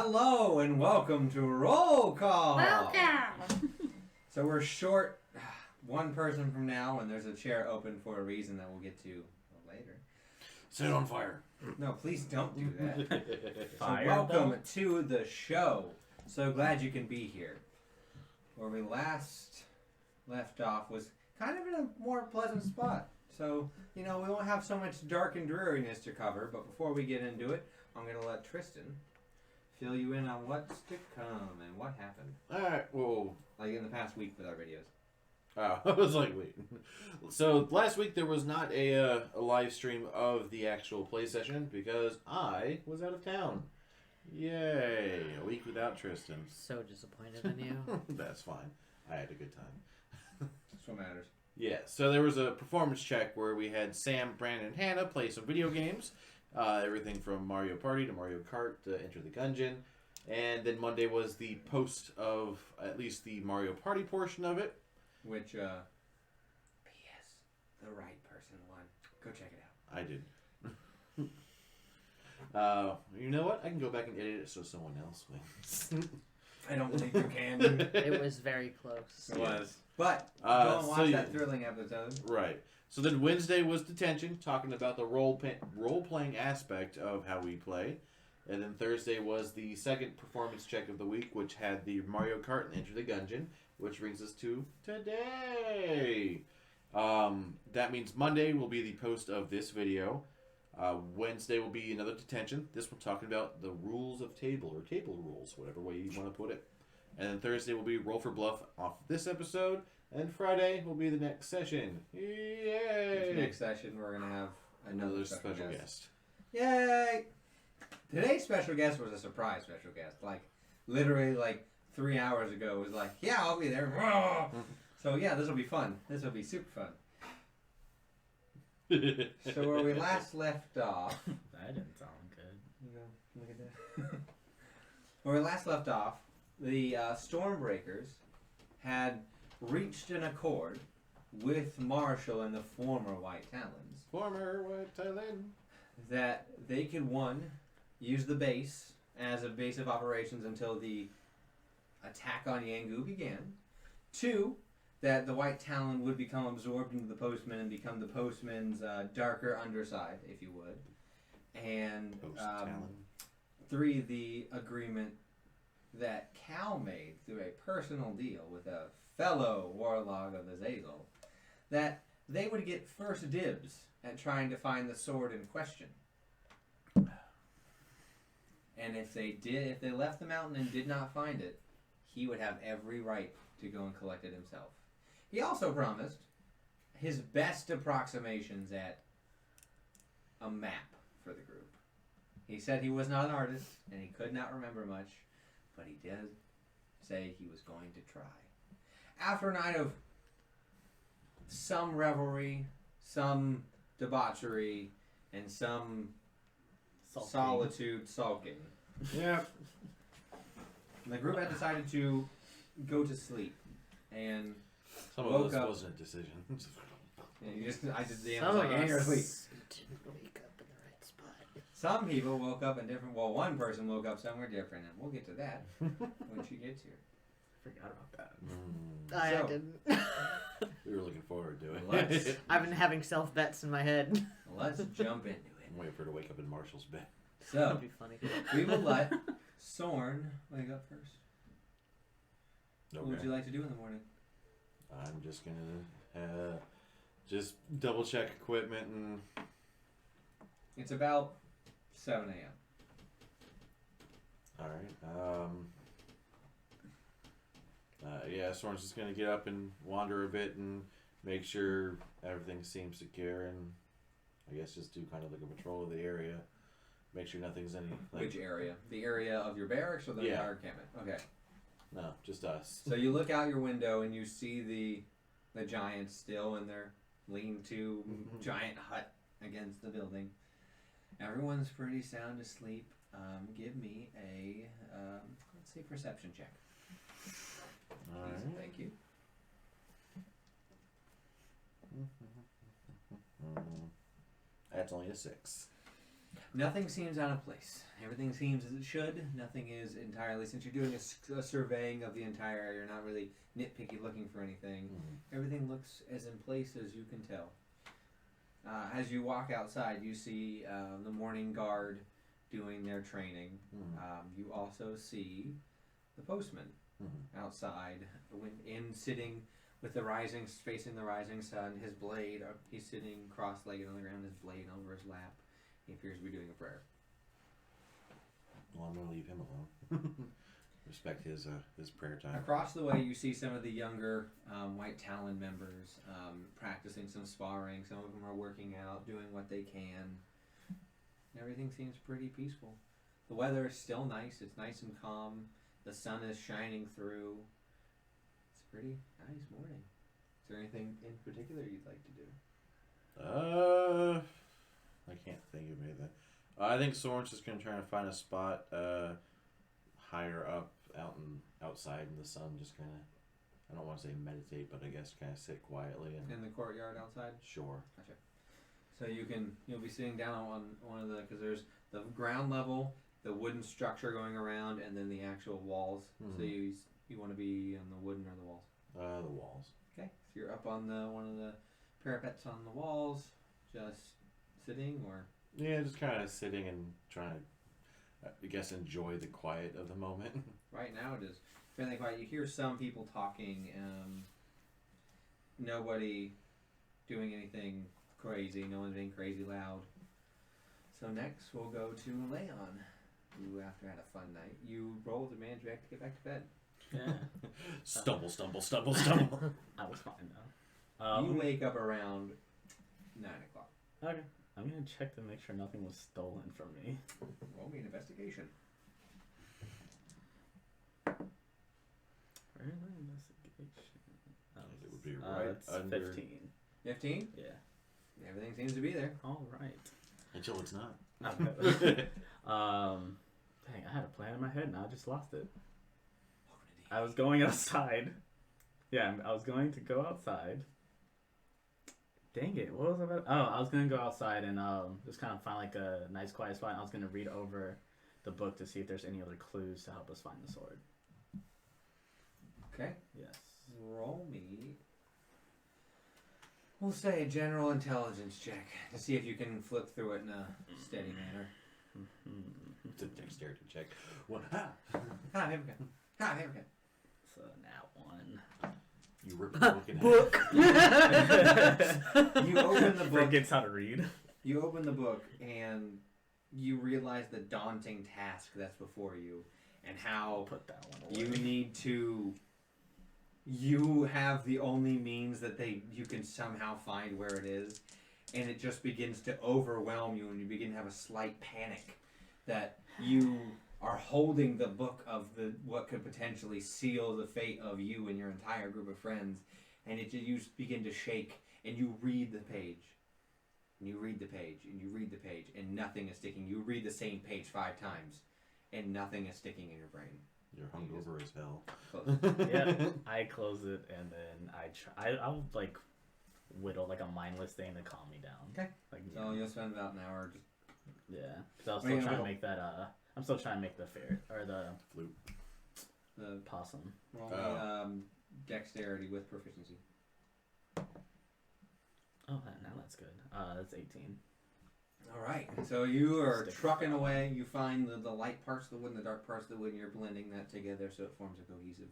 Hello and welcome to Roll Call. Welcome. So we're short one person from now, and there's a chair open for a reason that we'll get to later. Set it on fire. No, please don't do that. Fire, so welcome to the show. So glad you can be here. Where we last left off was kind of in a more pleasant spot. So, we won't have so much dark and dreariness to cover, but before we get into it, I'm going to let Tristan fill you in on what's to come and what happened. Alright, well... Like in the past week with our videos. Oh, I was like, wait. So, last week there was not a live stream of the actual play session because I was out of town. Yay, a week without Tristan. So disappointed in you. That's fine. I had a good time. That's what matters. Yeah, so there was a performance check where we had Sam, Brandon, and Hannah play some video games. Everything from Mario Party to Mario Kart to Enter the Gungeon. And then Monday was the post of at least the Mario Party portion of it. Which, P.S. The right person won. Go check it out. I did. You know what? I can go back and edit it so someone else wins. I don't believe you can. It was very close. It was. But, go and watch that thrilling episode. Right. So then Wednesday was detention, talking about the role-playing aspect of how we play. And then Thursday was the second performance check of the week, which had the Mario Kart and Enter the Gungeon, which brings us to today. That means Monday will be the post of this video. Wednesday will be another detention. This one talking about the rules of table, or table rules, whatever way you want to put it. And then Thursday will be Roll for Bluff off this episode. And Friday will be the next session. Yay! Next session, we're going to have Another special guest. Yay! Today's special guest was a surprise special guest. Literally 3 hours ago was like, yeah, I'll be there. So, yeah, this will be fun. This will be super fun. So, where we last left off... That didn't sound good. Look at that. Where we last left off, the Stormbreakers had reached an accord with Marshall and the former White Talons. Former White Talon. That they could, one, use the base as a base of operations until the attack on Yangu began. Two, that the White Talon would become absorbed into the Postman and become the Postman's darker underside, if you would. And three, the agreement that Cal made through a personal deal with a fellow warlock of Azazel, that they would get first dibs at trying to find the sword in question. And if they left the mountain and did not find it, he would have every right to go and collect it himself. He also promised his best approximations at a map for the group. He said he was not an artist and he could not remember much, but he did say he was going to try. After a night of some revelry, some debauchery, and some solitude sulking. Yep. The group had decided to go to sleep, and Some of us wasn't a decision. I just the end was like, "Hey, you're asleep." Didn't wake up in the right spot. Some people woke up in different. Well, one person woke up somewhere different, and we'll get to that when she gets here. Forgot about that. I didn't. We were looking forward to Let's- it. I've been having self bets in my head. Let's jump into it. I'm waiting for her to wake up in Marshall's bed. That'd So be funny. we will let Sorn wake up first. Okay. What would you like to do in the morning? I'm just gonna just double check equipment and. It's about 7 a.m. All right. Yeah, Soren's just gonna get up and wander a bit and make sure everything seems secure, and I guess just do kind of like a patrol of the area, make sure nothing's any. Which area? The area of your barracks or the entire encampment? Okay. No, just us. So you look out your window and you see the giants still in their lean-to giant hut against the building. Everyone's pretty sound asleep. Give me a let's say perception check. All right. Thank you. That's only a 6. Nothing seems out of place. Everything seems as it should. Nothing is entirely, since you're doing a surveying of the entire area, you're not really nitpicky looking for anything. Everything looks as in place as you can tell. As you walk outside, you see the morning guard doing their training. You also see the postman outside, sitting with facing the rising sun. His blade, he's sitting cross-legged on the ground, his blade over his lap. He appears to be doing a prayer. Well, I'm going to leave him alone. Respect his prayer time. Across the way, you see some of the younger White Talon members practicing some sparring. Some of them are working out, doing what they can. Everything seems pretty peaceful. The weather is still nice. It's nice and calm. The sun is shining through. It's a pretty nice morning. Is there anything in particular you'd like to do? I can't think of anything. I think Soren's just going to try to find a spot higher up, outside in the sun, just kind of, I don't want to say meditate, but I guess kind of sit quietly. In the courtyard outside? Sure. Gotcha. So you'll be sitting down on one of the, because there's the ground level, the wooden structure going around, and then the actual walls. So you want to be on the wooden or the walls? The walls. Okay. So you're up on one of the parapets on the walls, just sitting, or? Yeah, just kind of sitting and trying to, I guess, enjoy the quiet of the moment. Right now it is fairly quiet. You hear some people talking. Nobody doing anything crazy. No one's being crazy loud. So next we'll go to Leon, who after had a fun night, you roll with advantage to get back to bed. Yeah. Stumble. I was fine though. You wake up around 9 o'clock. Okay. I'm gonna check to make sure nothing was stolen from me. Roll me an investigation. Where is my investigation? It would be right under 15. 15? Yeah. Everything seems to be there. All right. until it's not. Dang, I had a plan in my head and I just lost it. I was going outside. Yeah, I was going to go outside. Dang it, what was I about? Oh, I was going to go outside and just kind of find like a nice quiet spot. And I was going to read over the book to see if there's any other clues to help us find the sword. Okay. Yes. Roll me. We'll say a general intelligence check to see if you can flip through it in a steady manner. It's a dexterity check. One. Here we go. So now one. You rip the book in half. You open the book. Forgets how to read. You open the book and you realize the daunting task that's before you, and how Put that one away. you need to. You have the only means that you can somehow find where it is, and it just begins to overwhelm you, and you begin to have a slight panic that you are holding the book of what could potentially seal the fate of you and your entire group of friends, and you begin to shake, and you read the page, and you read the page, and you read the page, and nothing is sticking. You read the same page 5 times, and nothing is sticking in your brain. You're hungover as hell. Yeah, I close it and then I'll like whittle like a mindless thing to calm me down. Okay. Like, So you'll spend about an hour just. yeah, because I was still trying to make that. I'm still trying to make the ferret or the Flute. The possum. roll dexterity with proficiency. Oh, now that's good. That's 18. All right. So you are Stick trucking away. You find the light parts of the wood and the dark parts of the wood, and you're blending that together so it forms a cohesive.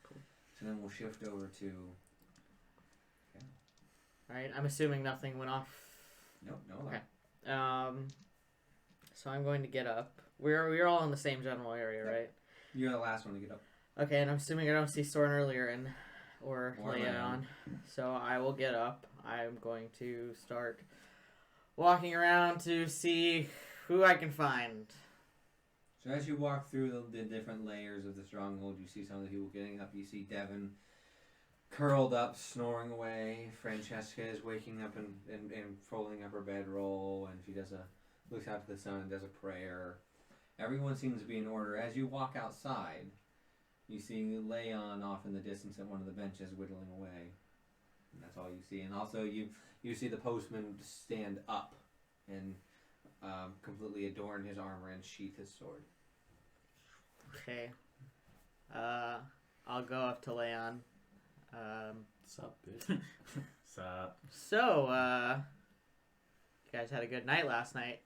Cool. So then we'll shift over to. Alright, I'm assuming nothing went off. Nope, no. Okay. So I'm going to get up. We're all in the same general area, Yep. right? You're the last one to get up. Okay, and I'm assuming I don't see Soren earlier or Leon. Leon. So I will get up. I'm going to start walking around to see who I can find. So as you walk through the different layers of the stronghold, you see some of the people getting up. You see Devin curled up, snoring away. Francesca is waking up and folding up her bedroll, and she looks out to the sun and does a prayer. Everyone seems to be in order. As you walk outside, you see Leon off in the distance at one of the benches whittling away. And that's all you see. And also you see the postman stand up and completely adorn his armor and sheath his sword. Okay. I'll go up to Leon. What's up, bitch? Sup? So, you guys had a good night last night.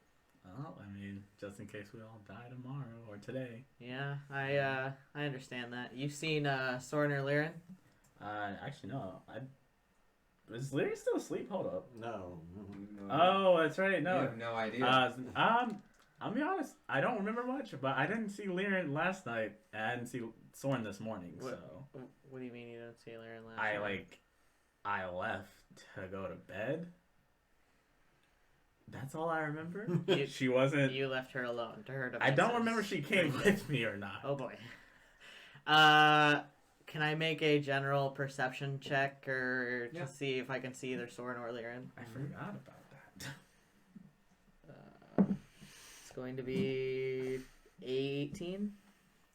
Well, I mean, just in case we all die tomorrow or today. Yeah, I understand that. You've seen Soren or Liren? Actually, no. Is Larry still asleep? Hold up. No. Oh, that's right. You No. have no idea. I'll be honest. I don't remember much, but I didn't see Liren last night, and I didn't see Soren this morning. What, So what do you mean you didn't see Liren last night? I left to go to bed. That's all I remember. She wasn't. You left her alone to her I devices. don't remember if she came with me or not. Oh boy. Can I make a general perception check or to see if I can see either Soren or Liren? I forgot about that. It's going to be 18.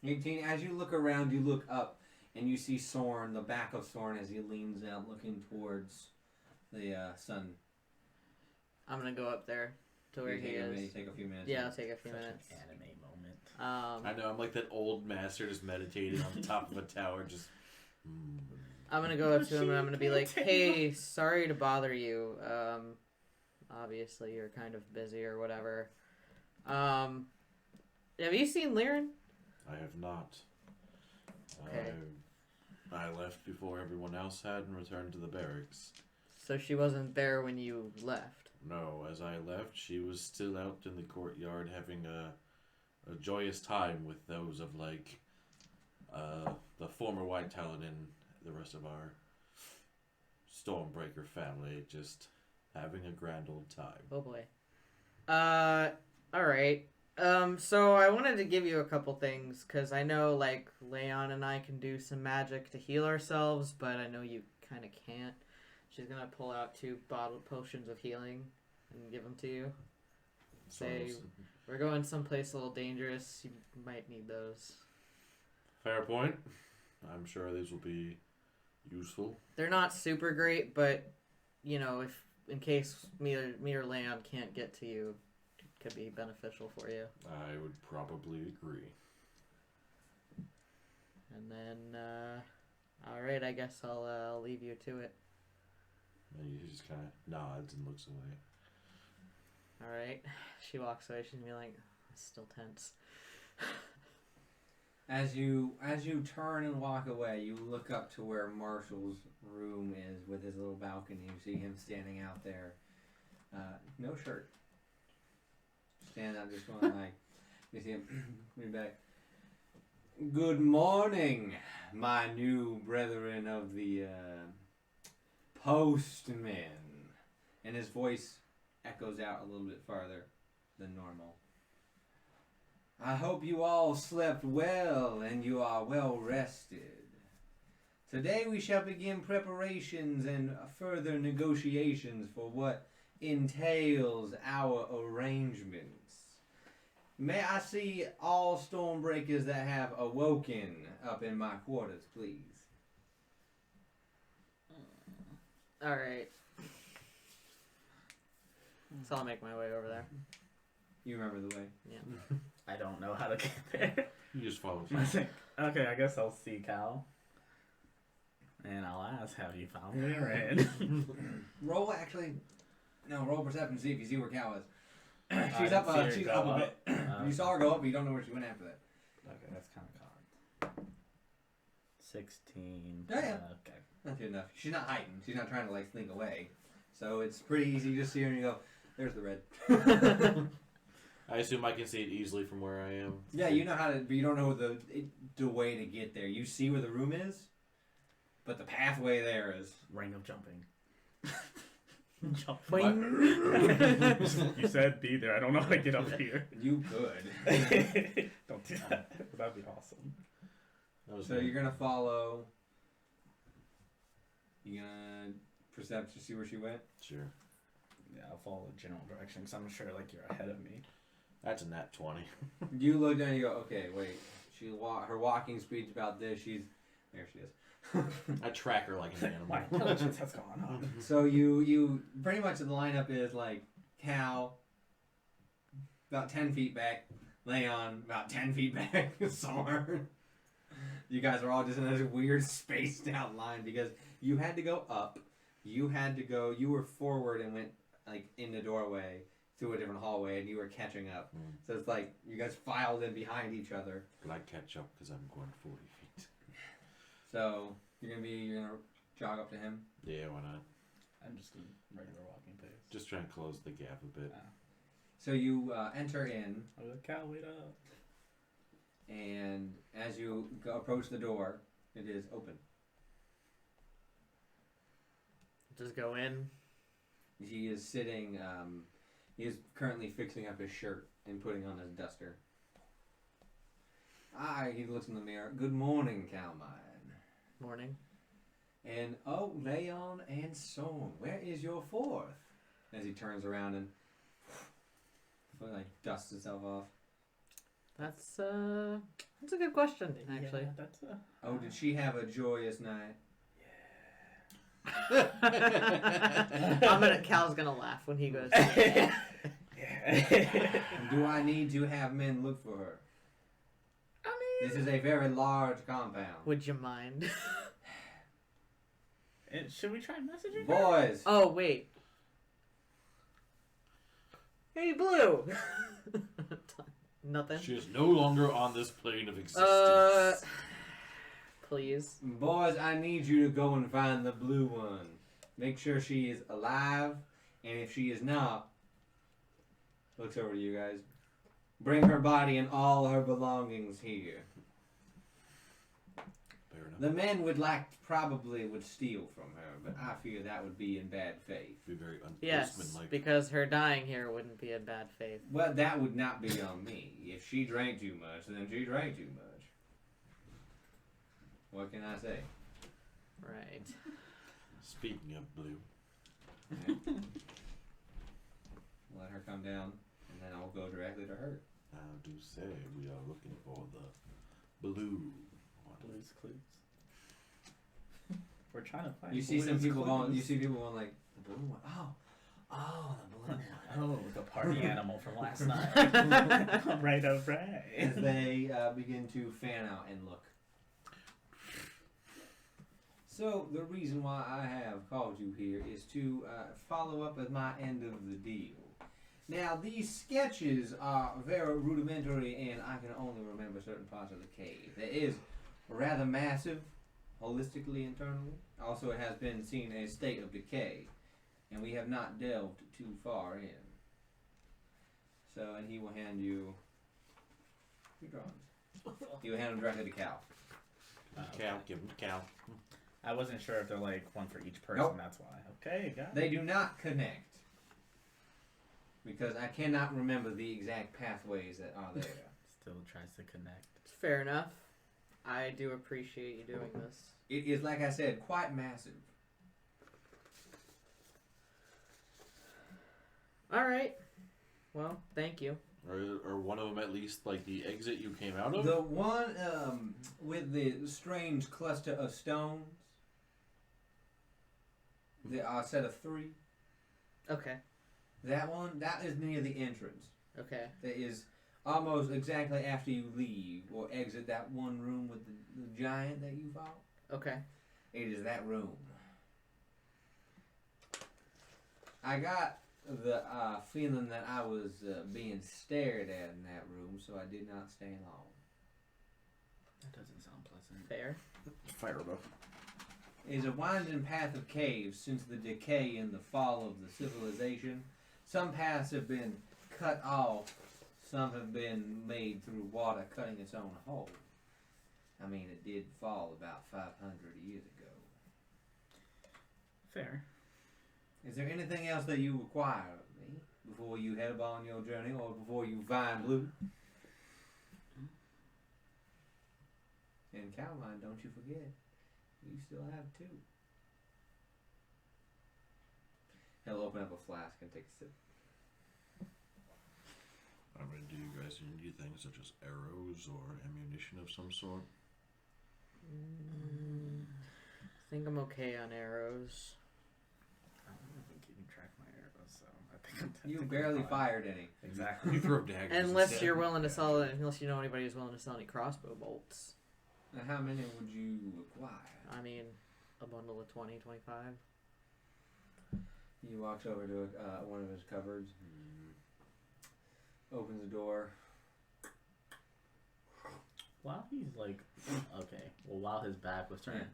18. As you look around, you look up, and you see Soren, the back of Soren, as he leans out, looking towards the sun. I'm gonna go up there to where he is. Take a few minutes. Yeah, I'll take a few Such minutes. an anime moment. I know, I'm like that old master just meditating on the top of a tower, just... I'm gonna go up to him and I'm gonna be like, "Hey, sorry to bother you. Obviously you're kind of busy or whatever. Have you seen Liren?" I have not. Okay. I left before everyone else had and returned to the barracks. So she wasn't there when you left. No, as I left, she was still out in the courtyard having a joyous time with those of, like, the former White Talon and the rest of our Stormbreaker family, just having a grand old time. Oh boy. Alright. So I wanted to give you a couple things, because I know, like, Leon and I can do some magic to heal ourselves, but I know you kind of can't. She's gonna pull out 2 bottle potions of healing and give them to you. Say, we're going someplace a little dangerous. You might need those. Fair point. I'm sure these will be useful. They're not super great, but, you know, if in case me or Leon can't get to you, it could be beneficial for you. I would probably agree. And then, alright, I guess I'll leave you to it. And he just kind of nods and looks away. Alright. She walks away. She's gonna be like, it's still tense. As you turn and walk away, you look up to where Marshall's room is with his little balcony. You see him standing out there. No shirt. Stand out just going like, you see him coming back. Good morning, my new brethren of the postmen. And his voice echoes out a little bit farther than normal. I hope you all slept well and you are well rested. Today we shall begin preparations and further negotiations for what entails our arrangements. May I see all Stormbreakers that have awoken up in my quarters, please? Alright. So I'll make my way over there. You remember the way. Yeah. I don't know how to get there. You just follow I think, okay, I guess I'll see Cal. And I'll ask, have you found Liren? Roll roll perception to see if you see where Cal is. She's didn't up. see her She's go up a up. bit. You saw her go up, but you don't know where she went after that. Okay, that's kind of hard. 16. Yeah, yeah. Okay. Not too enough. She's not hiding. She's not trying to like slink away. So it's pretty easy. You just see her and you go, "There's the red." I assume I can see it easily from where I am. Yeah, you know how to, but you don't know the way to get there. You see where the room is, but the pathway there is. Ring of jumping. Jump. Boing. You said be there. I don't know how to get up here. You could. Don't do that. That'd be awesome. So you're gonna follow. You gonna percept to see where she went? Sure. Yeah, I'll follow the general direction because I'm sure like you're ahead of me. That's a nat 20. You look down and you go, okay, wait. Her walking speed's about this. There she is. I track her like an My animal. intelligence has gone up. So you pretty much the lineup is like Cal, about 10 feet back. Leon, about 10 feet back. Sword. You guys are all just in this weird spaced out line because you had to go up. You were forward and went like in the doorway through a different hallway and you were catching up. So it's like you guys filed in behind each other. But I catch up because I'm going 40 feet. So you're gonna jog up to him? Yeah, why not? I'm just a regular walking pace. Just trying to close the gap a bit. So you enter in. I'm like, Cal, wait up. And as you approach the door, it is open. Just go in. He is sitting, he is currently fixing up his shirt and putting on his duster. He looks in the mirror. Good morning, Calmine. Morning. And, oh, Leon and Son, where is your fourth? As he turns around and like dusts himself off. That's a good question, actually. Yeah, that's a... Oh, did she have a joyous night? Cal's gonna laugh when he goes. Do I need to have men look for her? I mean, This is a very large compound. Would you mind? should we try messaging her? Boys! Oh wait. Hey, Blue. Nothing. She is no longer on this plane of existence. Please. Boys, I need you to go and find the blue one. Make sure she is alive, and if she is not, looks over to you guys. Bring her body and all her belongings here. Fair enough. The men probably would steal from her, but I fear that would be in bad faith. Be very Yes, unsportsmanlike. because her dying here wouldn't be in bad faith. Well, that would not be on me. If she drank too much, then she drank too much. What can I say? Right. Speaking of blue, Let her come down, and then I'll go directly to her. I do say we are looking for the blue one. Blue's Clues. We're trying to find. You see some Blue's people going. Clues. You see people going like the blue one. Oh, the blue one. Oh, the party animal from last night. Right. As they begin to fan out and look. So the reason why I have called you here is to follow up with my end of the deal. Now these sketches are very rudimentary, and I can only remember certain parts of the cave. It is rather massive, holistically internally. Also, it has been seen a state of decay, and we have not delved too far in. So, and he will hand you your drawings. He will hand them directly to Cal. Cow, give him cow. I wasn't sure if they're like one for each person. Nope. That's why. Okay, got it. They do not connect because I cannot remember the exact pathways that are there. Still tries to connect. Fair enough. I do appreciate you doing this. It is, like I said, quite massive. Alright. Well, thank you. Or one of them at least like the exit you came out of? The one with the strange cluster of stones. There are a set of 3. Okay. That one, that is near the entrance. Okay. That is almost exactly after you leave or exit that one room with the giant that you fought. Okay. It is that room. I got the feeling that I was being stared at in that room, so I did not stay long. That doesn't sound pleasant. Fair. Fire enough. It is a winding path of caves since the decay and the fall of the civilization. Some paths have been cut off, some have been made through water cutting its own hole. I mean, it did fall about 500 years ago. Fair. Is there anything else that you require of me before you head upon your journey or before you find Blue? And Caroline, don't you forget, you still have 2. He'll open up a flask and take a sip. I mean, do you guys need things such as arrows or ammunition of some sort? I think I'm okay on arrows. I don't know if I'm keeping track of my arrows. so I think I'm You barely fired any. Exactly. You throw daggers. Unless instead. you're willing to sell it, unless you know anybody who's willing to sell any crossbow bolts. Now, how many would you require? I mean, a bundle of 20, 25. He walks over to one of his cupboards, opens the door. While he's like, okay, well, while his back was turned,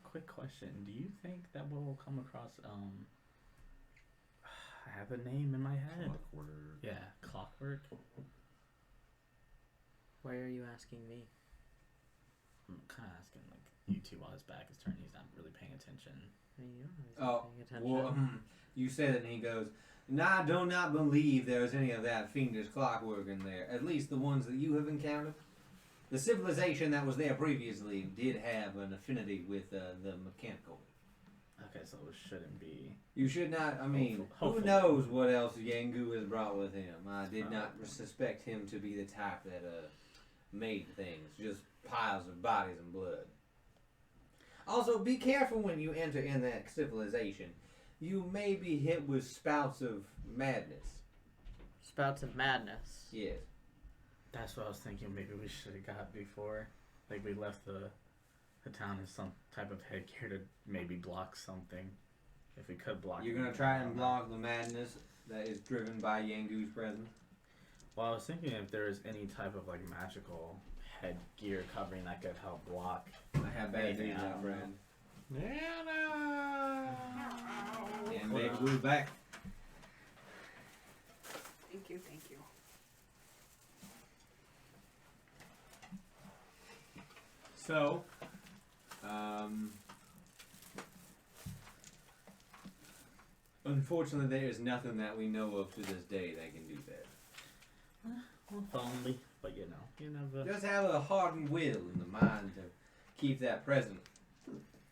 quick question: do you think that we'll come across? I have a name in my head. Clockwork. Yeah, Clockwork. Why are you asking me? I'm kind of asking like you two while his back is turned. He's not really paying attention. I mean, you don't know he's paying attention. Well, you say that and he goes, "Nah, I do not believe there's any of that fiendish clockwork in there. At least the ones that you have encountered. The civilization that was there previously did have an affinity with the mechanical. Okay, so it shouldn't be. You should not, I mean, Hopefully. who knows what else Yangu has brought with him. I did not Okay. suspect him to be the type that made things. Just piles of bodies and blood. Also, be careful when you enter in that civilization. You may be hit with spouts of madness. Spouts of madness. Yes. That's what I was thinking. Maybe we should have got before. Like we left the town as some type of headgear to maybe block something. If we could block. You're it, going to try I and don't know. block the madness that is driven by Yangu's presence? Well, I was thinking if there is any type of like magical headgear covering that could help block. I have bad Anything news, I my don't friend. Nana! And Big Blue's back. Thank you, thank you. So, unfortunately, there is nothing that we know of to this day that can do that. Well, if only, but you never. Just have a hardened will and the mind to keep that present,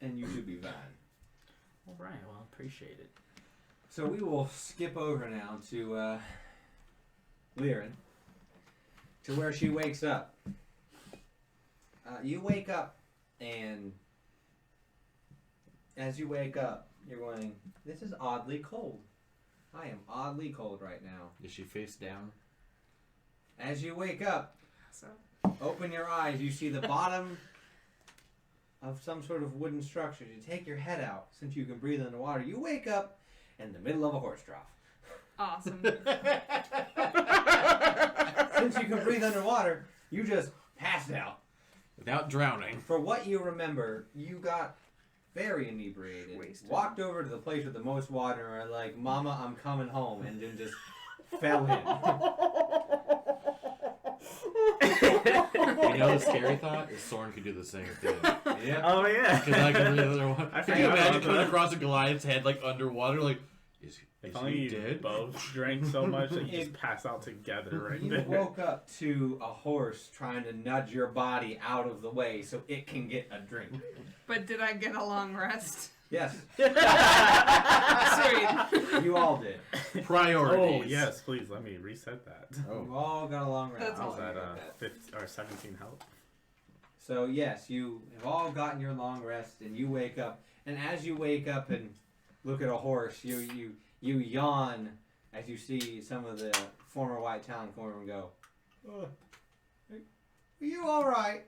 and you should be fine. All right. Well, appreciate it. So we will skip over now to Lyran, to where she wakes up. You wake up, and as you wake up, you're going, "This is oddly cold. I am oddly cold right now." Is she face down? As you wake up, So, open your eyes, you see the bottom of some sort of wooden structure. You take your head out, since you can breathe underwater. You wake up in the middle of a horse trough. awesome. Since you can breathe underwater, you just passed out. Without drowning. For what you remember, you got very inebriated, Wasted. walked over to the place with the most water, and are like, "Mama, I'm coming home," and then just fell in. You know the scary thought is Soren could do the same thing. Yeah. Oh yeah. Because I can the other one. I Can you forgot imagine about coming that. across a Goliath's head like underwater? Like, is If only he you dead? both drank so much that you It- just pass out together right You there. woke up to a horse trying to nudge your body out of the way so it can get a drink. But did I get a long rest? Yes, Sweet. you all did. Priorities. Oh yes, please let me reset that. Oh. You all got a long rest. That's I was all at Got that. 15 or 17 health. So yes, you have all gotten your long rest, and you wake up. And as you wake up and look at a horse, you yawn as you see some of the former White Town come over and go, "Are you all right?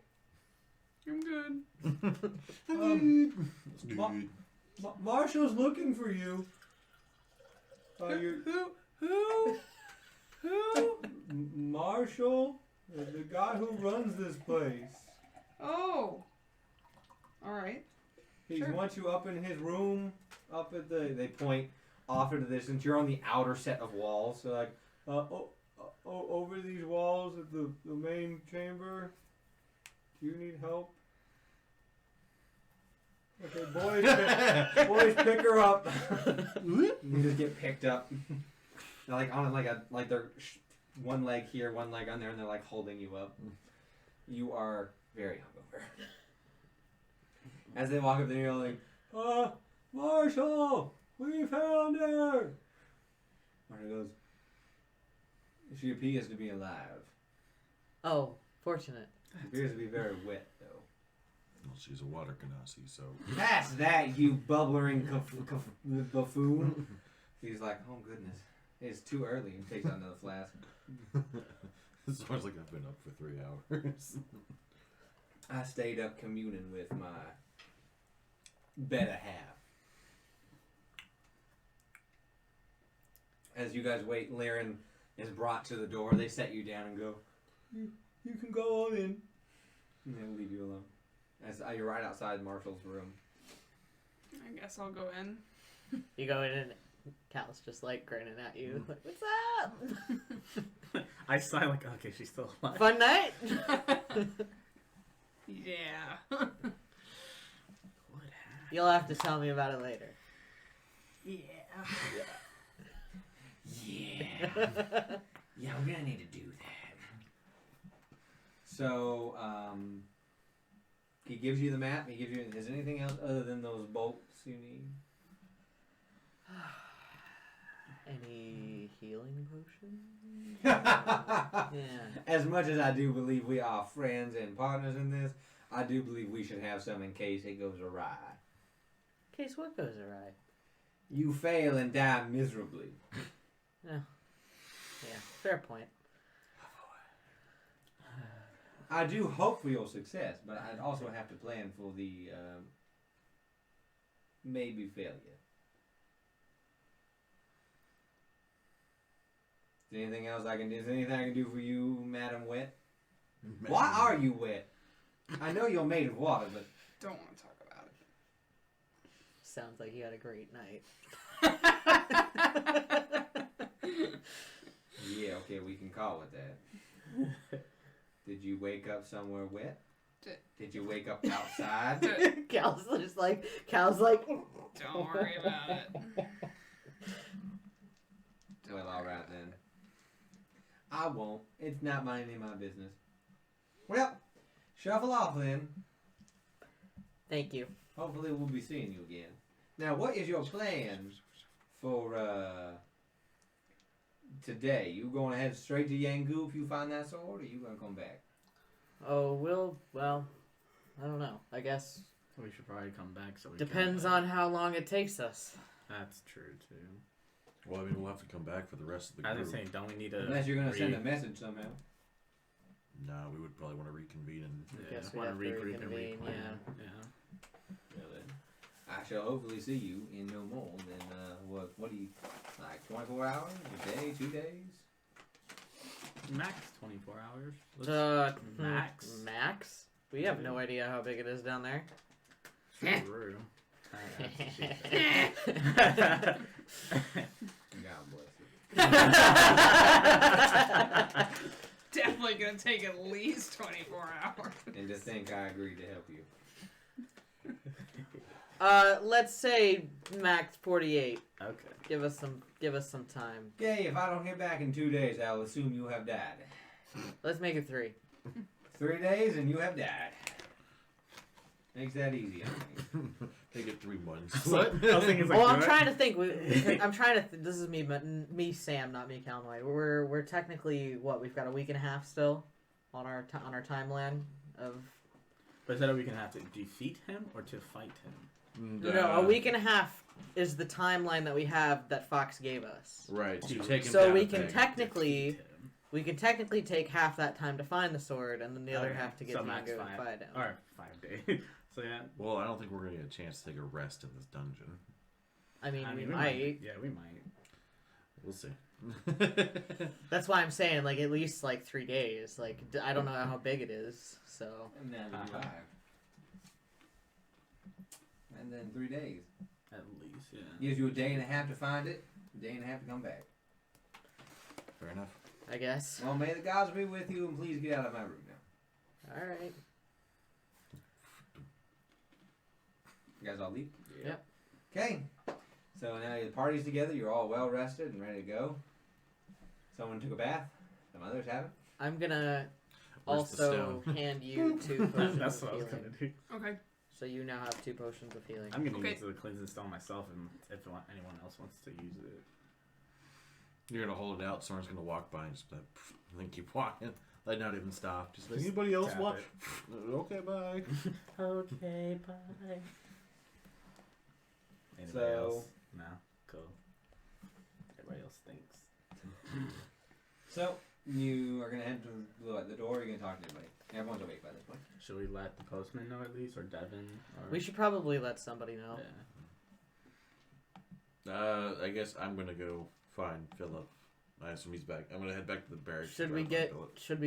I'm good. Dude. Marshall's looking for you. Who? Marshall, the guy who runs this place. Oh. All right. He Sure. wants you up in his room, up at the. They point off into the distance. You're on the outer set of walls, so like, over these walls at the main chamber. Do you need help? Okay, boys, pick her up. You just get picked up. They're like on like they're one leg here, one leg on there, and they're like holding you up. You are very hungover. As they walk up there, you're like, Marshall, we found her. Marshall goes, she appears to be alive. Oh, fortunate. She appears to be very wet, though. Well, she's a water ganassi, so. Past that, you bubbling buffoon. He's like, oh goodness, it's too early, and takes out another flask. Sounds like I've been up for 3 hours. I stayed up communing with my better half. As you guys wait, Laren is brought to the door. They set you down and go, you can go on in. And they'll leave you alone. As you're right outside Marshall's room. I guess I'll go in. You go in and Cal's just like grinning at you. Like, what's up? I sigh like, okay, she's still alive. Fun night? Yeah. What happened? You'll have to tell me about it later. Yeah. Yeah. Yeah, we're gonna need to do that. So, he gives you the map. He gives you. Is there anything else other than those bolts you need? Any healing potions? Yeah. As much as I do believe we are friends and partners in this, I do believe we should have some in case it goes awry. In case what goes awry? You fail and die miserably. Yeah, fair point. I do hope for your success, but I'd also have to plan for the maybe failure. Is there anything else I can do? Is there anything I can do for you, Madam Wet? Why are you wet? I know you're made of water, but Don't want to talk about it. Sounds like you had a great night. yeah, okay, we can call it that. Did you wake up somewhere wet? Did you wake up outside? Cal's like, Don't worry about it. Well, alright then. I won't. It's not any of my business. Well, shuffle off then. thank you. Hopefully we'll be seeing you again. Now, what is your plan for today? You going to head straight to Yangu if you find that sword, or you going to come back? Oh, well, I don't know. I guess We should probably come back. So we depends can, on how long it takes us. That's true too. Well, I mean, we'll have to come back for the rest of the I group. was saying, don't we need a? Unless you're going to send a message somehow. No, we would probably want to reconvene and Yeah, Guess we want to have to regroup and reconvene, replan. yeah. Well, then, I shall hopefully see you in no more than, what do you, like 24 hours? A day? 2 days? Max 24 hours. Let's- max. Max? We have no idea how big it is down there. True. God bless you. Definitely gonna take at least 24 hours. And to think I agreed to help you. Let's say max 48. Okay. Give us some time. Okay, if I don't hear back in 2 days, I'll assume you have died. Let's make it 3. 3 days and you have died. Makes that easy, I think. they get 3 months. What? I was thinking, Well, I'm trying to think. I'm trying to. This is me, Sam, not me, Calmoid. We're technically what? We've got a week and a half still on our timeline of. But is that we can have to defeat him or to fight him? No, a week and a half is the timeline that we have that Fox gave us. Right, so you take him So down we a can peg. technically Defeat him. we can technically take half that time to find the sword, and then the other Okay, half to get so to max Yango and 5. fight him. Or 5 days. So yeah. Well, I don't think we're going to get a chance to take a rest in this dungeon. I mean, we might. Yeah, we might. We'll see. That's why I'm saying like at least like 3 days. Like I don't know how big it is, so. And then 5. And then 3 days. At least, yeah. Gives you a day and a half to find it, a day and a half to come back. Fair enough. I guess. Well, may the gods be with you, and please get out of my room now. All right. You guys all leave? Yep. Okay. So now the party's together. You're all well rested and ready to go. Someone took a bath. Some others haven't. I'm gonna Where's the also stone? hand you 2 potions That's of what I was healing. gonna do. Okay. So you now have 2 potions of healing. I'm gonna Okay. use the cleansing stone myself, and if anyone else wants to use it. You're going to hold it out. Someone's going to walk by and just like, then keep walking. Like, not even stop. Just like, anybody else tap want? it. Okay, bye. Okay, bye. Anybody So- else? No. Cool. Everybody else thinks. So, you are going to head to the door, or you're going to talk to anybody? Everyone's awake by this point. Should we let the postman know at least, or Devin? Or... We should probably let somebody know. Yeah. I guess I'm gonna go find Philip. I assume he's back. I'm gonna head back to the barracks. Should we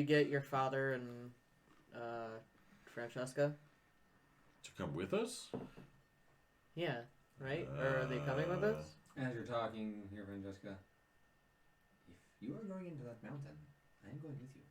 get your father and Francesca? To come with us? Yeah, right? Or are they coming with us? As you're talking here, Francesca, if you are going into that mountain, I am going with you.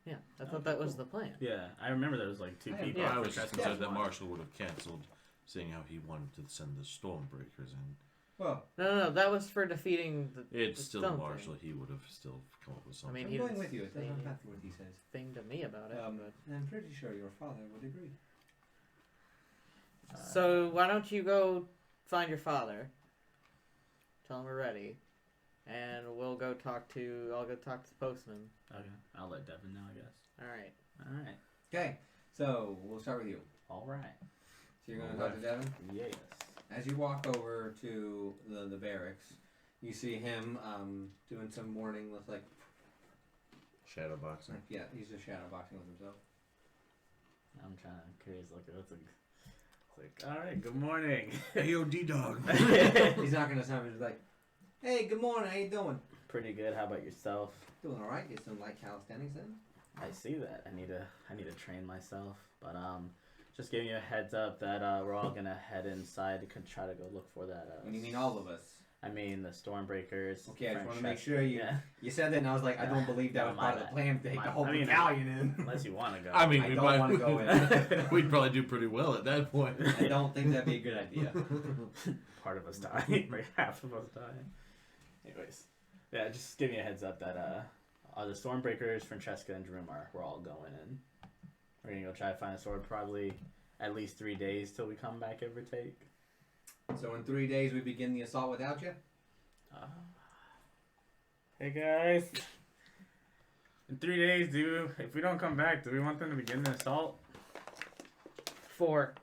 Yeah, I thought that was the plan. Yeah, I remember there was like 2 people. I was Francesca concerned was that one. Marshall would have cancelled, seeing how he wanted to send the Stormbreakers in. Well, No, that was for defeating the. It's the still stone Marshall. thing. He would have still come up with I something. mean, I'm he going didn't with you. It say doesn't matter what he says. Thing to me about it. but... I'm pretty sure your father would agree. So why don't you go find your father? Tell him we're ready, and I'll go talk to the postman. Okay, I'll let Devin know, I guess. All right. Alright. Okay, so we'll start with you. Alright. So you're going to talk to Devin? Yes. As you walk over to the barracks, you see him doing some morning with Shadow boxing. yeah, he's just shadow boxing with himself. I'm curious. It's like, alright, good morning. Hey, yo, D-Dog. He's not gonna sound. He's like, "Hey, good morning. How you doing? Pretty good. How about yourself? Doing all right. Get some light calisthenics in." I see that. I need to train myself. But just giving you a heads up that we're all gonna head inside to try to go look for that. When you mean all of us? I mean the Stormbreakers. Okay, I just want to Francesca. make sure you Yeah. you said that, and I was like, I don't believe that No, was my part of the bad. plan to take the whole I mean, battalion in. Unless you want to go. I mean, I we don't might want to go in. We'd probably do pretty well at that point. I don't think that'd be a good idea. Part of us die. Right, half of us die. Anyways, yeah, just give me a heads up that the Stormbreakers, Francesca, and Drew we're all going in. We're gonna go try to find a sword. Probably at least 3 days till we come back, give or take. So in 3 days we begin the assault without you. Hey guys. In 3 days, if we don't come back, do we want them to begin the assault? 4.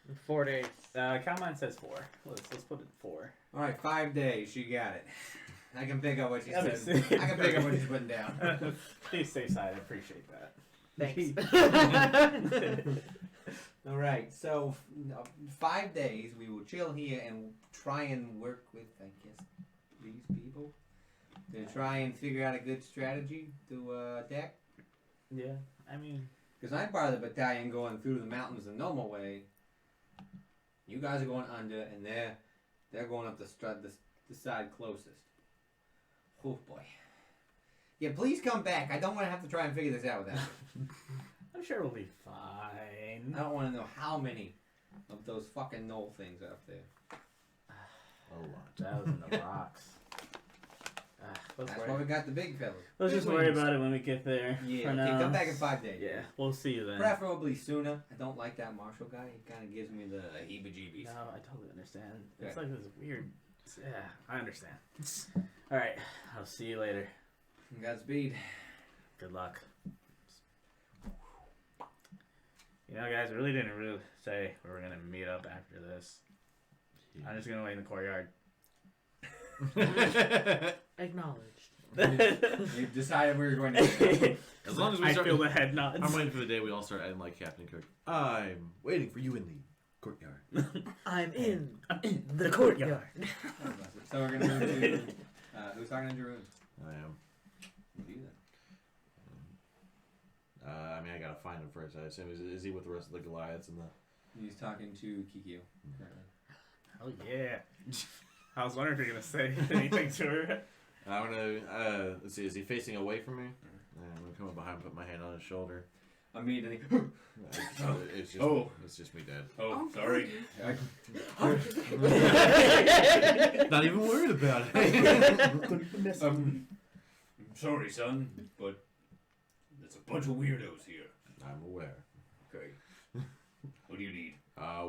In 4 days. Calmine says 4. Let's put it 4. All right, 5 days. You got it. I can pick up what you Yeah, said. I can pick up what you're putting down. Please stay side. I appreciate that. Thanks. All right, so 5 days we will chill here and try and work with, I guess, these people to try and figure out a good strategy to attack. Yeah, I mean, Because I'm part of the battalion going through the mountains the normal way. You guys are going under, and they're going up the side closest. Oh boy. Yeah, please come back. I don't want to have to try and figure this out without you. I'm sure we'll be fine. I don't want to know how many of those fucking knoll things are up there. A lot. That was in the rocks. Let's That's why we got the big fellas. Let's just Big worry wings. about it when we get there. Yeah, For okay, now. come back in 5 days. Yeah, we'll see you then. Preferably sooner. I don't like that Marshall guy. He kind of gives me the heebie-jeebies. No, I totally understand. It's Okay. like this weird. Yeah, I understand. All right, I'll see you later. Godspeed. Good luck. You know, guys, we really didn't say where we're gonna meet up after this. I'm just gonna wait in the courtyard. Acknowledged. You've decided where you're going to. As long as we I start, feel the head nods. I'm waiting for the day we all start adding like Captain Kirk. I'm waiting for you in the courtyard. I'm in the courtyard. So we're gonna move to. Who's talking to Jeroen? I am. What do you then? I mean, I gotta find him first. I assume is he with the rest of the Goliaths and the? He's talking to Kikyo. Oh yeah. I was wondering if you're gonna say anything to her. I'm gonna let's see. Is he facing away from me? I'm gonna come up behind, put my hand on his shoulder. Immediately. It's just me, Dad. Oh, sorry. Not even worried about it. I'm sorry, son, but there's a bunch of weirdos here. I'm aware. Okay. What do you need?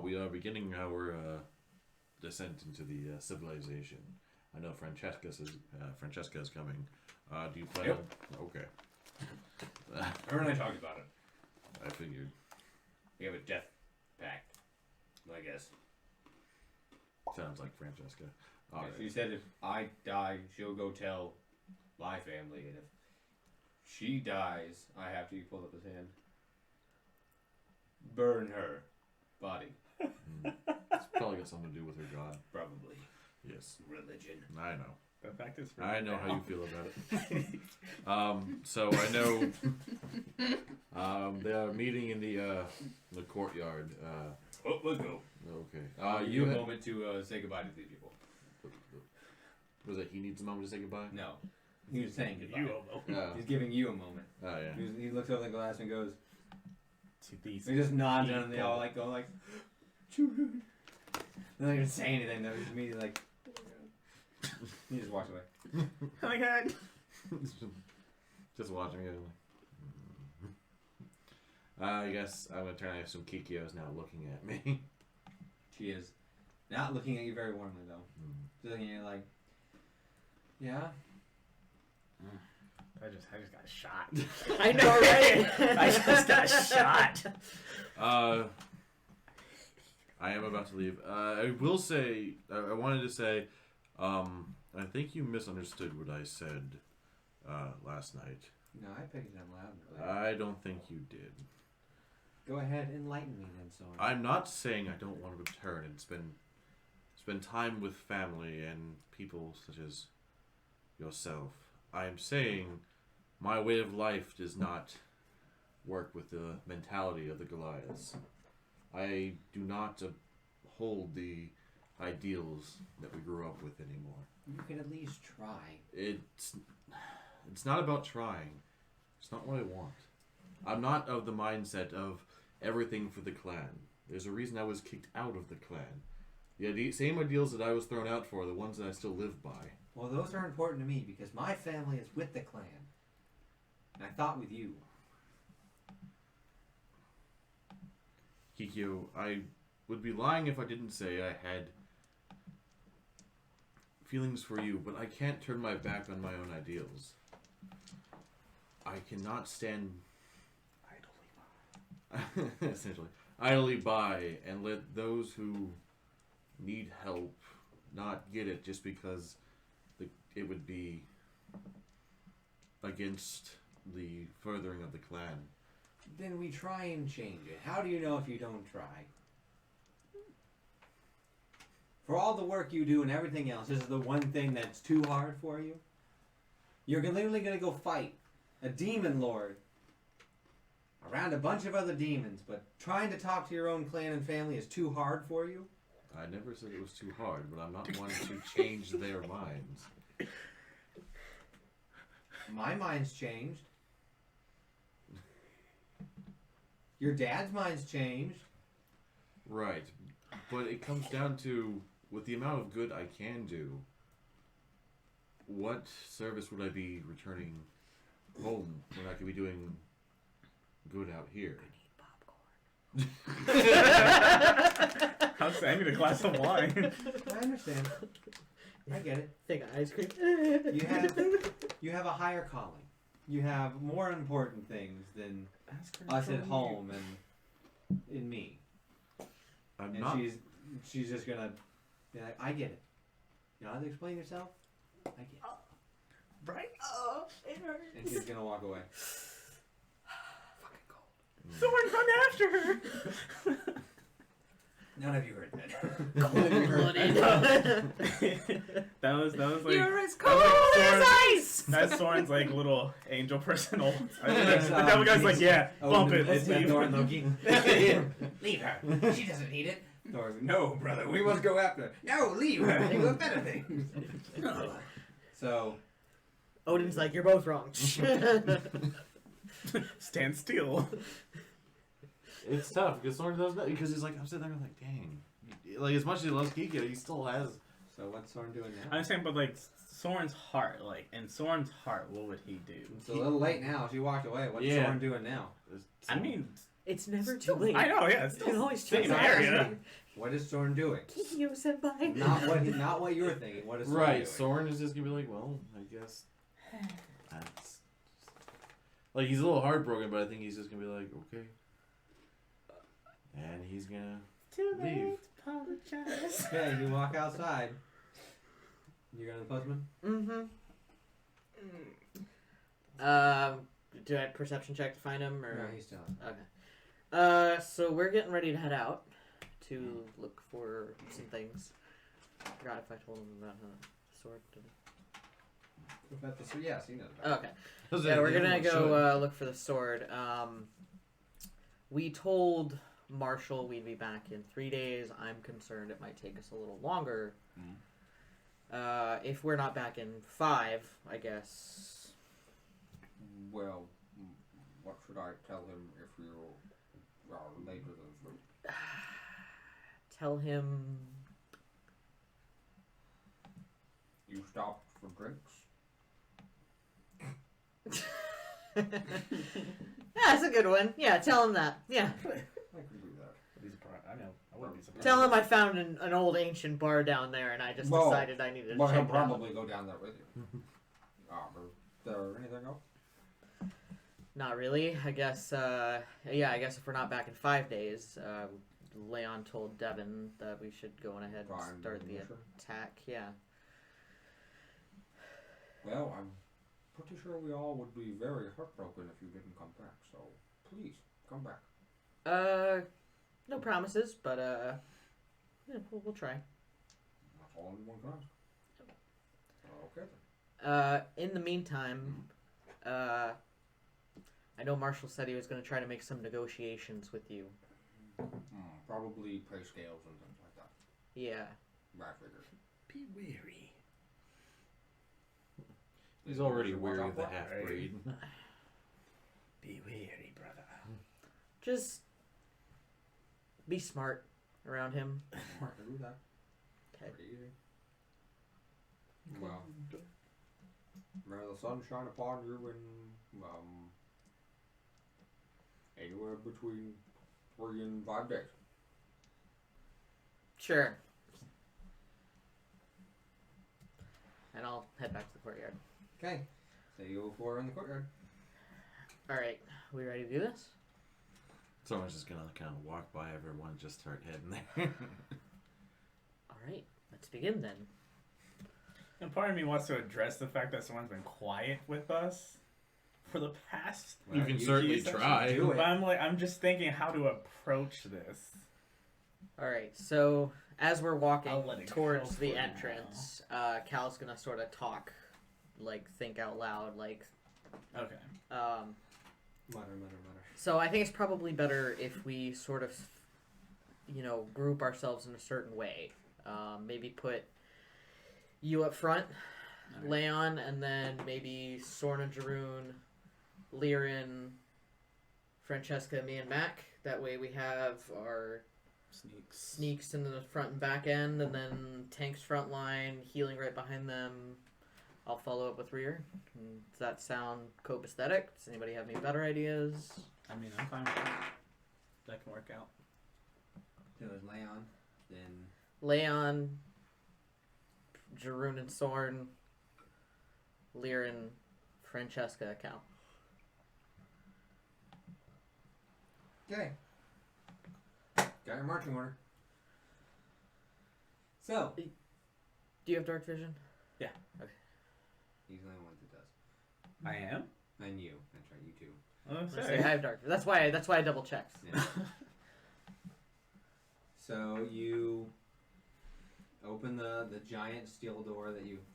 We are beginning our descent into the civilization. I know Francesca is coming. Do you plan? Yep. Okay. Her and I talked about it. I figured. We have a death pact, I guess. Sounds like Francesca. All right. She said if I die, she'll go tell my family, and if she dies, I have to. He pulled up his hand. Burn her body. It's probably got something to do with her god. Probably. Yes. Religion. I know. The fact is, I know how you feel about it. So I know they are meeting in the courtyard. Let's go. Okay. You a moment to say goodbye to these people. Was it he needs a moment to say goodbye? No. He was saying goodbye. You a moment. He's giving you a moment. Oh yeah. He looks over the glass and goes. To these. He just nods and they all like go like. Children. They don't even say anything. They're just immediately like. He just walks away. Oh my god. Just watching it. I guess I'm gonna turn out some Kikios now looking at me. She is not looking at you very warmly though. She's looking at you like, yeah. I just got shot. I know, right? I just got shot. I am about to leave. I will say, I wanted to say, I think you misunderstood what I said last night. No, I picked it up loud. I don't think you did. Go ahead, enlighten me then, Soren. I'm not saying I don't want to return and spend time with family and people such as yourself. I'm saying my way of life does not work with the mentality of the Goliaths. I do not hold the ideals that we grew up with anymore. You can at least try. It's not about trying. It's not what I want. I'm not of the mindset of everything for the clan. There's a reason I was kicked out of the clan. The same ideals that I was thrown out for are the ones that I still live by. Well, those are important to me because my family is with the clan. And I thought with you. Kikyo, I would be lying if I didn't say I had feelings for you, but I can't turn my back on my own ideals. I cannot stand essentially idly by and let those who need help not get it just because it would be against the furthering of the clan. Then we try and change it. How do you know if you don't try? For all the work you do and everything else, this is the one thing that's too hard for you? You're literally going to go fight a demon lord around a bunch of other demons, but trying to talk to your own clan and family is too hard for you? I never said it was too hard, but I'm not wanting to change their minds. My mind's changed. Your dad's mind's changed. Right. But it comes down to, with the amount of good I can do, what service would I be returning home when I could be doing good out here? I need a glass of wine. I understand. I get it. They got ice cream. You have a higher calling. You have more important things than us at home and in me. I'm And not. she's just gonna be like, I get it. You know how to explain yourself? I get it. Right? It hurts. And she's gonna walk away. Someone run after her. None of you heard that. that was like You're as that cold was like as Soren- ice! That's Soren's like little angel personal. It's, The devil guy's like, yeah, bump it, It's let's leave. Thor and Loki. Leave her. She doesn't need it. Thor, no, brother, we must go after her. No, leave her. You have better things. So, Odin's like, you're both wrong. Stand still. It's tough because Soren does that because he's like, I'm sitting there like, dang. Like, as much as he loves Kikyo, he still has. so what's Soren doing I now? understand, but like Soren's heart, like in Soren's heart, what would he do? It's a little late now. She walked away. What's Yeah. Soren doing now? I mean, It's never too late. I know, yeah, it's You can still always same change area. What is Soren doing? Kikyo senpai. Not what you're thinking. What is Soren Right, doing? Soren is just gonna be like, well, I guess that's like he's a little heartbroken, but I think he's just gonna be like, okay, and he's gonna Too leave. late to apologize. Okay, you walk outside. You go to the postman? Mm-hmm. Do I perception check to find him, or? No, he's still on. Okay. So we're getting ready to head out to look for some things. I forgot if I told him about the sword. So yes, he knows about Okay. Those Yeah, are we're the gonna ones go look for the sword. We told Marshall we'd be back in 3 days. I'm concerned it might take us a little longer. If we're not back in 5, I guess. Well, what should I tell him if you are later than 3? Tell him. You stopped for drinks? Yeah, that's a good one. Yeah, tell him that. Yeah. I can do that. I know. I wouldn't be surprised. Tell him I found an old ancient bar down there and I just decided I needed to Well, check he'll it out. probably go down there with you. Is there anything else? Not really. I guess, I guess if we're not back in 5 days, Leon told Devin that we should go on ahead Try and and start do the the mission? attack. Yeah. Well, I'm pretty sure we all would be very heartbroken if you didn't come back, so please, come back. No promises, but, yeah, we'll try. That's all anyone can ask. Okay then. In the meantime, I know Marshall said he was going to try to make some negotiations with you. Probably pay scales and things like that. Yeah. I figured. Be weary. He's already Watch weary out of the for it. half-breed. Be weary, brother. Just be smart around him. I can do that. Okay. Pretty easy. Well, may the sun shine upon you in anywhere between 3 and 5 days. Sure. And I'll head back to the courtyard. Okay. So you 4 in the courtyard. Alright, we ready to do this? Someone's just gonna kind of walk by everyone and just start heading there. Alright, let's begin then. And part of me wants to address the fact that someone's been quiet with us for the past. You can certainly try. do it. But I'm just thinking how to approach this. Alright, so as we're I'll walking let it towards go the for entrance, Cal's gonna sort of talk, like think out loud, like, Okay. Mutter. so I think it's probably better if we sort of, group ourselves in a certain way. Maybe put you up front, Alright. Leon, and then maybe Sorna, Jeroen, Liren, Francesca, me, and Mac. That way we have our sneaks in the front and back end, and then tanks front line, healing right behind them. I'll follow up with rear. Does that sound copacetic? Does anybody have any better ideas? I mean, I'm fine with that. That can work out. So it's Leon, then Leon, Jeroen and Sorn, Liren, Francesca, Cal. okay. Got your marching order. So Do you have dark vision? he's the only one that does. I am? And you. That's right, you too. Oh, I say I have dark. That's why I double checked. Yeah. So you open the giant steel door that you've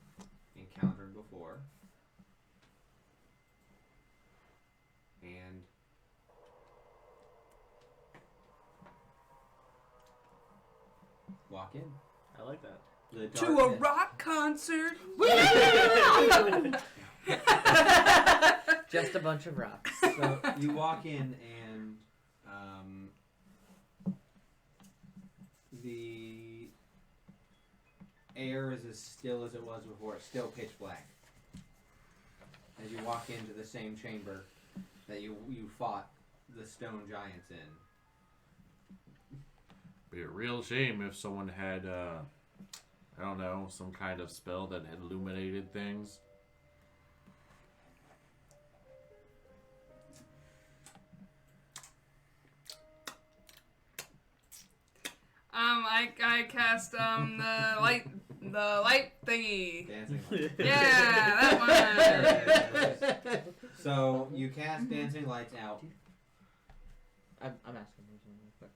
encountered before. And walk in. I like that. The To a darkness- rock concert. Just a bunch of rocks. So you walk in and the air is as still as it was before. It's still pitch black. As you walk into the same chamber that you fought the stone giants in. Be a real shame if someone had, I don't know, some kind of spell that had illuminated things. I I cast the light thingy. Dancing lights. Yeah, that one. So you cast dancing lights out. I'm asking you something real quick.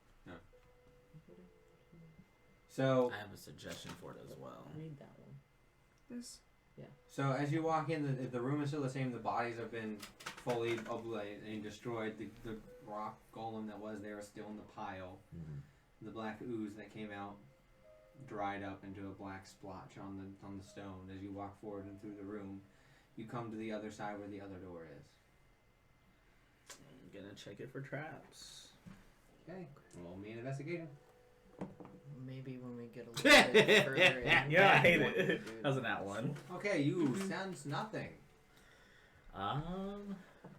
So I have a suggestion for it as well. Read that one. This. So as you walk in, the room is still the same. The bodies have been fully obliterated and destroyed. The rock golem that was there is still in the pile. The black ooze that came out dried up into a black splotch on the stone. As you walk forward and through the room, you come to the other side where the other door is. I'm gonna check it for traps. Okay. Roll me an investigation. Maybe when we get a little bit further in. Yeah, I hate we it. can do That was an at one. Okay, you sense nothing.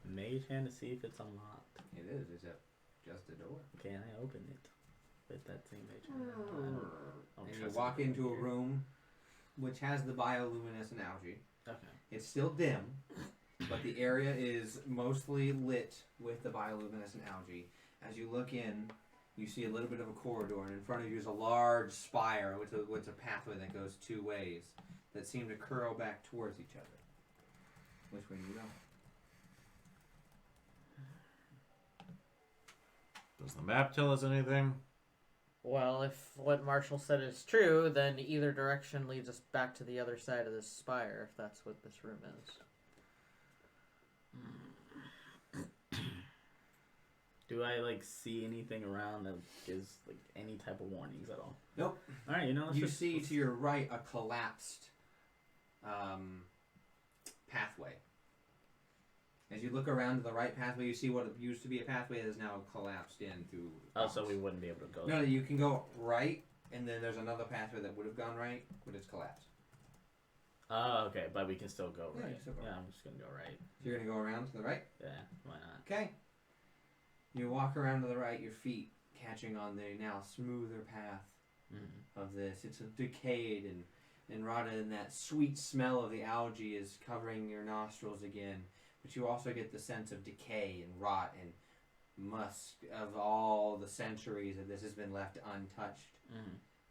Mage hand to see if it's unlocked. It is. It's just a door. Can I open it with that same mage hand? And you walk into a room which has the bioluminescent algae. Okay. It's still dim, but the area is mostly lit with the bioluminescent algae. As you look in, you see a little bit of a corridor, and in front of you is a large spire with a pathway that goes two ways that seem to curl back towards each other. Which way do you go? Does the map tell us anything? Well, if what Marshall said is true, then either direction leads us back to the other side of this spire, if that's what this room is. Do I see anything around that gives any type of warnings at all? Nope. All right, You see to your right a collapsed pathway. As you look around to the right pathway, you see what used to be a pathway that is now collapsed in through. Oh, so we wouldn't be able to go. No, you can go right, and then there's another pathway that would have gone right, but it's collapsed. Oh, okay, but we can still go Yeah, right. you still go Yeah, right. I'm just gonna go right. So you're gonna go around to the right. Yeah, why not? Okay. You walk around to the right, your feet catching on the now smoother path of this. It's decayed and rotted, and that sweet smell of the algae is covering your nostrils again. But you also get the sense of decay and rot and musk of all the centuries that this has been left untouched,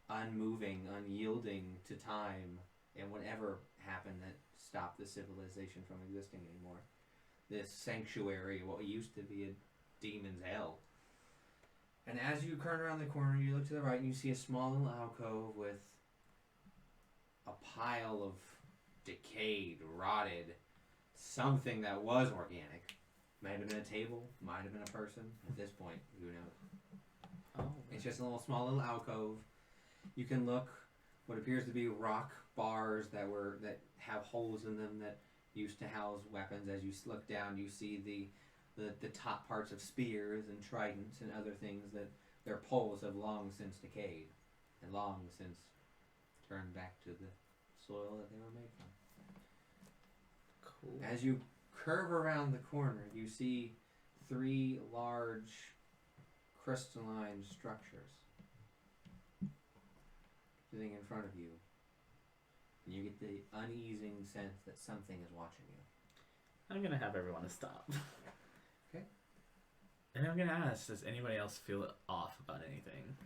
unmoving, unyielding to time and whatever happened that stopped the civilization from existing anymore. This sanctuary, what used to be a demon's hell. And as you turn around the corner, you look to the right and you see a small little alcove with a pile of decayed, rotted something that was organic. Might have been a table, might have been a person. At this point, who knows? Oh. It's just a small little alcove. You can look what appears to be rock bars that have holes in them that used to house weapons. As you look down, you see the top parts of spears and tridents and other things that their poles have long since decayed and long since turned back to the soil that they were made from. Cool. As you curve around the corner, you see 3 large crystalline structures sitting in front of you. And you get the uneasing sense that something is watching you. I'm gonna have everyone stop. Okay. And I'm gonna ask, does anybody else feel off about anything?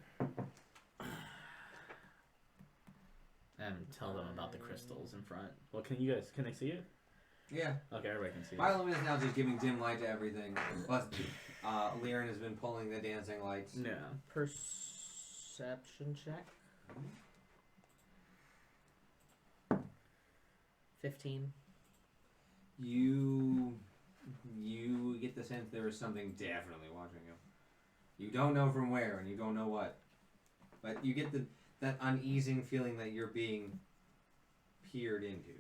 And tell them about the crystals in front. Well, can they see it? Yeah. Okay, everybody can see it. Bioluminescent now just giving dim light to everything. Plus, Liren has been pulling the dancing lights. Yeah. Perception check. 15. You get the sense there is something definitely watching you. You don't know from where, and you don't know what. But you get that uneasing feeling that you're being peered into.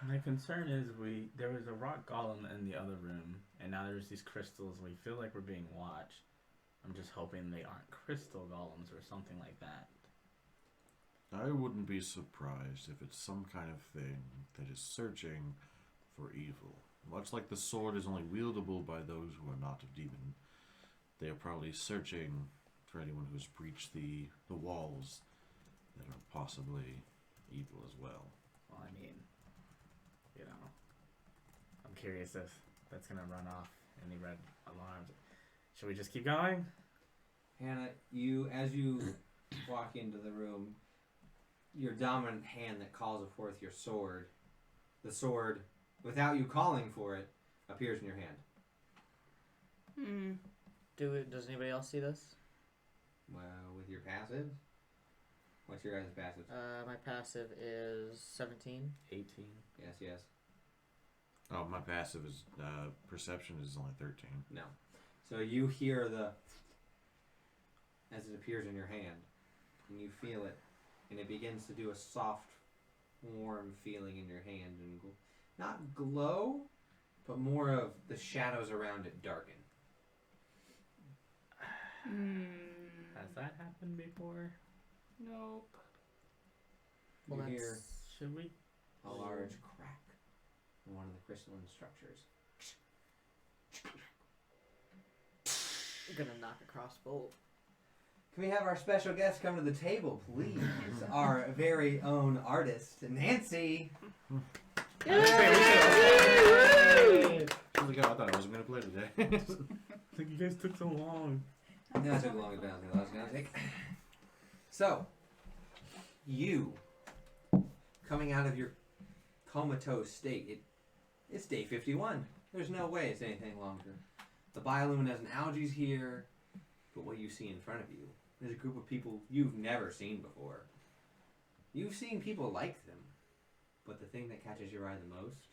My concern is there was a rock golem in the other room, and now there's these crystals, and we feel like we're being watched. I'm just hoping they aren't crystal golems or something like that. I wouldn't be surprised if it's some kind of thing that is searching for evil. Much like the sword is only wieldable by those who are not of demon, they are probably searching for anyone who's breached the walls that are possibly evil as well. Well, I mean, I'm curious if that's gonna run off any red alarms. Should we just keep going? Hannah, as you walk into the room, your dominant hand that calls forth your sword, the sword, without you calling for it, appears in your hand. Does anybody else see this? Well, with your passive? What's your guys' passive? My passive is 17. 18. Yes. Oh, my passive is perception is only 13. No. So you hear as it appears in your hand, and you feel it, and it begins to do a soft, warm feeling in your hand, and not glow, but more of the shadows around it darken. Has that happened before? Nope. Well, You hear Should we? a large crack in one of the crystalline structures. I'm gonna knock a crossbolt. Can we have our special guest come to the table, please? Our very own artist, Nancy. She's like, oh, I thought I wasn't going to play today. I think you guys took so long. That took long as I was going to take. So, you, coming out of your comatose state, it's day 51. There's no way it's anything longer. The bioluminescent algae's here, but what you see in front of you is a group of people you've never seen before. You've seen people like them, but the thing that catches your eye the most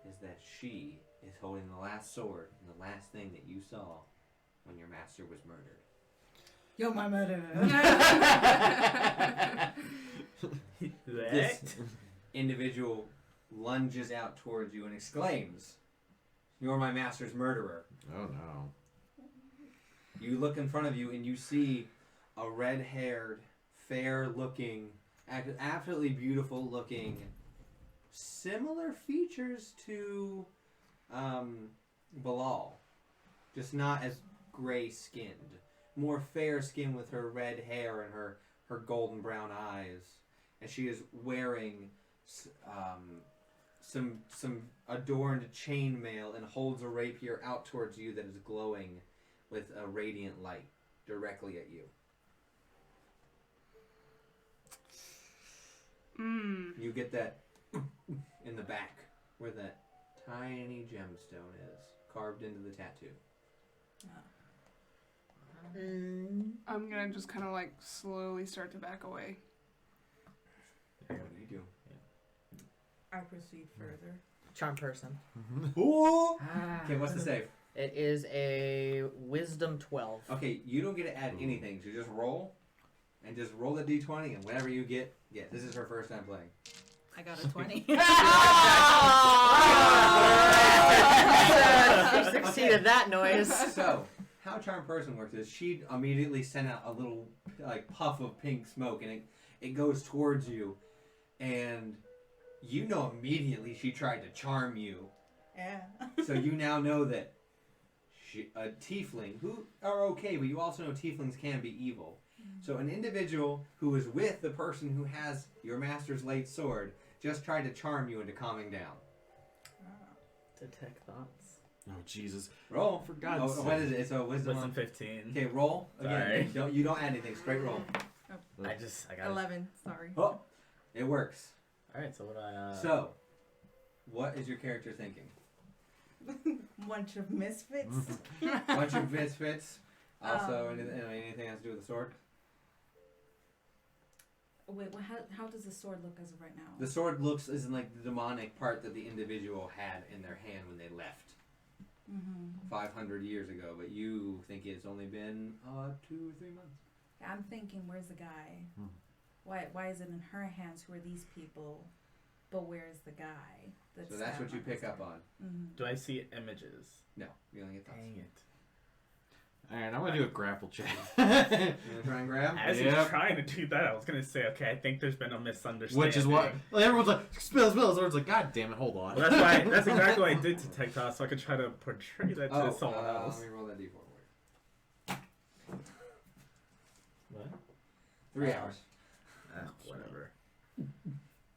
is that she is holding the last sword and the last thing that you saw when your master was murdered. You're my murderer. This individual lunges out towards you and exclaims, "You're my master's murderer." Oh, no. You look in front of you and you see a red-haired, fair-looking, absolutely beautiful-looking, similar features to Bilal, just not as gray-skinned. More fair skin with her red hair and her golden brown eyes. And she is wearing some adorned chainmail and holds a rapier out towards you that is glowing with a radiant light directly at you. You get that in the back where that tiny gemstone is carved into the tattoo. I'm gonna just kind of like slowly start to back away. What do you do? I proceed further. Charm person. Okay, what's the save? It is a wisdom 12. Okay, you don't get to add anything, so just roll. And just roll the d20, and whatever you get, this is her first time playing. I got a 20. She succeeded that noise. So, how Charm Person works is she immediately sent out a little puff of pink smoke, and it goes towards you, and you know immediately she tried to charm you. Yeah. So you now know that a tiefling, who are okay, but you also know tieflings can be evil. So an individual who is with the person who has your master's late sword just tried to charm you into calming down. Detect thoughts. Oh, Jesus. Roll. For God's sake. What is it? It's a wisdom. Wisdom 15. Okay, roll again. Sorry. You don't add anything. Straight roll. I got 11. Sorry. Oh, it works. Alright, so what do I... So, what is your character thinking? Bunch of misfits. Bunch of misfits. Also, anything has to do with the sword? Wait, how does the sword look as of right now? The sword looks as in like the demonic part that the individual had in their hand when they left 500 years ago, but you think it's only been 2 or 3 months. I'm thinking, where's the guy? Why is it in her hands? Who are these people? But where's the guy? So that's what you pick up on. Do I see images? No, you only get thoughts. Dang it. Alright, I'm going to do a grapple check. You want to try and grab? As he's trying to do that, I was going to say, okay, I think there's been a misunderstanding. Which is what... Well, everyone's like, spill. Everyone's like, God damn it, hold on. Well, that's exactly what I did to TikTok, so I could try to portray that to someone else. Let me roll that d4 for you. What? 3 hours. Whatever.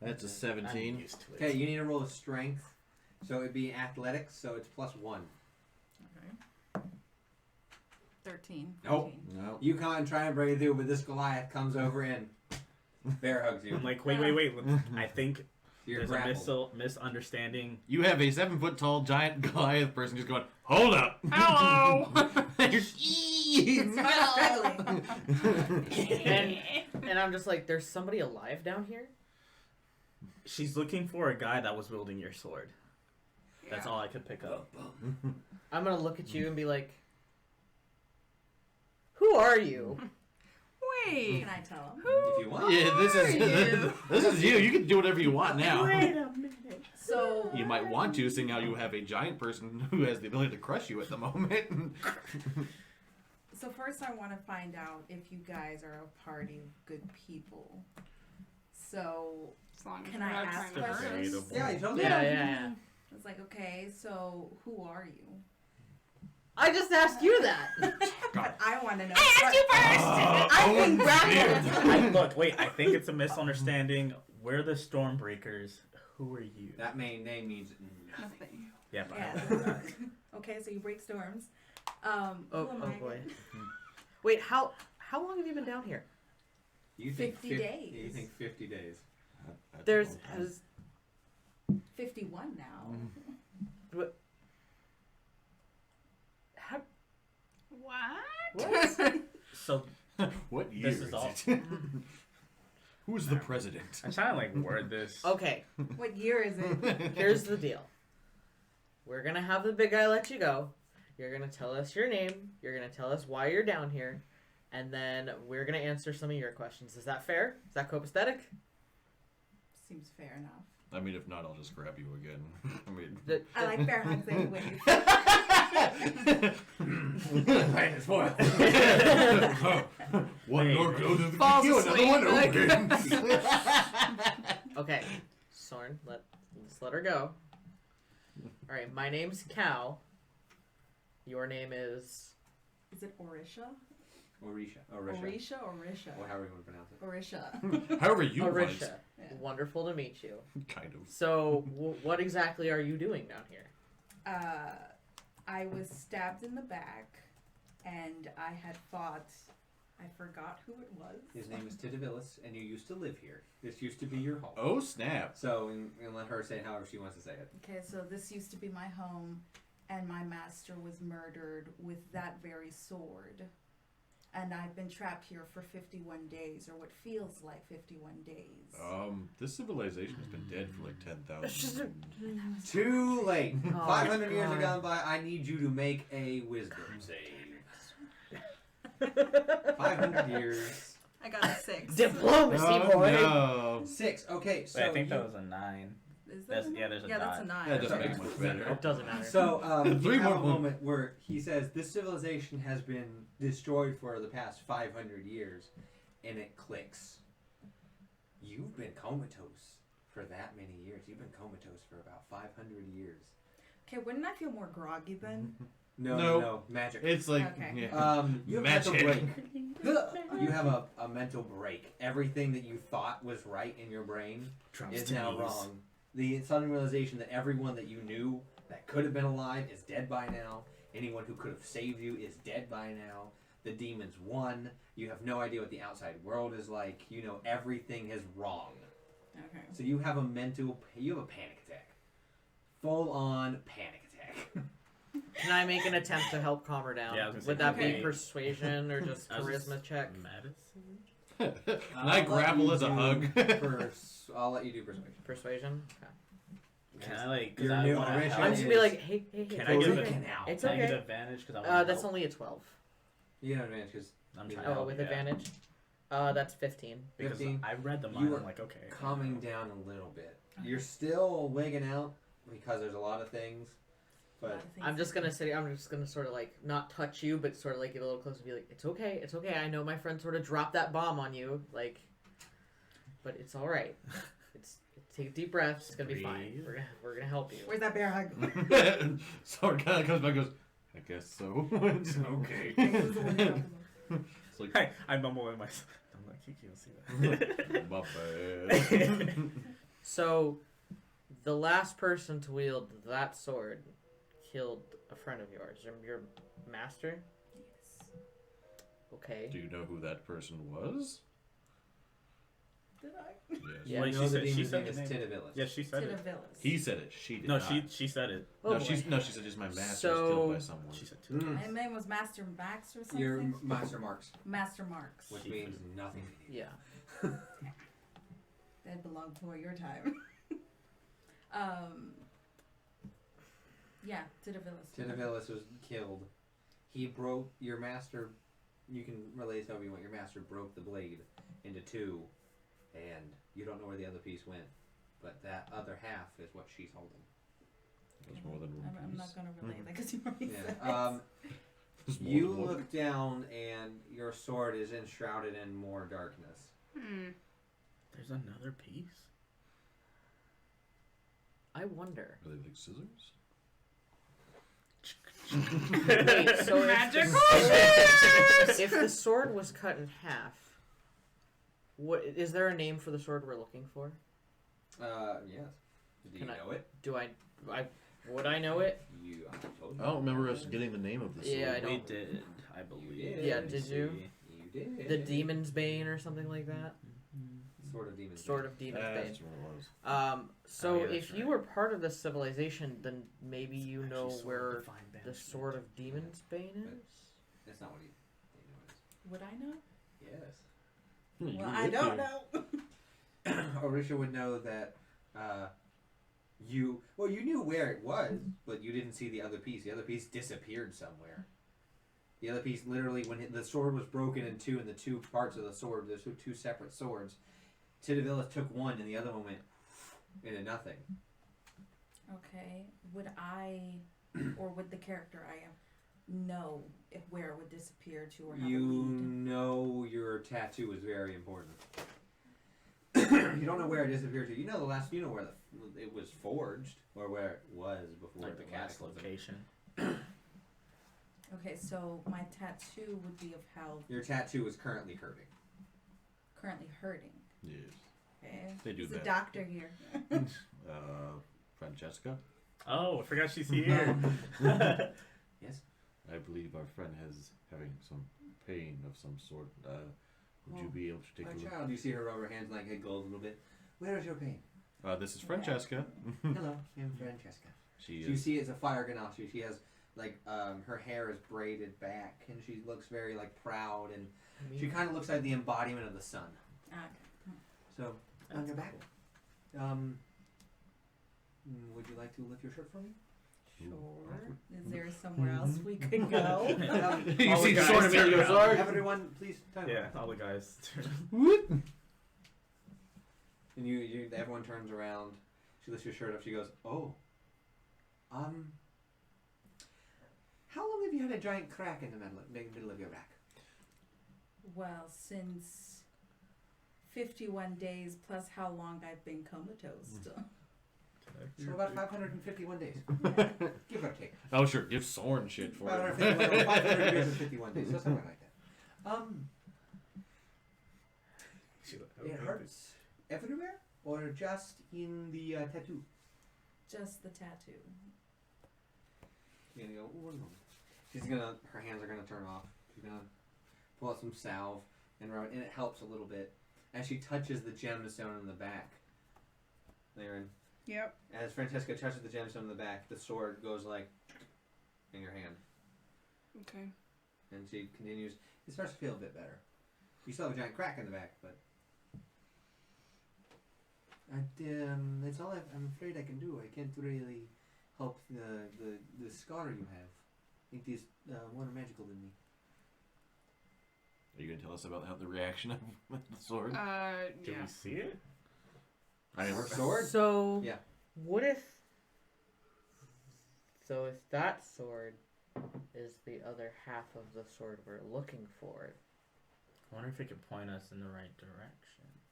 That's a I'm 17. used to it. Okay, you need to roll a strength. So it'd be athletics, so it's +1. 13. Nope. 14. No. You come and try and break through, but this Goliath comes over and bear hugs you. I'm like, wait. I think You're there's grappled. a misunderstanding. You have a 7-foot-tall giant Goliath person just going, hold up. Hello. Struggling. And I'm just like, there's somebody alive down here? She's looking for a guy that was wielding your sword. That's all I could pick up. I'm gonna look at you and be like, who are you? Wait. Can I tell him? If you want. Yeah, this is you? this is you. You can do whatever you want now. Wait a minute. So You might want to, seeing how you have a giant person who has the ability to crush you at the moment. So first, I want to find out if you guys are a party of good people. So As long as Can we're I not ask trying to hurt questions? us. Yeah, you told me. Yeah. it's like, okay, so who are you? I just asked you that. But I want to know. I asked you first. I've been grappled. I think it's a misunderstanding. We're the Stormbreakers. Who are you? That main name means Nothing. Yeah, but Yeah. Okay, so you break storms. Who am Oh I boy. again? Wait, how long have you been down here? you think 50 days. You think 50 days. There's 51 now. how What? so What year This is all- it? Who's the president? I'm trying to like word this. Okay, What year is it? here's the deal. We're gonna have the big guy let you go. You're gonna tell us your name. You're gonna tell us why you're down here, and then we're gonna answer some of your questions. Is that fair? Is that copacetic? Seems fair enough. I mean, if not, I'll just grab you again. I mean, I like fair hugs anyways. Plan is spoiled. one Wait. door closes the Falls key, another one asleep, opens. Okay, Sorn, let's let her go. All right, my name's Cal. Your name is. Is it Orisha? Orisha. Orisha. Or however you want to pronounce it. Orisha. However you want. Orisha. Yeah. Wonderful to meet you. Kind of. So, what exactly are you doing down here? I was stabbed in the back, and I had fought. I forgot who it was. His name is Titavillis, and you used to live here. This used to be your home. Oh, snap. So, and let her say it however she wants to say it. Okay, so this used to be my home, and my master was murdered with that very sword. And I've been trapped here for 51 days, or what feels like 51 days. This civilization has been dead for like 10,000. Too late. Oh, 500 years God. have gone by. I need you to make a wisdom save. 500 years. I got a 6. Diplomacy, Oh, boy. no. 6. Okay, so Wait, I think you, that was a 9. Is That's, that yeah, there's a Yeah, that's a dot. 9. That doesn't Okay. make it much better. It doesn't matter. So you 3 have more a points. moment where he says this civilization has been destroyed for the past 500 years, and it clicks. You've been comatose for that many years. You've been comatose for about 500 years. Okay, wouldn't I feel more groggy then? No, No. no, magic. It's like, Okay. yeah. You have a mental Magic. break. You have a mental break. Everything that you thought was right in your brain is now wrong. The sudden realization that everyone that you knew that could have been alive is dead by now. Anyone who could have saved you is dead by now. The demons won. You have no idea what the outside world is like. You know everything is wrong. Okay. So you have a panic attack. Full on panic attack. Can I make an attempt to help calm her down? Yeah, I was gonna say, Would that okay. be persuasion or just I was just- charisma check? Medicine? Can I grapple as a hug? I'll let you do persuasion. Persuasion? Okay. Can I like? 'Cause Your I new wanna oration help. I'm just gonna be like, hey. Can it's I give okay. it? It's Can I get okay. advantage? Because I want That's only a 12. You have advantage because I'm trying to Oh, help, with yeah. advantage? That's 15. Because 15. I read the You mind. were I'm like, okay. calming down a little bit. You're still wigging out because there's a lot of things, but I'm just gonna sort of like not touch you, but sort of like get a little closer and be like, it's okay. I know my friend sort of dropped that bomb on you, like, but it's all right. Take a deep breath. It's gonna be fine. Breathe. We're gonna help you. Where's that bear hug? So it kind of comes back and goes, I guess so. It's okay. It's like, Hey, I mumble in myself. I'm like, Kiki will see that. my bad. So, the last person to wield that sword killed a friend of yours, your master. Yes. Okay. Do you know who that person was? Did I? Yes. Yeah. Wait, You she know the said she demon's said name the is name. Titavillis. Yeah, she said it. Titavillis. He said it. She did No, not. she said it. Oh, No, boy. she said just my master So- was killed by someone. She said two. Mm. My name was Master Max or something. Your Master Marks, Master Marks. which She- means nothing to you. Yeah. That belonged before your time. Yeah, Titavillis. Titavillis was killed. He broke your master. You can relate this however you want. Your master broke the blade into two, and you don't know where the other piece went. But that other half is what she's holding. There's more than one I'm piece. not gonna relate that because you already said Yeah. There's more You than one. look down, and your sword is enshrouded in more darkness. There's another piece. I wonder. Are they like scissors? Wait, so Magical if the sword was cut in half, what is there a name for the sword we're looking for? Yes. Do you Can I- know it? Do I would I know it? I told you. I don't remember us getting the name of the sword. Yeah, I We don't. did, I believe. did. Yeah, Let me did you? see. You did. The Demon's Bane or something like that. Sword of Demons. Sword of Demon's Bane. That's what it was. So Oh, yeah, that's if you right. were part of this civilization, then maybe you know Actually, sword where of divine the banishment. Sword of Demon's Bane But- is. That's not what he knows. Would I know? Yes. You Well, I live don't here. know. Orisha would know that you knew where it was, but you didn't see the other piece. The other piece disappeared somewhere. The other piece, literally, when the sword was broken in two, and the two parts of the sword, there's two separate swords. Titavillis took one, and the other one went into nothing. Okay. Would I, or would the character I am, know if where it would disappear to or have You a lead? know your tattoo is very important. You don't know where it disappeared to. You know where it was forged, or where it was before Like the the last cataclysm. location. Okay, so my tattoo would be of how Your tattoo is currently hurting. currently hurting. Yes. Okay. They do Who's that. the doctor here? Francesca? Oh, I forgot she's here. Yes. I believe our friend is having some pain of some sort. Would you Oh, be able to take My a look? child, you see her rub her hands like it goes a little bit. Where is your pain? This is Francesca. Hello, I'm Francesca. She So you is. see it's a fire ganassi. She has like her hair is braided back, and she looks very like proud, and she kind of looks like the embodiment of the sun. Okay. So on your back. Would you like to lift your shirt for me? Sure. Is there somewhere else we could go? You All see the the guys sword of turn Emilio's around. sword? Everyone, please. Time Yeah, out. all the guys. And you, everyone turns around. She lifts your shirt up. She goes, "Oh, how long have you had a giant crack in the middle of your back?" Well, since 51 days plus how long I've been comatose. So about 551 days, give or take. Oh, sure. Give Soren shit for it. 551 days, so something like that. It hurts everywhere, or just in the tattoo? Just the tattoo. You're gonna go. "One moment." She's gonna. Her hands are gonna turn off. She's gonna pull out some salve and rub it, and it helps a little bit as she touches the gemstone in the back. Laren, Yep. as Francesca touches the gemstone in the back, the sword goes like in your hand, Okay. and she continues. It starts to feel a bit better. You still have a giant crack in the back, but that's all I'm afraid I can do. I can't really help the scar you have. It is more magical than me. Are you going to tell us about how the reaction of the sword? Do Yeah. we see it? I mean, Her sword? So Yeah. What if? So if that sword is the other half of the sword we're looking for, I wonder if it could point us in the right direction.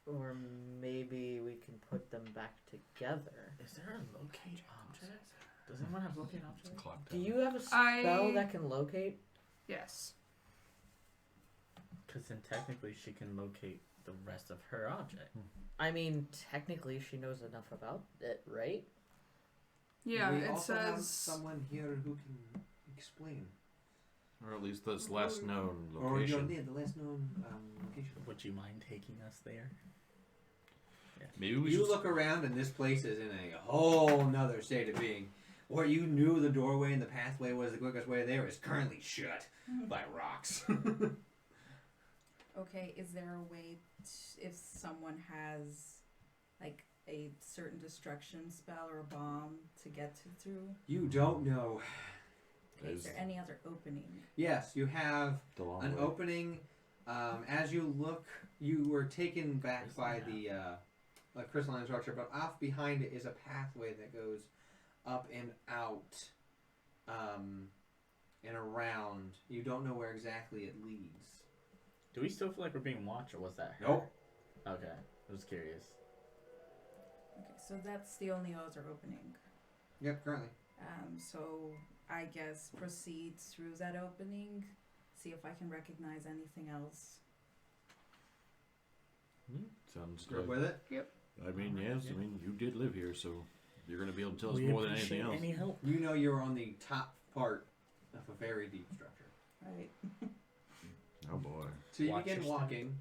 or maybe we can put them back together. Is there a locate object? Does anyone have locate object? clock Do tower. you have a spell I- that can locate? Yes. Because then technically she can locate the rest of her object. I mean, technically, she knows enough about it, right? Yeah, we it also have says. someone here who can explain. Or at least this less known Or location. the less known location. Would you mind taking us there? Maybe we You should... look around and this place is in a whole nother state of being. Where you knew the doorway and the pathway was the quickest way there is currently shut by rocks. Okay, is there a way if someone has like a certain destruction spell or a bomb to get through? You don't know. Okay, is there any other opening? Yes, you have The long an way. opening. As you look, you were taken back by the crystalline structure, but off behind it is a pathway that goes up and out and around. You don't know where exactly it leads. Do we still feel like we're being watched, or was that her? Nope. Okay, I was curious. Okay, so that's the only other opening. Yep, currently. So I guess proceed through that opening, see if I can recognize anything else. Sounds Good good. with it? I mean, yes. I mean, you did live here, so you're going to be able to tell us We more than anything appreciate else. Any help? You know you're on the top part of a very deep structure. Right. Oh boy. So you Watch begin your step. walking.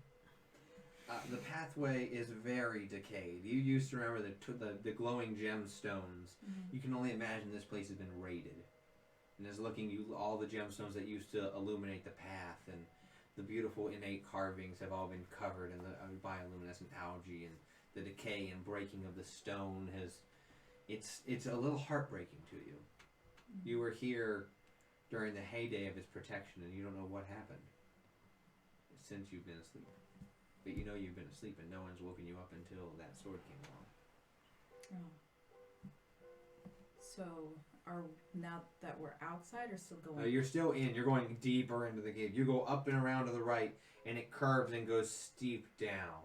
The pathway is very decayed. You used to remember the glowing gemstones. You can only imagine this place has been raided. And is looking all the gemstones that used to illuminate the path and the beautiful innate carvings have all been covered in the bioluminescent algae, and the decay and breaking of the stone it's a little heartbreaking to you. You were here during the heyday of its protection and you don't know what happened since you've been asleep. But you know you've been asleep and no one's woken you up until that sword came along. So now that we're outside or still going? You're still in. You're going deeper into the cave. You go up and around to the right, and it curves and goes steep down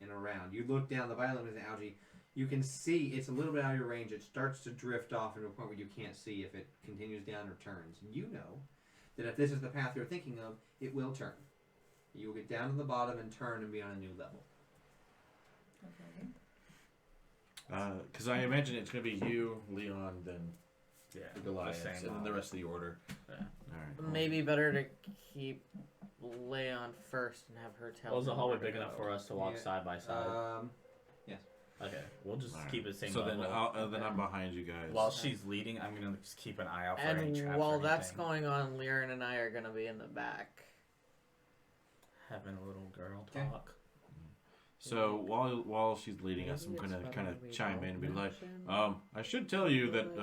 and around. You look down the bioluminescent algae. You can see it's a little bit out of your range. It starts to drift off into a point where you can't see if it continues down or turns. You know that if this is the path you're thinking of, it will turn. You will get down to the bottom and turn and be on a new level. Okay. Because I imagine it's going to be you, Leon, then Yeah. the Goliaths, same and then the model. rest of the order. Yeah. All right. Maybe better to keep Leon first and have her tell. Well, is the him hallway where to big enough go. for us to walk Yeah. side by side? Yes. Okay, we'll just All right. keep it same So level. then I'm behind you guys. While she's leading, I'm gonna just keep an eye out for any And traps while or that's anything. going on, Liren and I are gonna be in the back. Having a little girl Okay. talk. So while she's leading us, I'm Maybe gonna it's kind better of we chime don't in and be like, mention I should tell you that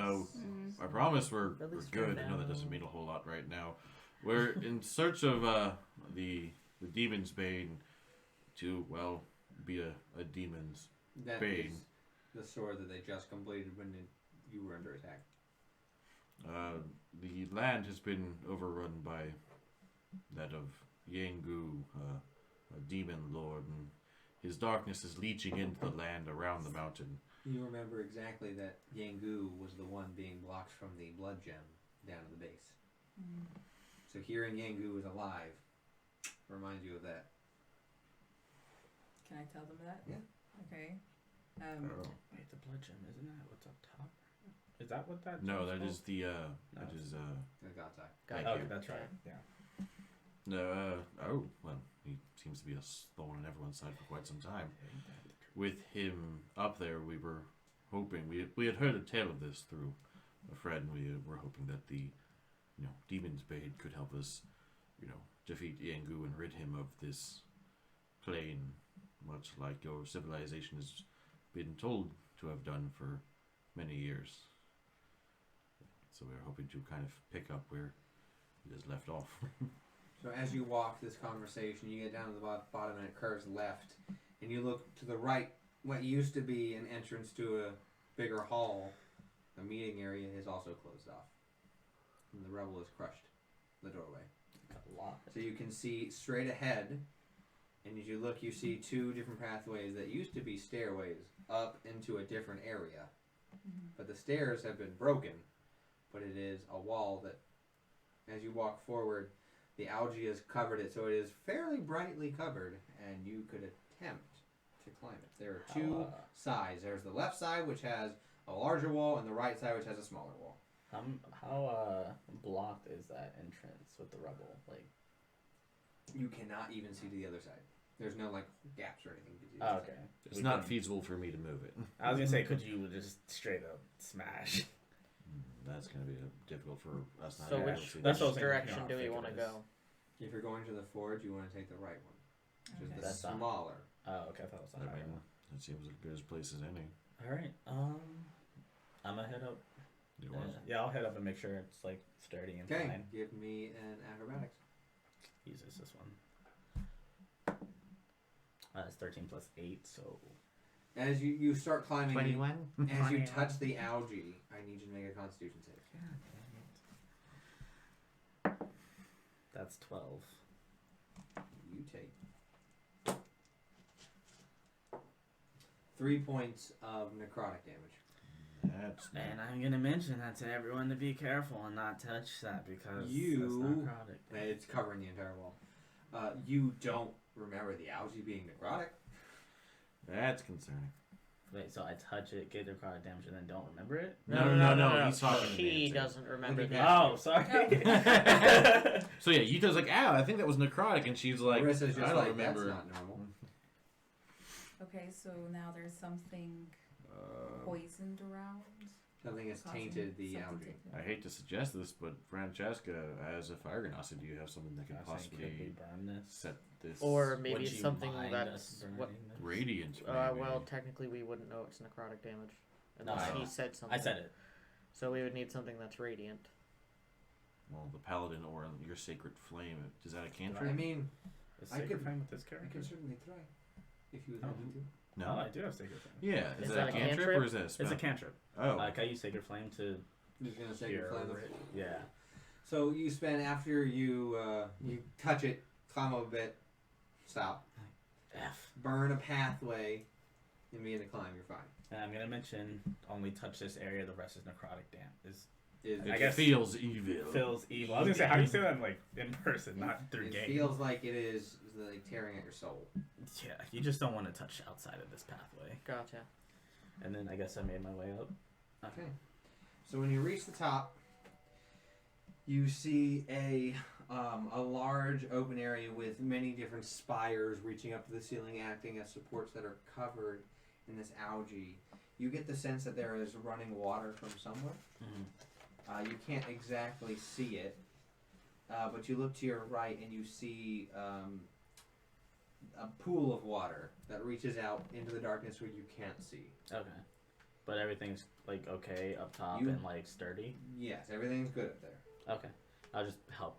I promise we're At least for good. I know that now. doesn't mean a whole lot right now. We're in search of the demon's bane to be a demon's That bane. is the sword that they just completed when you were under attack. The land has been overrun by that of Yangu, a demon lord, and his darkness is leaching into the land around the mountain. You remember exactly that Yangu was the one being blocked from the blood gem down at the base. So hearing Yangu is alive reminds you of that. Can I tell them that? Yeah. Okay. Oh. Wait, the blood gem, isn't that what's up top? Is that what that? No, gem's that is the that No. is The God's Eye. Thank called? you. Okay, that's right. Yeah. No, he seems to be a thorn on everyone's side for quite some time. With him up there, we were hoping we had heard a tale of this through a friend. We were hoping that the demon's bane could help us, defeat Yangu and rid him of this plane, much like your civilization has been told to have done for many years. So we were hoping to kind of pick up where it is left off. So as you walk this conversation, you get down to the bottom and it curves left. And you look to the right, what used to be an entrance to a bigger hall, a meeting area, is also closed off. And the rebel has crushed the doorway. So you can see straight ahead, and as you look, you see two different pathways that used to be stairways up into a different area. But the stairs have been broken, but it is a wall that, as you walk forward, the algae has covered it, so it is fairly brightly covered, and you could attempt to climb it. There are two sides. There's the left side, which has a larger wall, and the right side, which has a smaller wall. How blocked is that in entrance with the rubble? Like, You cannot even see to the other side. There's no like gaps or anything. oh, okay. It's not feasible for me to move it. I was gonna say, could you just straight up smash? That's going to be difficult for us not So to be able which, to see. That's what I was which thinking, direction you know, do we think want to of this. go? If you're going to the forge, you want to take the right one, which Okay. is the That's not- smaller. Oh, okay. I thought it was the I higher mean, one. that seems as good a place as any. All right. I'm gonna head up. You want Yeah, I'll head up and make sure it's like sturdy and Okay, fine. give me an acrobatics. Uses this one. It's 13 plus 8, so As you start climbing, 21? as you touch the algae, I need you to make a Constitution save. that's 12. You take 3 points of necrotic damage. That's And I'm gonna mention that to everyone to be careful and not touch that because that's You- necrotic. It's covering the entire wall. You don't remember the algae being necrotic. That's concerning. Wait, so I touch it, get necrotic damage, and then don't remember it? No, he's talking to She Nancy. doesn't remember Okay. that. Oh, sorry. So yeah, Yuta's like, ow, I think that was necrotic, and she's like, Marissa's just I don't like, remember. that's not normal. Okay, so now there's something poisoned around. Something has causing tainted the something algae. tainted. I hate to suggest this, but Francesca, as a fire genasi, do you have something that could Could we possibly burn this? set this Or maybe Would you something mind that's us what. burning this? radiant? Well, maybe? technically we wouldn't know it's necrotic damage No, unless I he know. said something. I said it. So we would need something that's radiant. Well, the paladin or your sacred flame. Is that a I cantrip? mean, Is I Sacred could- Flame with this I character? can certainly try. If you would Oh. like me to. No, I do have Sacred Flame. Yeah. Is Is that a that a cantrip, cantrip? or is that a spell? It's a cantrip. Oh. Like I use Sacred Flame to I'm just gonna say cure flame. it. Yeah. So you spend after you you touch it, climb up a bit, stop, F. burn a pathway, and begin to climb. You're fine. And I'm gonna mention only touch this area. The rest is necrotic damp. It, I guess- feels evil. Feels evil. I was gonna say, how do you say that like in person, not through it game? feels like it is like tearing at your soul. Yeah, you just don't want to touch outside of this pathway. Gotcha. And then I guess I made my way up. Okay. So when you reach the top, you see a large open area with many different spires reaching up to the ceiling, acting as supports that are covered in this algae. You get the sense that there is running water from somewhere. Mm-hmm. You can't exactly see it, but you look to your right and you see a pool of water that reaches out into the darkness where you can't see. Okay. But everything's like okay up top You- and like sturdy. Yes, everything's good up there. Okay. I'll just help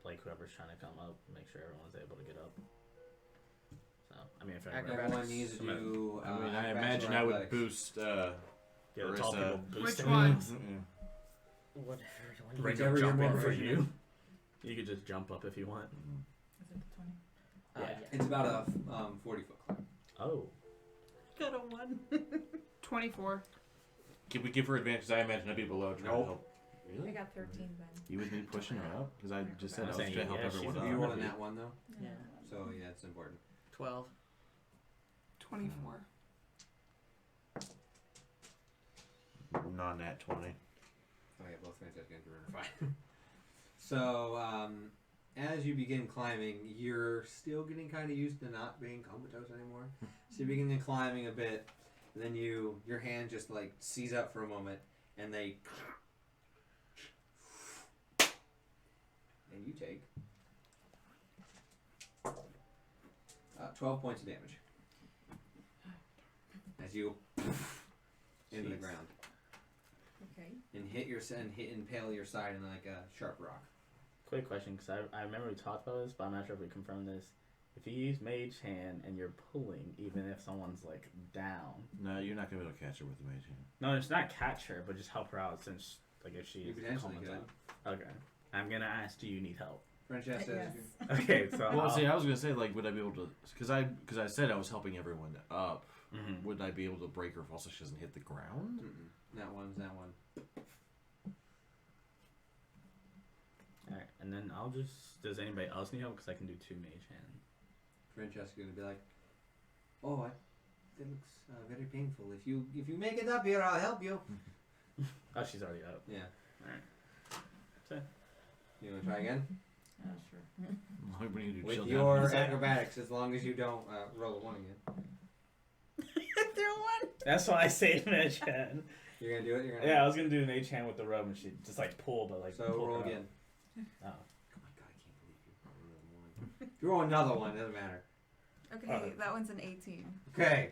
like whoever's trying to come up, make sure everyone's able to get up. So I mean, if everyone, Everyone needs to do. I mean, I acrobatics imagine or I would athletics. boost. yeah, the tall Marissa. people Which boosting. ones? Whatever. Whichever you're jump more in for proficient you. You could just jump up if you want. Is it the 20? Yeah. It's about a 40-foot climb. Oh. Got a 1. 24. Can we give her advantage? I imagine I'd be below trying to Nope. help. I Really? got 13 then. You with me pushing her up? Because I just said I I'm was saying, trying to help yeah, everyone she's up. You on rolled in that one though, Yeah. so yeah, it's important. 12. 24. Non nat 20. Oh yeah, both Francesca and Drew are fine. So as you begin climbing, you're still getting kind of used to not being comatose anymore. So you begin climbing a bit, and then your hand just like seize up for a moment, and they and you take 12 points of damage as you into the Jeez. ground Okay. and impale your side in like a sharp rock. Quick question, because I remember we talked about this, but I'm not sure if we confirmed this. If you use Mage Hand and you're pulling, even if someone's like down, No, you're not going to be able to catch her with the mage hand. no, it's not catch her, but just help her out since like if she You is potentially comatose. could. Okay, I'm gonna ask, do you need help? Francesca, Yes. Okay, so Well, I'll- see, I was going to say, like, would I be able to... Because I said I was helping everyone up. Mhm. Would I be able to break her if also she doesn't hit the ground? that one's that one. Alright, and then I'll just. Does anybody else need help? Because I can do 2 Mage Hand. Francesca's gonna be like, "Oh, that looks very painful. If you make it up here, I'll help you." Oh, she's already up. Yeah. Alright. So, You want to try again? Sure. What are you gonna do, With chill your down? acrobatics, as long as you don't roll a 1 again. That's why I say mage hand. You're going to do it? You're gonna Yeah, I was gonna do mage hand with the robe, and she just like pull, but like. So pull roll her again. Oh. Oh my god, I can't believe you rolled a 1. If you roll another one, it doesn't matter. Okay, that one's an 18. Okay.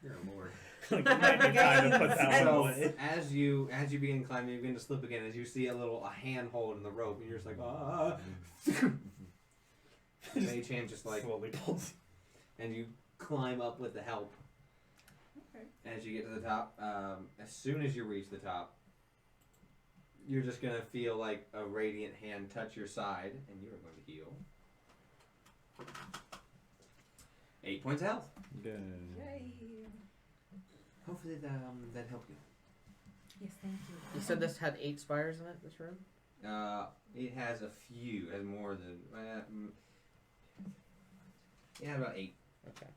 You're a lord. Like, it might be time to put that one So away. as you begin climbing, you begin to slip again. As you see a handhold in the rope, and you're just like, ah. Mage hand just like, slowly pulls. and you climb up with the help. Okay. As you get to the top, as soon as you reach the top, you're just gonna feel like a radiant hand touch your side, and you are going to heal 8 points of health. Yay. Hopefully that helped you. Yes, thank you. You said this had 8 spires in it, this room? It has a few, has more than. It had about 8. Okay.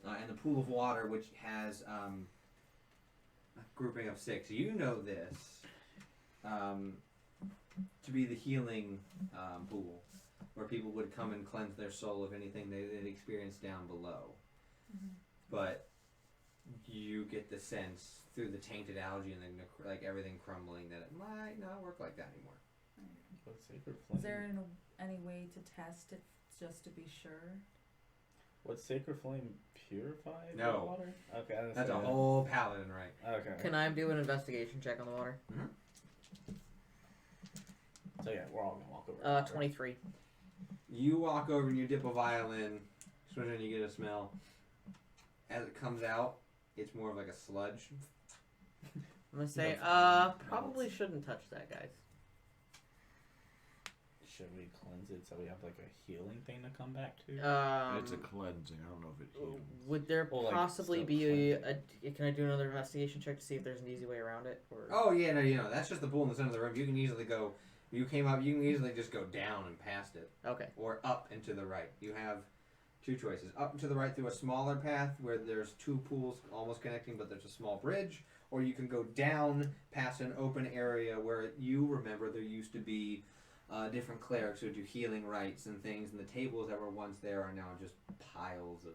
And the pool of water, which has a grouping of 6. You know this to be the healing pool, where people would come and cleanse their soul of anything they'd experienced down below. Mm-hmm. But you get the sense through the tainted algae and like everything crumbling that it might not work like that anymore. Is there any way to test it just to be sure? Would Sacred Flame purify the No. water? Okay, I didn't That's say a that. whole paladin, right? Okay. Can I do an investigation check on the water? So yeah, we're all gonna walk over. 23. You walk over and you dip a vial in, and you get a smell. As it comes out, it's more of like a sludge. I'm gonna say, probably shouldn't touch that, guys. Should we cleanse it so we have like a healing thing to come back to? It's a cleansing. I don't know if it heals. Would there Well, like, possibly still be cleansing. can I do another investigation check to see if there's an easy way around it? Or Oh yeah, no, that's just the pool in the center of the room. You can easily go. You came up. You can easily just go down and past it, okay. or up and to the right. You have 2 choices: up and to the right through a smaller path where there's 2 pools almost connecting, but there's a small bridge, or you can go down past an open area where you remember there used to be different clerics who do healing rites and things, and the tables that were once there are now just piles of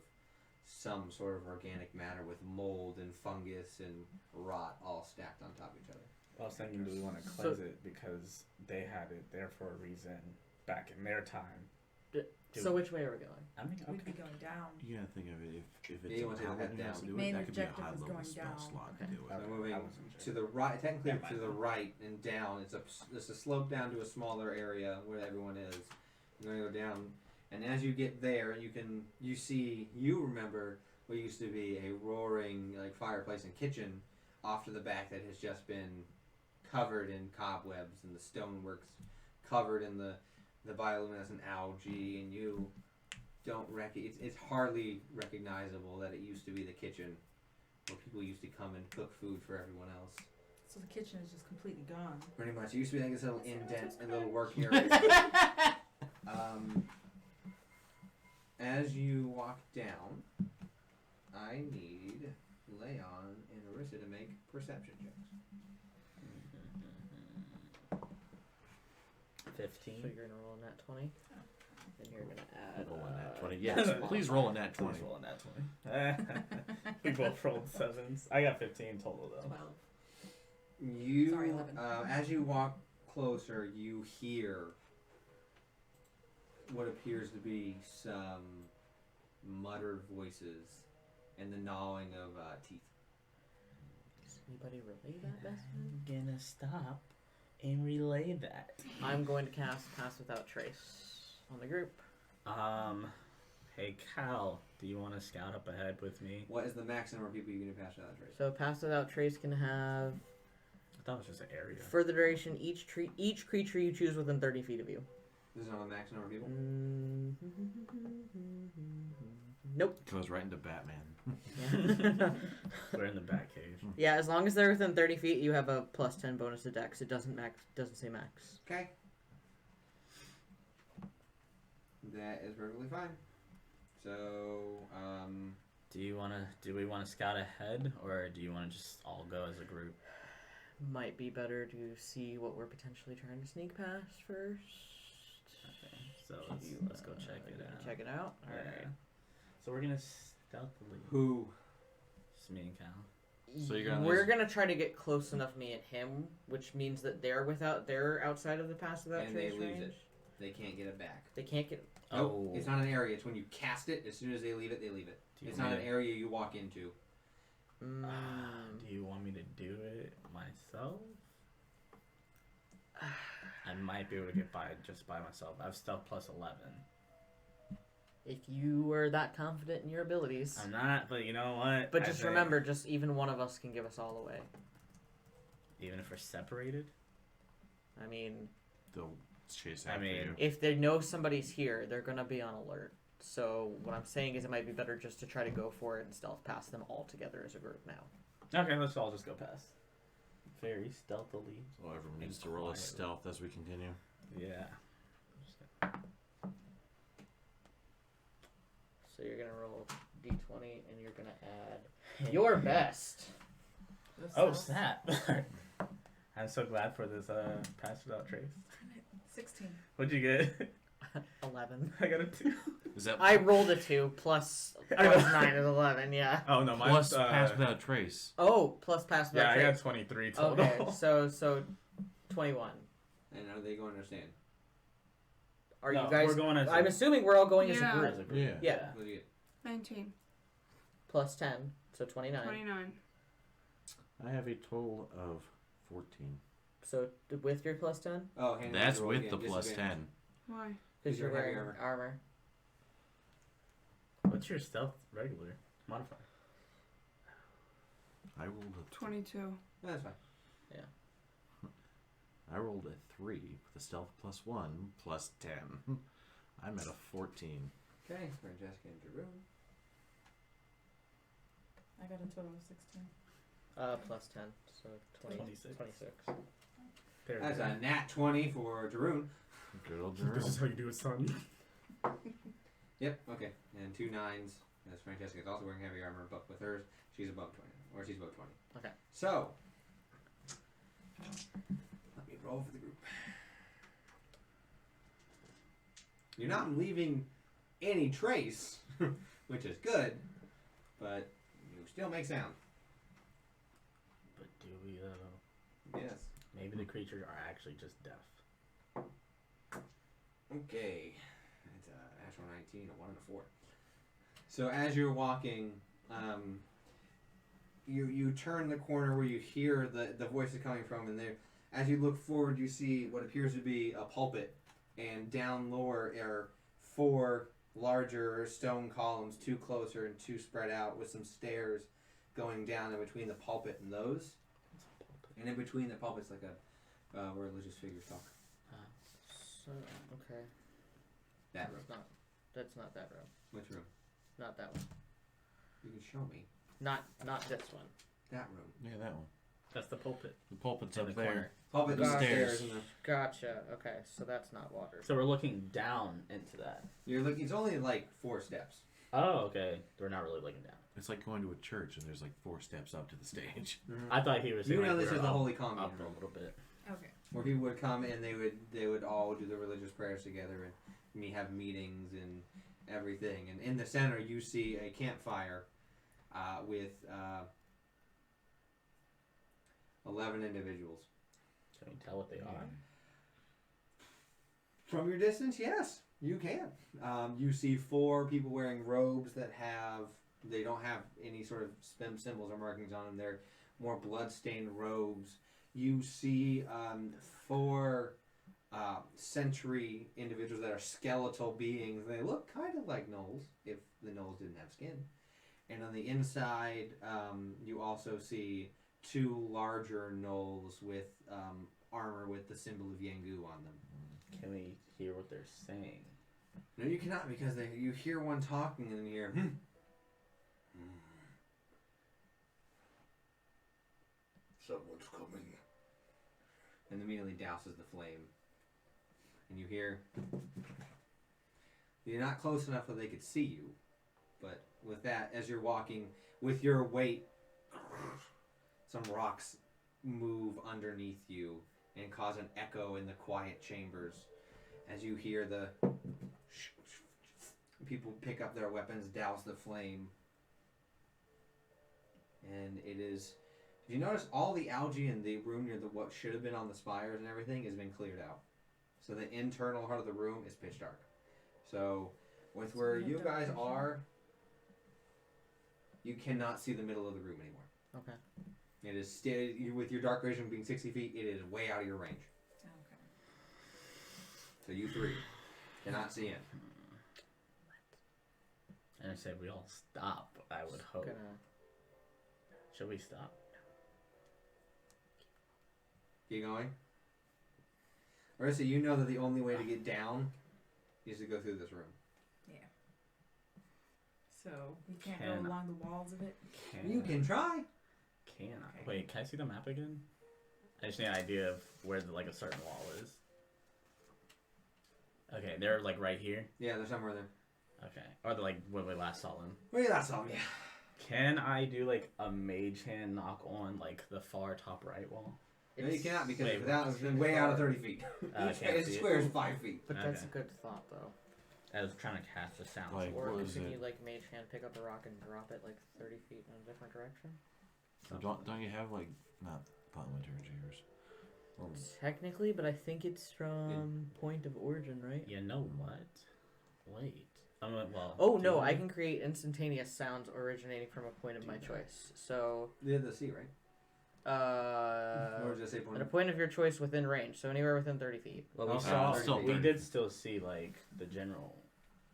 some sort of organic matter with mold and fungus and rot all stacked on top of each other. I was thinking, do we want to cleanse it because they had it there for a reason back in their time? So which way are we going? I mean, We'd okay. be going down. You gotta think of it if Yeah, it's you a want to paladin head who down. has to do Main it, that could be a objective high is level going spell down. slot Okay. to do it. So moving I wasn't sure. to the right, technically Never mind to the then. right and down. It's a slope down to a smaller area where everyone is. You're gonna go down, and as you get there, you remember what used to be a roaring like fireplace and kitchen off to the back that has just been covered in cobwebs, and the stonework's covered in the bioluminescent algae, and you don't it's hardly recognizable that it used to be the kitchen where people used to come and cook food for everyone else. So the kitchen is just completely gone. Pretty much. It used to be like this little That's what I indent just and little cried. work area. As you walk down, I need Leon and Arissa to make perception checks. 15. So you're gonna roll a nat 20, and you're gonna add. Roll a nat 20. Yes, please roll a nat 20. Please roll a nat 20. We both rolled 7s. I got 15 total though. 12. You, Sorry, 11. as you walk closer, you hear what appears to be some muttered voices and the gnawing of teeth. Does anybody relay that best? I'm gonna stop and relay that. I'm going to cast Pass Without Trace on the group. Hey Cal, do you want to scout up ahead with me? What is the max number of people you can pass without trace? So Pass Without Trace can have, I thought it was just an area. for the duration, each creature you choose within 30 feet of you. This is not a max number of people? Nope. Goes right into Batman. Yeah. We're in the Batcave. Yeah, as long as they're within 30 feet, you have a plus 10 bonus to Dex. It doesn't say max. Okay. That is perfectly fine. So, Do we want to scout ahead, or do you want to just all go as a group? might be better to see what we're potentially trying to sneak past first. Okay, so let's go check it out. Check it out. All Yeah. right. So we're gonna stealthily. Who? Just me and Cal. So you're gonna We're gonna try to get close enough, me and him, which means that they're outside of the pass without And they trace lose range. it. They can't get it back. They can't get. Nope, Oh. it's not an area. It's when you cast it. As soon as they leave it, they leave it. Do you It's want not me an area you walk into. Do you want me to do it myself? I might be able to get by just by myself. I have stealth plus 11. If you were that confident in your abilities. I'm not, but you know what? But I just think remember, just even one of us can give us all away. even if we're separated. I mean, They'll chase I after mean, you. if they know somebody's here, they're gonna be on alert. So what I'm saying is, it might be better just to try to go for it and stealth past them all together as a group now. Okay, let's all just go past. Very stealthily. So everyone needs to roll a quietly. stealth as we continue. Yeah. So you're gonna roll d20 and you're gonna add your best. Oh snap! I'm so glad for this pass without trace. 16. What'd you get? 11. I got a 2. Is that I rolled a 2 plus 9 is 11. Yeah. Oh no, mine's plus pass without trace? Oh, plus pass Yeah, without I trace. got 23 total. Okay, so 21. And are they going to understand? Are No, you guys? we're going as I'm assuming we're all going as a Yeah. group. As a group. Yeah. Yeah. What do you get? 19. Plus 10, so 29. 29. I have a total of 14. So with your plus 10, Oh, hand That's roll with again, the plus disadvantage. 10. Why? because you're Because you're wearing heavy armor. What's your stealth regular modifier? I rolled a 22. No, that's fine. I rolled a 3 with a stealth plus 1 plus 10. I'm at a 14. Okay, for Jessica and Jerome. I got a total of 16. Plus 10, so 20, 26. 26. There That's we go. a nat 20 for Jeroen. Good old This is Jerome. how you do it, son. Yep, okay. And 2 9s. That's Francesca's also wearing heavy armor, but with hers, she's above 20. Or she's above 20. Okay. So, let me roll for the group. You're not leaving any trace, which is good, but you still make sound. But do we though? Yes. Maybe the creatures are actually just deaf. Okay. It's a natural 19, a 1 and a 4. So as you're walking, you turn the corner where you hear the voices coming from, and there, as you look forward, you see what appears to be a pulpit, and down lower are 4 larger stone columns, 2 closer and 2 spread out, with some stairs going down in between the pulpit and those. And in between the pulpit's like a where religious figures talk. So okay. That room. That's not that room. Which room? Not that one. You can show me. Not this one. That room. Yeah, that one. That's the pulpit. The pulpit's In up the there. corner. Pulpit The and stairs. stairs. And Gotcha. Okay, so that's not water. So we're looking down into that. you're looking. It's only like 4 steps. Oh, okay. We're not really looking down. It's like going to a church and there's like 4 steps up to the stage. I thought he was saying You know like this we is were the up- Holy Commune up a room, little bit. Okay. where people would come and they would all do the religious prayers together and have meetings and everything. And in the center, you see a campfire with 11 individuals. Can we tell what they are? From your distance, yes, you can. You see 4 people wearing robes that they don't have any sort of symbols or markings on them. They're more blood-stained robes. You see 4 century individuals that are skeletal beings. They look kind of like gnolls, if the gnolls didn't have skin. And on the inside, you also see 2 larger gnolls with armor with the symbol of Yangu on them. Can we hear what they're saying? No, you cannot, because you hear one talking and then you hear, someone's coming. And immediately douses the flame. And you hear, you're not close enough that they could see you, but with that, as you're walking, with your weight, some rocks move underneath you and cause an echo in the quiet chambers as you hear the people pick up their weapons, douse the flame. And it is, if you notice, all the algae in the room near the what should have been on the spires and everything has been cleared out. So the internal heart of the room is pitch dark. So with where you guys are, you cannot see the middle of the room anymore. Okay. It is with your dark vision being 60 feet, it is way out of your range. Okay. So you three cannot see in. And I said we all stop, I would hope. Should we stop? Keep going. Marissa, you know that the only way to get down is to go through this room. Yeah. So we can't go along the walls of it? You can try. Can I? Wait, can I see the map again? I just need an idea of where a certain wall is. Okay, they're like right here? Yeah, they're somewhere there. Okay. Or they're like when we last saw them. Where you last saw them, yeah. Can I do like a mage hand knock on like the far top right wall? No, you cannot because it's way out of 30 feet. Each square is 5 feet. But that's a good thought, though. I was trying to cast a sound. Like, or can you like mage hand pick up a rock and drop it like 30 feet in a different direction? Don't you have like not parliamentary yours? Technically, but I think it's from point of origin, right? You know what? Wait. No, I can create instantaneous sounds originating from a point of my choice. So Yeah, the sea, right? Or just say point. At a point of your choice within range, so anywhere within 30 feet. Well, we did still see like the general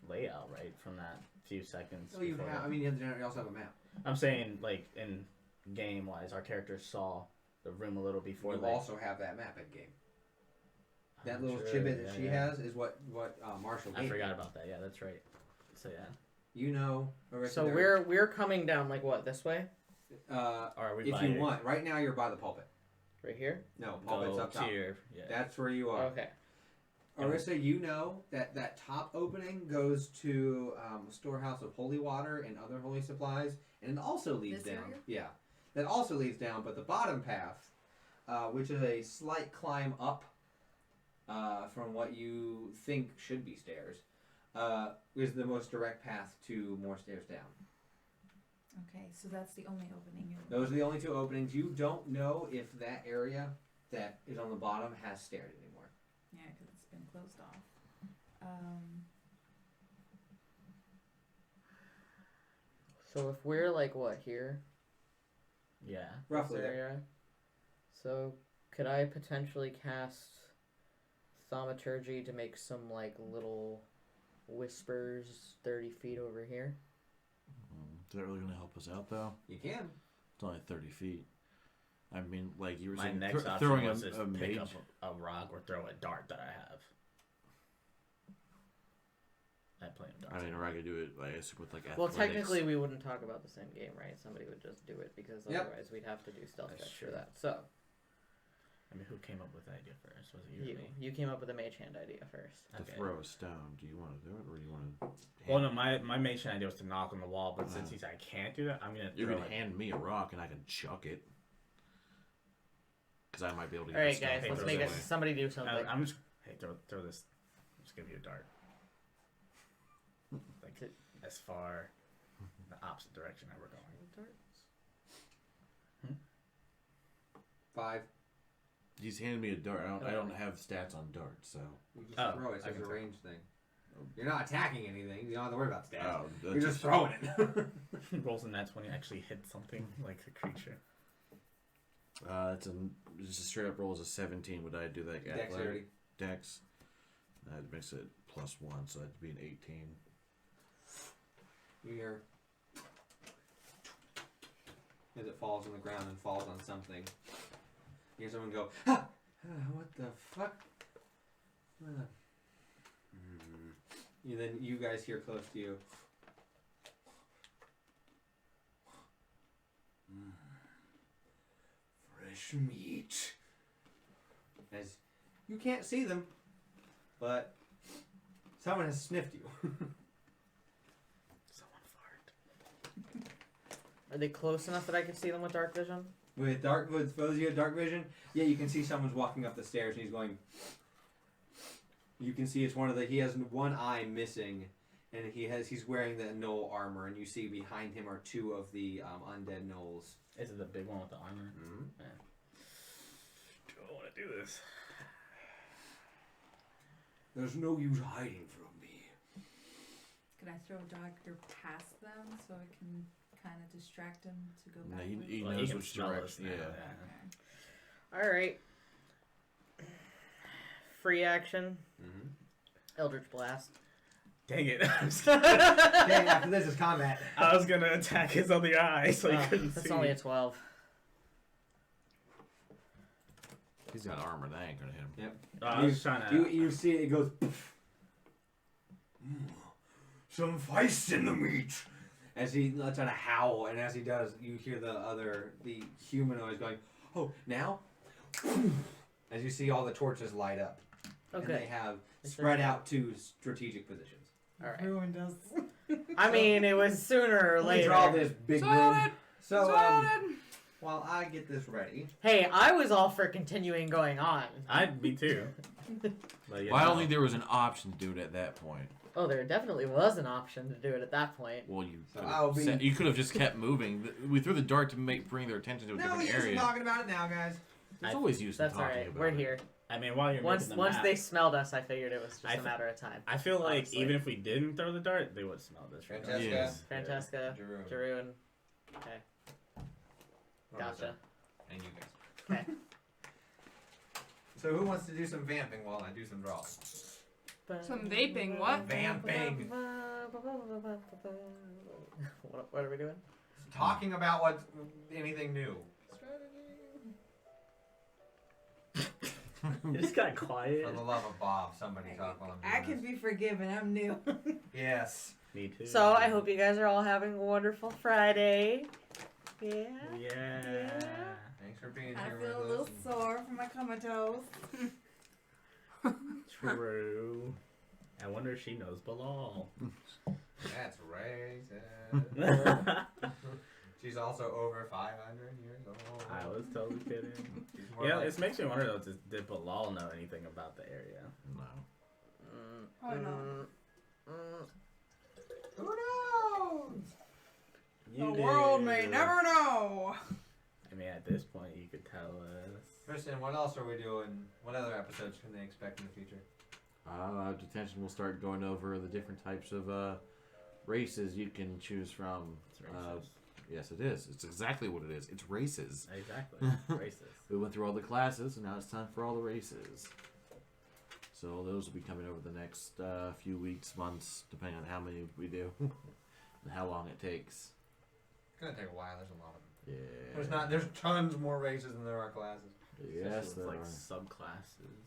layout, right, from that few seconds. Oh, you have. I mean, you also have a map. I'm saying, like in game wise, our characters saw the room a little before. You also have that map in game. That little chibit that she has is what Marshall gave. I forgot about that. Yeah, that's right. So yeah. You know. So we're coming down like what, this way? If you want, right now you're by the pulpit. Right here? No, pulpit's up top. Yeah. That's where you are. Okay. Arissa, you know that top opening goes to storehouse of holy water and other holy supplies, and it also leads down. Area? Yeah, that also leads down. But the bottom path, which is a slight climb up from what you think should be stairs, is the most direct path to more stairs down. Okay, so that's the only opening. Those are the only two openings. You don't know if that area that is on the bottom has stairs anymore. Yeah, because it's been closed off. So if we're like what, here? Yeah. Roughly this area. So could I potentially cast thaumaturgy to make some like little whispers 30 feet over here? Is that really going to help us out, though? You can. It's only 30 feet. I mean, like you were My saying, next option throwing was a to pick mage. up a rock or throw a dart that I have. I play a dart. I mean, or I could do it, like, with like athletics. Well, technically, we wouldn't talk about the same game, right? Somebody would just do it because otherwise we'd have to do stealth That's checks true. for that. So, I mean, who came up with the idea first? Was it you or me? you came up with the mage hand idea first. To throw a stone. Do you want to do it, or do you want to? Well, no, my main idea was to knock on the wall, but since he said I can't do that, I'm gonna. You can hand me a rock and I can chuck it. Because I might be able to. All right, guys, let's make it. Somebody do something. I'm just throw this. Just give you a dart. Like as far the opposite direction that we're going. Darts. 5. He's handed me a dart. I don't have stats on darts, so. You just throw it. It's a range thing. You're not attacking anything. You don't have to worry about stats. Oh, You're just throwing it. Rolls in that 20 actually hit something like a creature. It's just a straight up roll is a 17. Would I do that? Dexterity. Dex. That makes it +1, so that'd be an 18. You hear as it falls on the ground and falls on something. You hear someone go, "Ah! What the fuck?" And then you guys hear close to you. Fresh meat. As you can't see them, but someone has sniffed you. Someone fart. Are they close enough that I can see them with dark vision? with for those of you with dark vision, yeah, you can see someone's walking up the stairs and he's going. You can see it's he has one eye missing, and he's wearing the gnoll armor, and you see behind him are two of the undead gnolls. Is it the big one with the armor? Mm-hmm. Yeah. Do I want to do this? There's no use hiding from me. Can I throw a dagger past them so it can kind of distract him to go No, back? he Well, knows can which smell us direction. now, Yeah. Okay. All right. Free action. Mm-hmm. Eldritch Blast. Dang it. Okay, after this is combat. I was going to attack his other eye so he couldn't see. That's only a 12. He's got armor. That ain't gonna hit him. Yep. I was trying to... You see it goes. Some feist in the meat. As he lets out a howl, and as he does, you hear the humanoid going, "Oh, now!" As you see all the torches light up, and they Okay. have spread out to strategic positions. All right. Ruined us. I mean, it was sooner or Let me later. draw this big room. Sorted. So, Sorted. while I get this ready, Hey, I was all for continuing going on. Me too. But, yeah, Well, I don't no. think there was an option to do it at that point. Oh, there definitely was an option to do it at that point. Well, you So could I'll have be- you could have just kept moving. We threw the dart to bring their attention to a no different use area. talking about it now, guys. There's always use in That's talking alright. about We're it. here. I mean, while you're Once making the once map, they smelled us, I figured it was just I a matter of time. I feel like honestly. even if we didn't throw the dart, they would smell this. Francesca. Yes. Francesca, Jeroen. Jeroen. Okay, gotcha. And you guys. Okay. So who wants to do some vamping while I do some draws? Some vaping, what? Vamping. What are we doing? Talking about anything new. You just got quiet. For the love of Bob, somebody talk while I'm doing I can this. be forgiven. I'm new. Yes. Me too. So I hope you guys are all having a wonderful Friday. Yeah. Yeah. Thanks for being I here feel a with little us. sore from my comatose. True. I wonder if she knows Bilal. That's racist. She's also over 500 years old. I was totally kidding. She's more Yeah, like- it makes me wonder though, did Bilal know anything about the area? No. Oh, no. Who knows? You The world do. may never know. I mean, at this point, you could tell us. Kristen, what else are we doing? What other episodes can they expect in the future? Detention will start going over the different types of races you can choose from. It's racist. Yes, it is. It's exactly what it is. It's races. Exactly. Racist. We went through all the classes, and now it's time for all the races. So those will be coming over the next few weeks, months, depending on how many we do and how long it takes. It's gonna take a while. There's a lot of them. Yeah. There's tons more races than there are classes. Yes, Especially there with, like are. subclasses.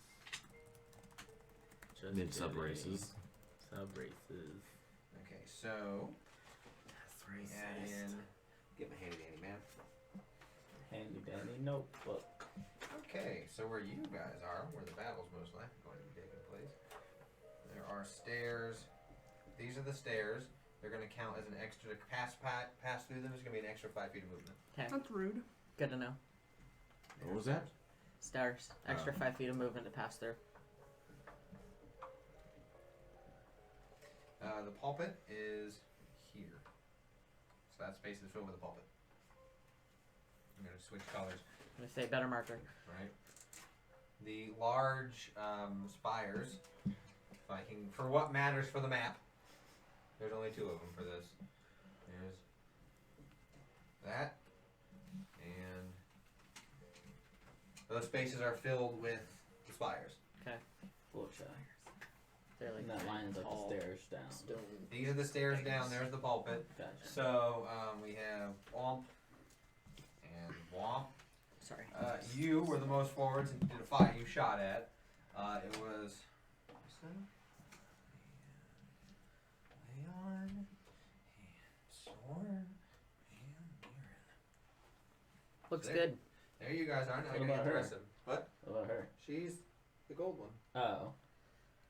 Just Mid sub kidding. races. Sub races. Okay, so That's we add in. Get my handy dandy man. Handy dandy notebook. Okay, so where you guys are, where the battle's most likely going to be taking place, there are stairs. These are the stairs. They're going to count as an extra pass through them. There's going to be an extra 5 feet of movement. That's rude. Good to know. What was that? Stairs. Extra 5 feet of movement to pass through. The pulpit is here. So that space is filled with the pulpit. I'm going to switch colors, I'm gonna say better marker. right? The large spires, if I can, for what matters for the map, there's only 2 of them for this. There's that, and those spaces are filled with the spires. Bullshit. They're like And that lines up tall the stairs down. stone. These are the stairs down. There's the pulpit. Gotcha. So we have Womp and Womp. Sorry. You were the most forwards and did a fight you shot at. It was Leon and Sorn and Mirren. Looks There. good. There you guys are. Now What you're gonna about get the her? rest of them. What? What about her? She's the gold one. Oh.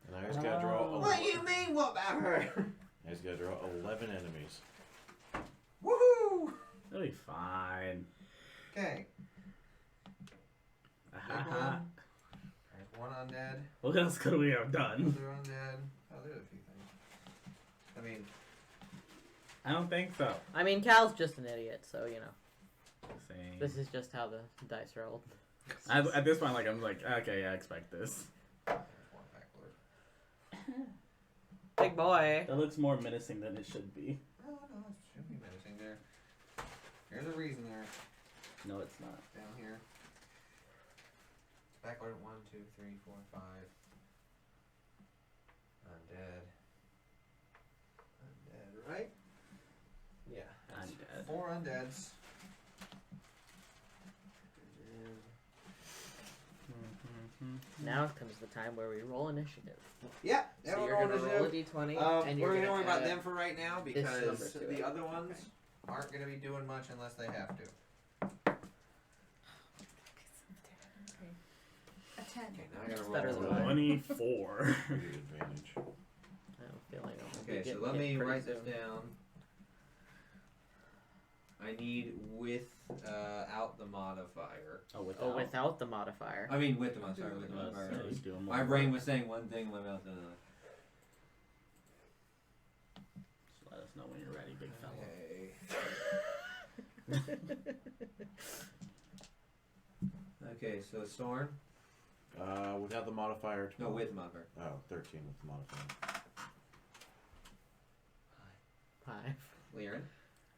And I just gotta draw. Oh. What do you mean? What about her? I just gotta draw 11 enemies. Woohoo! It'll be fine. Okay. Big one. There's one undead. What else could we have done? Another undead. Oh, there's a few things. I mean, I don't think so. I mean, Cal's just an idiot, so you know. Same. This is just how the dice rolled. At this point, like I'm like, okay, yeah, I expect this. there's one backward. Big boy. That looks more menacing than it should be. Oh, no, it should be menacing there. There's a reason there. No, it's not. Down here. Backward 1, 2, 3, 4, 5. Undead. Undead, right? Yeah. that's Undead. 4 undeads. Now comes the time where we roll initiative. Yeah, So you're gonna roll a d20, and you're we're gonna gonna worry about add them for right now this because number to the it. other ones aren't gonna be doing much unless they have to. Okay. A 10. Okay, now I gotta It's roll. better than for mine. 24. Pretty advantage. I have a feeling I'm gonna Okay, get so let hit me pretty write this soon. down. I need without the modifier. Oh, Oh, without the modifier. I mean with the modifier. With the modifier. Let's do 'em My all. brain was saying one thing, my mouth another. Just let us know when you're ready, big fella. Okay. Okay, so Storm. Without the modifier. No, with the modifier. Oh, 13 with the modifier. 5. Lyran.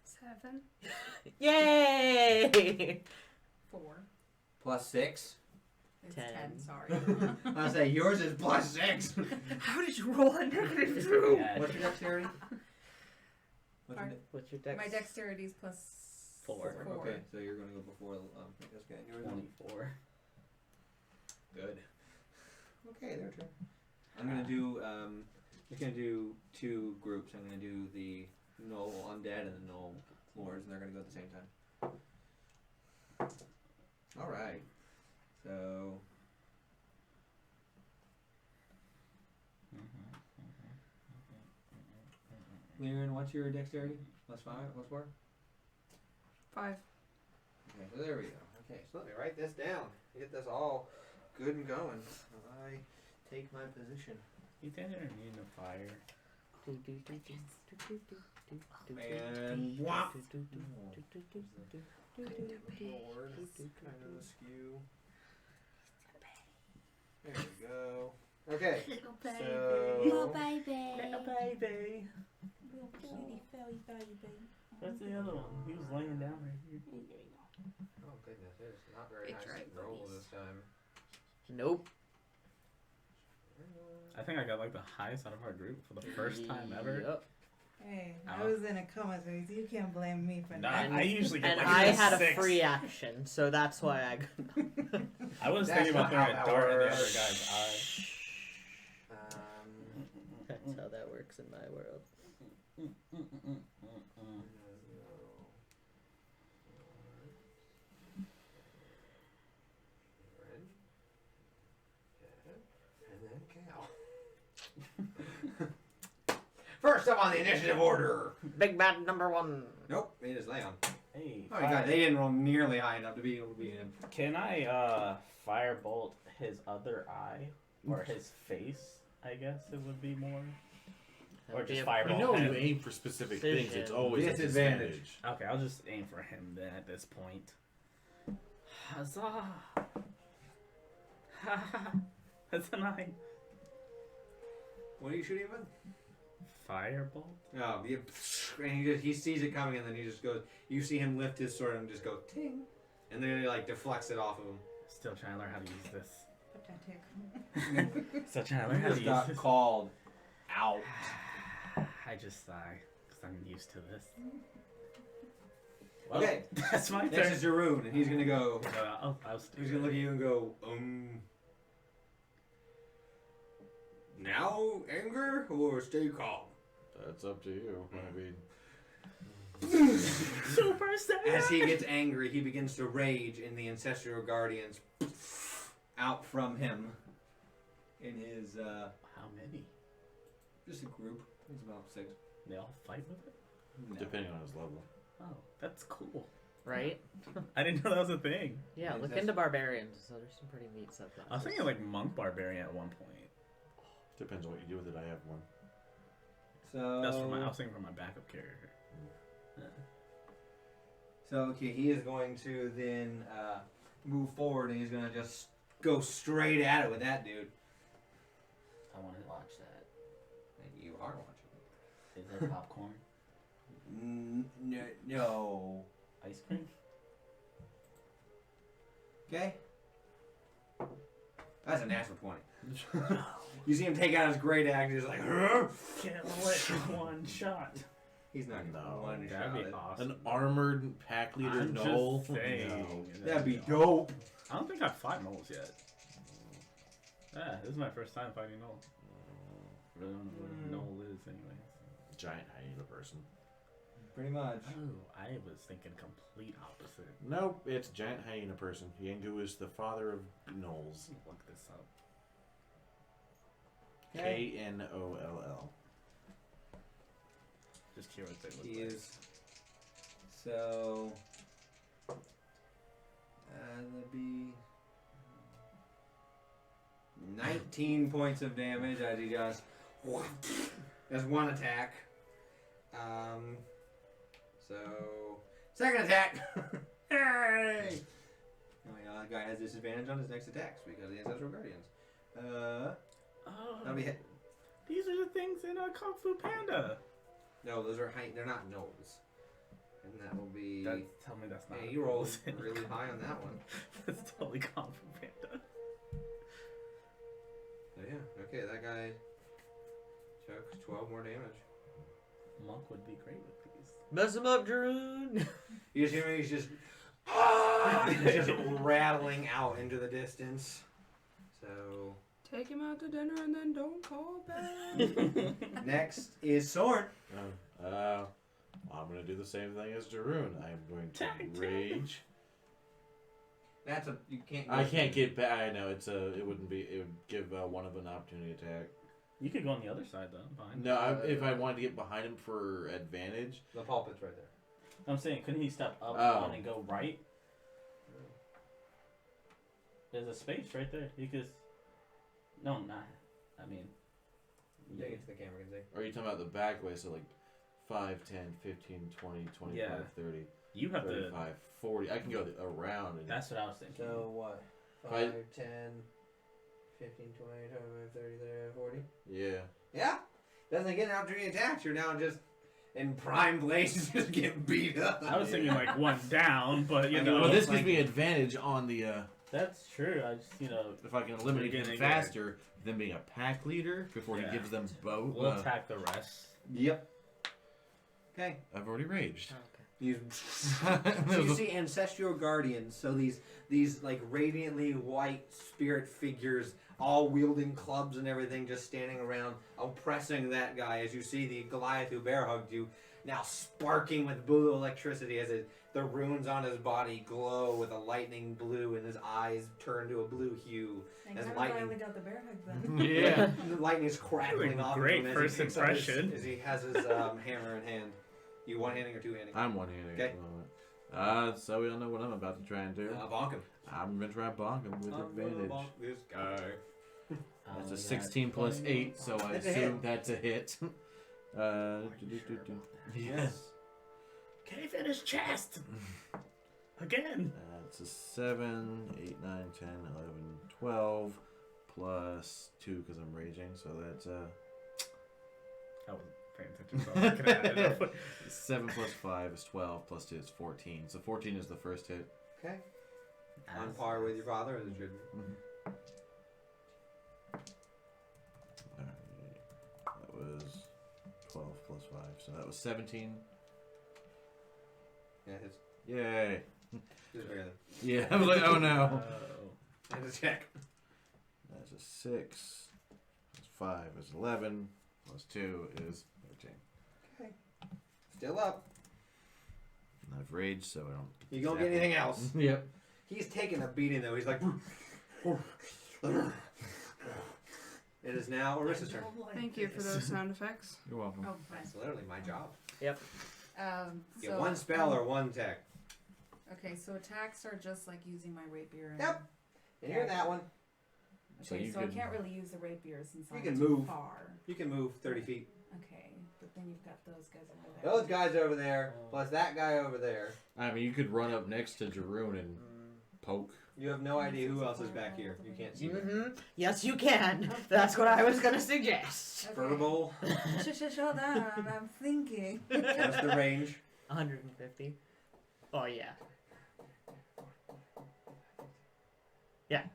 7. Yay! 4. Plus 6. It's 10. 10, sorry. I say yours is plus 6. How did you roll a -2? Yeah, What's your dexterity? What's your What's your dex? My dexterity is plus 4. Okay, so you're gonna go before this guy. Yours is 24. good. Okay, their turn. I'm gonna do just gonna do 2 groups. I'm gonna do the null undead and the null lords, and they're gonna go at the same time. All right. So Lyran, what's your dexterity? Plus 5, plus 4. 5. Okay, so there we go. Okay, so let me write this down. Get this all good and going. I take my position. You didn't need a fire. And whop. Forward, kind of askew. There we go. Okay. Little So Little baby. Little baby. Little cutie felly baby. What's the other one? He was laying down right here. oh goodness, it's not very Big nice drag to roll bunnies. this time. Nope. I think I got like the highest out of our group for the first time ever. Yup. Hey, Ow. I was in a coma, so you can't blame me for Nah, that. I usually get And like I a had 6. a free action, so that's why I. I was That's thinking about not throwing how a that dart in the other works. guy's eye. That's how that works in my world. And then Cal. First up on the initiative order. Big bad number 1. Nope, it is Leon. Hey, Oh my god, they didn't roll nearly high enough to be able to beat him. can I firebolt his other eye or his face? I guess it would be more. That Or would be just a fire- You Well, know and- you aim for specific things. It's Precision. always a Disadvantage. disadvantage. Okay, I'll just aim for him then at this point. Huzzah! That's a 9. What are you shooting with? Firebolt? No, and he sees it coming, and then he just goes. You see him lift his sword and just go ting, and then he like deflects it off of him. Still trying to learn how to use this. Pathetic. Still trying to learn You how to just use got this. called out. I just sigh because I'm used to this. Okay, That's my next turn. is Jeroen, and he's gonna go. I'll still He's gonna look at you and go, now anger or stay calm. That's up to you. I mean, Super Saiyan! As he gets angry, he begins to rage, and the ancestral guardians out from him. In his How many? just a group. It's about 6. They all fight with it? No. depending on his level. Oh, that's cool. right? I didn't know that was a thing. Yeah, Yes, look that's- into barbarians. So there's some pretty neat stuff. I was thinking like monk barbarian at one point. Depends on what you do with it. I have one. So That's for my. I was thinking for my backup character. So okay, he is going to then move forward, and he's gonna just go straight at it with that dude. I want to watch that. And you are watching Is there popcorn? it. No. Ice cream? Okay. That's a natural 20. You see him take out his great axe. He's like, Can't let one shot. he's not gonna No, one That'd shot be it. awesome. An armored pack leader I'm gnoll. just saying. No. That'd be dope. I don't think I've fought gnolls yet. Yeah, this is my first time fighting gnoll. Really don't know what a gnoll is, anyways. Giant hyena person. Pretty much. Oh, I was thinking complete opposite. Nope, it's giant hyena person. Yengu is the father of gnolls. Let me look this up. Okay. Knoll. Just curious what they look He like. is. So. That'd be 19 points of damage as he just. That's one attack. So. Second attack! Hey! Oh my god, that guy has disadvantage on his next attacks because of the Ancestral Guardians. Oh, That'll be hit. these are the things in Kung Fu Panda. No, those are they're not gnolls. And that will be. Tell me that's not. Yeah, you rolled really high on that one. That's totally Kung Fu Panda. So yeah, okay, that guy took 12 more damage. Monk would be great with these. Mess him up, Jeroen. You just hear me? He's just he's just rattling out into the distance. So Take him out to dinner and then don't call back. next is Soren. I'm going to do the same thing as Jeroen. I'm going to rage. That's a you can't. I can't get back. I know it wouldn't be. It would give one of an opportunity attack. You could go on the other side though. Fine. No, if I wanted to get behind him for advantage. The pulpit's right there. I'm saying, couldn't he step up Oh. one and go right? There's a space right there. You could. No, not. I mean. Yeah, get to the camera and see. Or are you talking about the back way? So like 5, 10, 15, 20, 25, Yeah. 30, You have to. 35, 40. I can go around. And That's what I was thinking. So what? I- 5, 10, 15, 20, 25, 30, 40. yeah. Yeah. Doesn't get an opportunity attack. You're now just in prime place, just get beat up. I was thinking like one down, but you I know. know, Well, this like- gives me advantage on the. That's true. I just, you know. If I can eliminate him Beginning faster than being a pack leader before Yeah. he gives them both. We'll attack the rest. Yep. Okay. I've already raged. You, so you see ancestral guardians. So these like radiantly white spirit figures, all wielding clubs and everything, just standing around oppressing that guy. As you see the Goliath who bear hugged you, now sparking with blue electricity as the runes on his body glow with a lightning blue, and his eyes turn to a blue hue. Thank As God lightning- I only got the bear hug then. Yeah. The lightning's crackling Like, off great of him first as he picks up impression. as he has his hammer in hand. You one-handing or two-handing? I'm one-handed Okay. at the moment. So we all know what I'm about to try and do. Bonk him. I'm going to try bonk him with advantage. Bonk this guy. That's a 16 plus 8, so I That's a assume hit. that's a hit. Yes. Can he finish chest? Again. That's a 7, 8, 9, 10, 11, 12, plus 2 because I'm raging, so that's I wasn't paying attention, so I was looking at it. 7 plus 5 is 12, plus 2 is 14. So 14 is the first hit. Okay. On par with your father, as it should be. That was 12 plus 5, so that was 17. Yeah, it's Yay. just better than. Yeah, I was like, oh no. That's a check. That's a 6. Plus 5 is 11. Plus 2 is 13. Okay. Still up. And I've raged, so I don't. You gonna get anything else? Yep. He's taking a beating though. He's like. It is now Arissa's turn. Thank you for those sound effects. You're welcome. Oh, fine. That's literally my job. So Get one spell or one tech. Okay, so attacks are just like using my rapier. And... Yep. And you're that one. So Okay, you so I can- can't really use the rapier since You I'm can too move. far. You can move 30 feet. Okay, but then you've got those guys over there. Those guys over there, plus that guy over there. I mean, you could run up next to Jeroen and poke. You have no idea who else is back here. You can't see them. Mm-hmm. Yes, you can. That's what I was gonna suggest. Okay. Verbal. Hold on, I'm thinking. What's the range? 150. Oh yeah.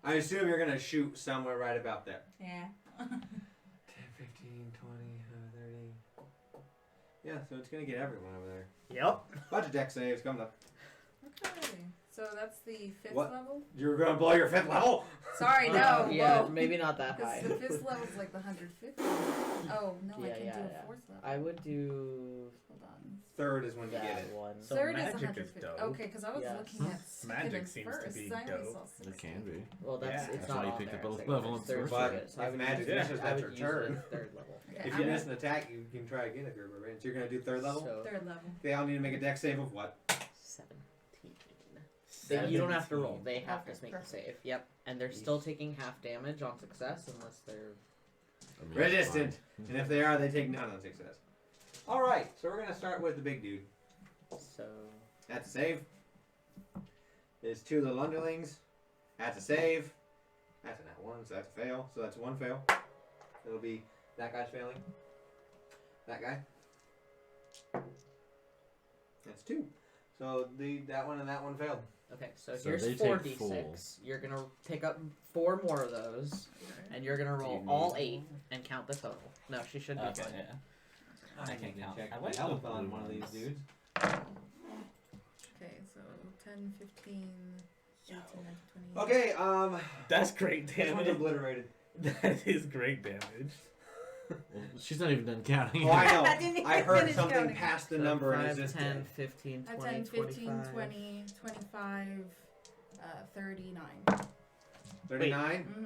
I assume you're going to shoot somewhere right about there. Yeah. 10, 15, 20, 30. Yeah, so it's going to get everyone over there. Yep. Bunch of deck saves coming up. Okay, so that's the 5th What? level? You're going to blow your 5th level? Sorry, no. Yeah, whoa. maybe not that high. Because the 5th level's like the 150. Oh, no, I Yeah, can yeah, do yeah. a 4th level. I would do Hold on. 3rd is when you get that it. one. So 3rd is magic is 150. dope. Okay, because I was Yes. looking at Magic second and seems to first. be I only dope. saw It 6th. can be. Well, that's Yeah. it's That's not why you on picked there. up a It's level in third first. But level. So if I would magic use misses, it- that's I your would turn. use it at 3rd level. Okay, If I you will- miss an attack, you can try again if you're barbarian. So you're going to do 3rd level? So 3rd level. They all need to make a deck save of what? 17. You don't have to roll. They have Okay, to make the perfect. save. Yep. And they're still taking half damage on success unless they're. I mean, Resistant. it's And if they are, they take none on success. Alright, so we're going to start with the big dude. So. That's a save. There's 2 little underlings. That's a save. That's a nat 1, so that's a fail. So that's 1 fail. It'll be that guy's failing. That guy. That's 2. So that one and that one failed. Okay, so So here's they 4d6. take full. You're gonna pick up 4 more of those, and you're gonna roll you all need 8 and count the total. No, she should be Okay, fine. yeah. I can count. check I the like health the on blue one of these ones. dudes. Okay, so 10, 15, 18, 19, 20. Okay, That's great this one's damage. obliterated. That is great damage. Well, she's not even done counting. Oh, I I didn't know. even I heard finish something counting. past the So number and 5, it's just 10, 15, 20, 10, 15, 25. 20, 25, 39. 39. Mm-hmm.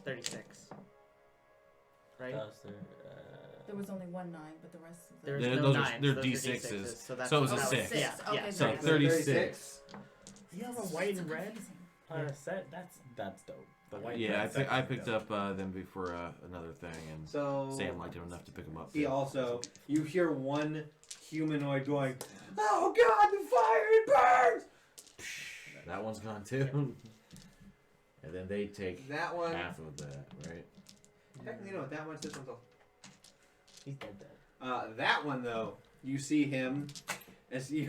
36. Right? There was only 1 9, but the rest of the... There's Yeah, no those are- 9s. they're Those D6s. So that's So it was a Oh, it's 6. 6. Yeah, Okay, yeah. So sorry. 36. You have a Shit, white so and red confusing. set? That's dope. The white Yeah, red set I is picked dope. up them before another thing, and So Sam liked him enough to pick them up. he also, you hear one humanoid going, "Oh God, the fire! It burns!" That one's gone too. And then they take That one. half of that, right? Technically, no. That one's this one's all. He's dead. That one though, you see him as he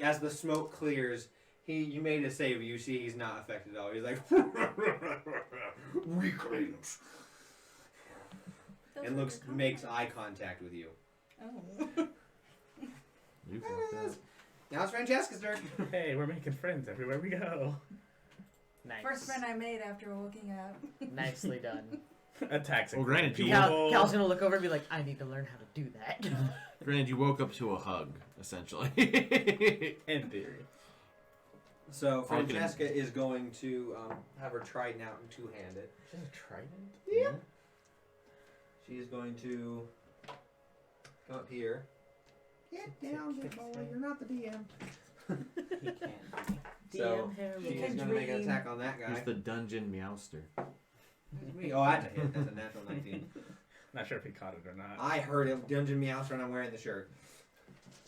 as the smoke clears. You made a save. You see he's not affected at all. He's like reclaimed and makes eye contact with you. Oh. You fucked up. Now it's Francesca's turn. Hey, we're making friends everywhere we go. Nice. First friend I made after waking up. Nicely done. Attacks. Well, granted, you Cal's gonna look over and be like, I need to learn how to do that. Granted, you woke up to a hug, essentially. In theory. So Francesca is going to have her trident out and two-hand it. She has a trident? Yeah. She is going to come up here. Get down, big boy. You're not the DM. He can. So Harry. she is going to make an attack on that guy. He's the dungeon meowster. Me. Oh, that's a hit. That's a natural 19. Not sure if he caught it or not. I heard him. Dungeon Meowster, and I'm wearing the shirt.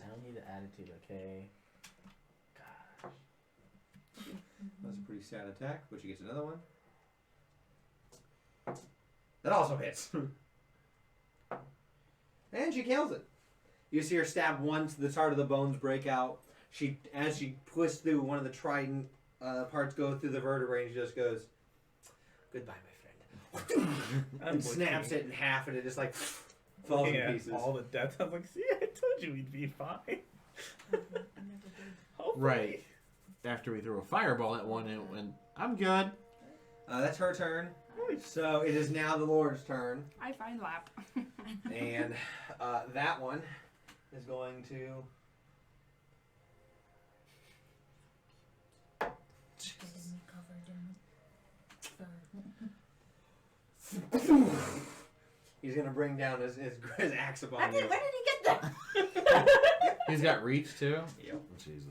I don't need the attitude, okay? Gosh. That's a pretty sad attack, but she gets another one. That also hits. And she kills it. You see her stab once, the start of the bones break out. As she twists through, one of the trident parts go through the vertebrae, and she just goes, "Goodbye, my friend." And snaps it in half, and it just like falls Yeah, in pieces. all the death. I was like, see, I told you we'd be fine. Hopefully. Right. After we threw a fireball at one, it went, I'm good. That's her turn. So it is now the Lord's turn. I find lap. And that one is going to... Getting me covered in He's going to bring down his axe upon you. Where did he get that? He's got reach too? Yep. Jesus.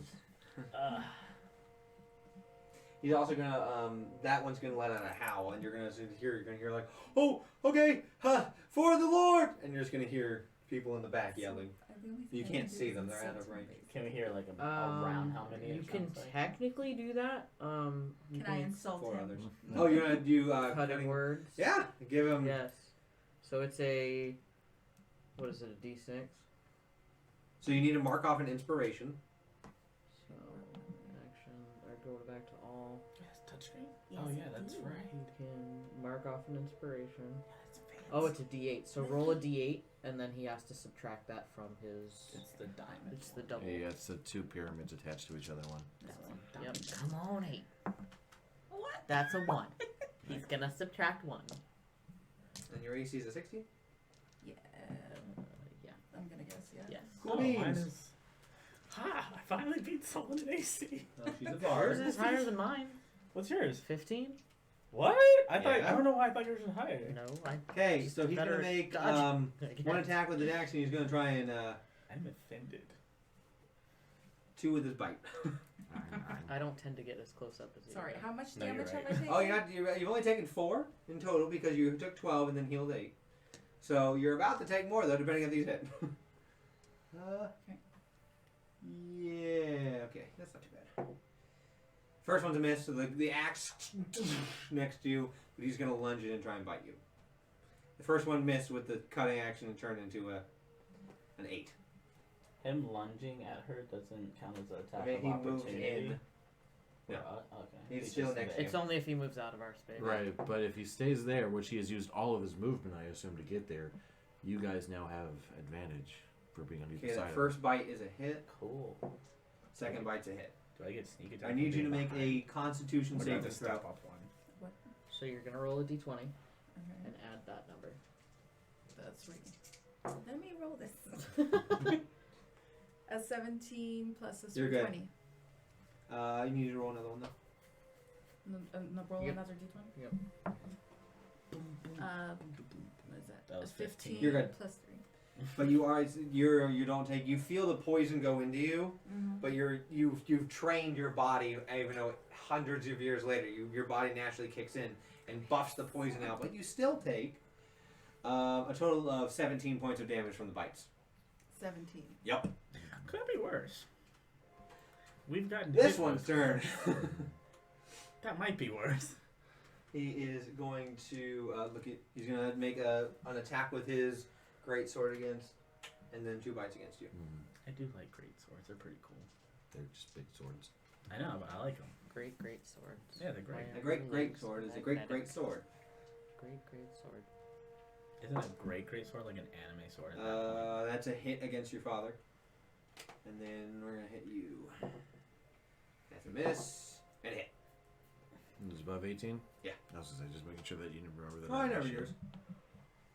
He's also gonna that one's gonna let out a howl, and you're gonna hear like, oh, okay, for the Lord, and you're just gonna hear people in the back yelling. You can't see them; they're out of range. Can we hear like around how many? You can technically do that. Can I insult 4 him? others. Oh, you're gonna do cutting words? Yeah, give him. Yes. So it's a what is it? A D6. So you need to mark off an inspiration. So action. I go back to all. Yes, touchscreen. Oh yeah, that's right. You can mark off an inspiration. That's fancy. Oh, it's a D8. So roll a D8, and then he has to subtract that from his. It's the diamond. It's the double. Yeah, it's the 2 pyramids attached to each other one. Yep. Come on, 8. What? That's a 1. He's gonna subtract 1. And your AC is a 60? Yeah. Yeah. I'm gonna guess, yeah. Yes. Cool Mine beans. is... Ha! I finally beat someone in AC. Oh, she's a Yours bard. is higher than mine. What's yours? 15? What? I thought Yeah. I don't know why I thought yours was higher. No, I. Okay, so he's Better gonna make dodge. one attack with his action. He's gonna try and I'm offended. 2 with his bite. I don't tend to get as close up as you. Sorry, how much No, you're damage have right. I taken? Oh, you've only taken 4 in total because you took 12 and then healed 8. So you're about to take more though, depending if these hit. Okay. Yeah. Okay, that's not too bad. First one's a miss. So the axe next to you, but he's gonna lunge it and try and bite you. The first one missed with the cutting action and turned into an 8. Him lunging at her doesn't count as an attack Okay, of he moves opportunity. in. Yeah. No. Okay. He's still just next there. It's only if he moves out of our space. Right, but if he stays there, which he has used all of his movement, I assume, to get there, you guys now have advantage for being on either Okay, side. the of first bite is a hit. Cool. Second bite's a hit. Do I get sneak attack? I need you to from make being a Constitution behind? Or do I have saving to throw. step up one? So you're gonna roll a d20 Okay. and add that number. That's 3. Let me roll this. A 17 plus a You're good. 20. You need to roll another one though. No, roll Yep. another d20? Yep. What is that? That was A 15 You're good. plus 3. But you don't take. You feel the poison go into you, but you've trained your body. Even though hundreds of years later, your body naturally kicks in and buffs the poison out. But you still take a total of 17 points of damage from the bites. 17. Yep. Could be worse. We've gotten This hit one's with- turn. That might be worse. He is going to he's going to make an attack with his great sword against, and then 2 bites against you. I do like great swords. They're pretty cool. They're just big swords. I know, but I like them. Great swords. Yeah, they're great. A great sword is a great sword. Great sword. Isn't a great sword like an anime sword? at that point? That's a hit against your father. And then we're going to hit you. That's a miss. And a hit. It was above 18? Yeah. I was going to say, just making sure that you remember that. Oh, I never yours.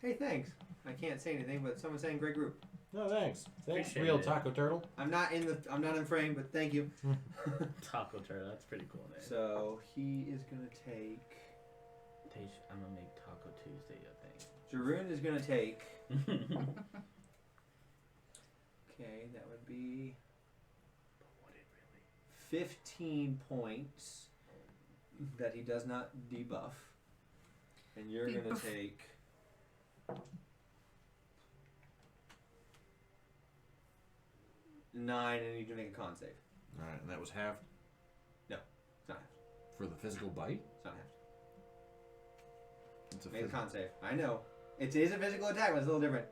Hey, thanks. I can't say anything, but someone's saying great group. No, thanks. Thanks, Appreciate real it. Taco Turtle. I'm not in frame, but thank you. Taco turtle. That's pretty cool name. So he is going to take. I'm gonna make Taco Tuesday a Jeroen is going to take. thing. Okay, that would be Would it really? 15 points that he does not debuff. And you're going to take 9 and you need to make a con save. Alright, and that was half It's not half. for the physical bite? It's not half. It's a Make a physical. con save. I know. It is a physical attack, but it's a little different.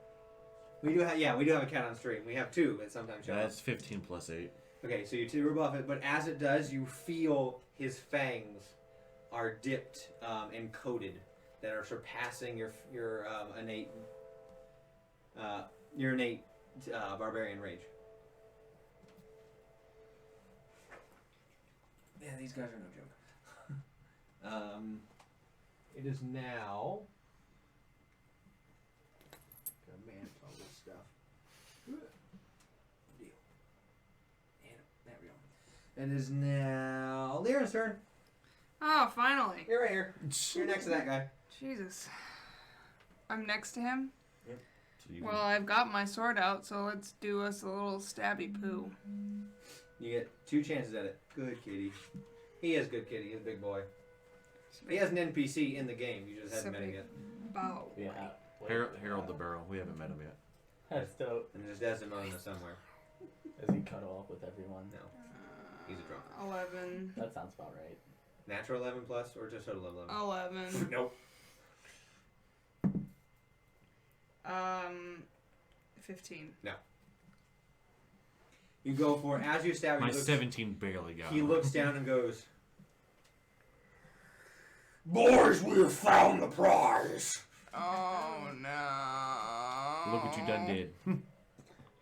We do have a cat on stream. We have 2 that sometimes show up. That's 15 plus 8. Okay, so you two rebuff it, but as it does, you feel his fangs are dipped and coated that are surpassing your innate barbarian rage. Yeah, these guys are no joke. It is now. Gotta manage all this stuff. Deal. And there we go. It is now Lyra's turn. Oh, finally. You're right here. You're next to that guy. Jesus. I'm next to him? So you Well, I've got my sword out, so let's do us a little stabby poo. You get 2 chances at it. Good kitty. He is good kitty. He's a big boy. He has an NPC in the game. You just haven't met him yet. Bow. Yeah. Harold the Barrel. We haven't met him yet. That's dope. And there's Desdemona somewhere. Is he cut off with everyone? No. He's a drunk. 11. That sounds about right. Natural 11 plus or just total 11? 11. Nope. 15. You go for it. As you stab him, My 17 barely got he him. looks down and goes, "Boys, we have found the prize." Oh no. Look what you done did.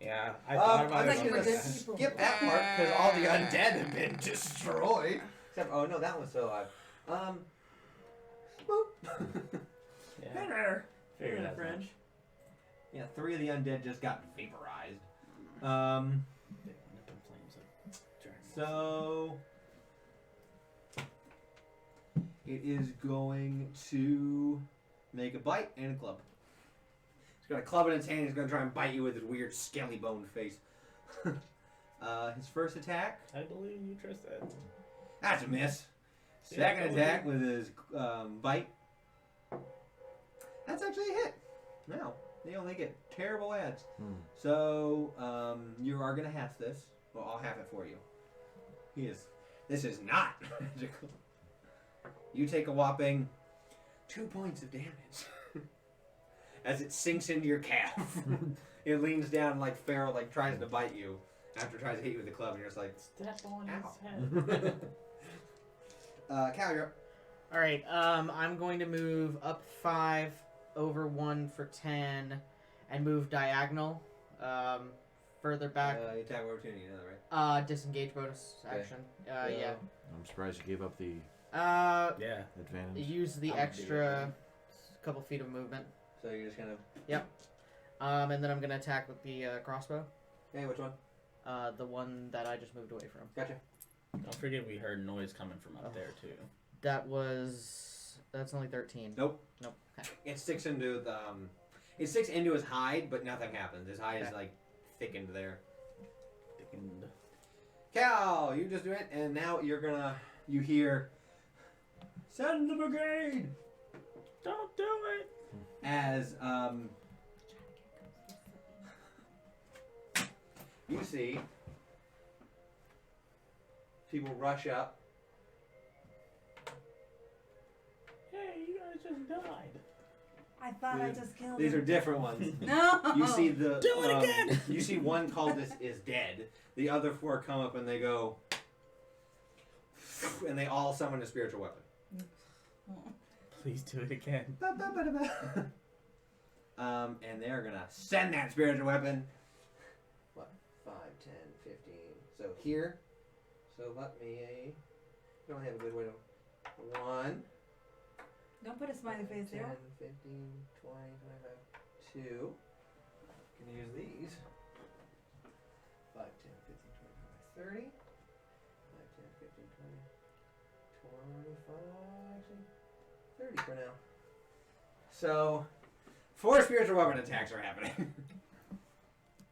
Yeah. I'm like just you were gonna good people. skip that part because all the undead have been destroyed. Except, oh no, that one's still alive. Boop. Yeah. Figured that French. much. Yeah, 3 of the undead just got vaporized. Big one up in flames like dragons. So it is going to make a bite and a club. He's got a club in his hand. He's going to try and bite you with his weird scaly boned face. His first attack. I believe you, Tristan. That's a miss. Yeah, Second that attack with his bite. That's actually a hit. No, they only get terrible ads. So you are gonna half this. Well, I'll half it for you. This is not magical. You take a whopping 2 points of damage as it sinks into your calf. It leans down like Pharaoh, like tries to bite you. After it tries to hit you with the club, and you're just like, Step on ow. his head. Cal, you're up. All right. I'm going to move up 5, over 1 for 10, and move diagonal. Further back. You attack opportunity, you know that, right? Disengage bonus Okay. action. Yeah. I'm surprised you gave up the Yeah. advantage. Use the I'm gonna do extra couple feet of movement. So you're just gonna. And then I'm gonna attack with the crossbow. Hey, which one? The one that I just moved away from. Gotcha. Don't forget we heard noise coming from up there too. That's only 13. Nope. Okay. It sticks into the. It sticks into his hide, but nothing happens. His hide is Okay. like thickened there. Thickened. Cal, you just do it, and now you hear, "Send the brigade!" Don't do it. As you see people rush up. Hey, you guys just died. I thought I just killed These him. are different ones. No. You see the Do it again! You see one cultist is dead. The other 4 come up and they go, and they all summon a spiritual weapon. Please do it again. And they're gonna send that spiritual weapon. What? 5, 10, 15. So here. So let me. Don't have a good way to. 1. Don't put a smiley face 10, there. 15, 20, 25, 2. Can use these. 5, 10, 15, 25, 30. 5, 10, 15, 20, 25, actually 30 for now. So, 4 spiritual weapon attacks are happening.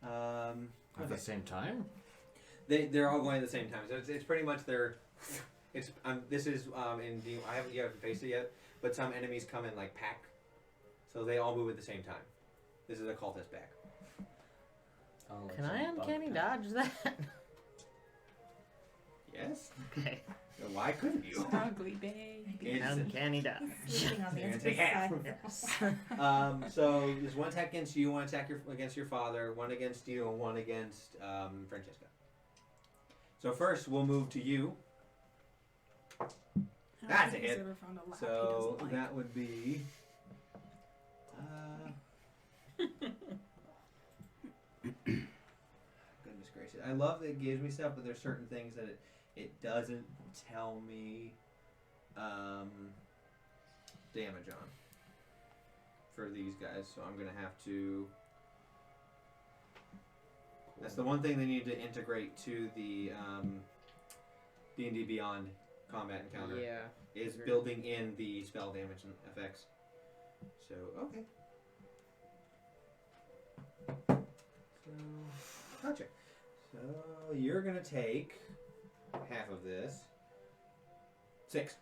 At the same time? They're all going at the same time. So it's pretty much their. This is in the. You haven't faced it yet, but some enemies come in like pack, so they all move at the same time. This is a cultist back. Can I uncanny dodge that? Yes. Okay. So why couldn't you? Ugly baby. It's- Uncanny dodge. Sleeping on the You're edge gonna of take his half. side. So there's 1 attack against you, 1 attack against your father, 1 against you, and 1 against Francesca. So first we'll move to you. That's a hit. So that would be. Goodness gracious! I love that it gives me stuff, but there's certain things that it doesn't tell me damage on for these guys. So I'm gonna have to. That's the one thing they need to integrate to the D&D Beyond combat encounter. Yeah. Is building in the spell damage and effects. So, okay. So, gotcha. So you're gonna take half of this. 6.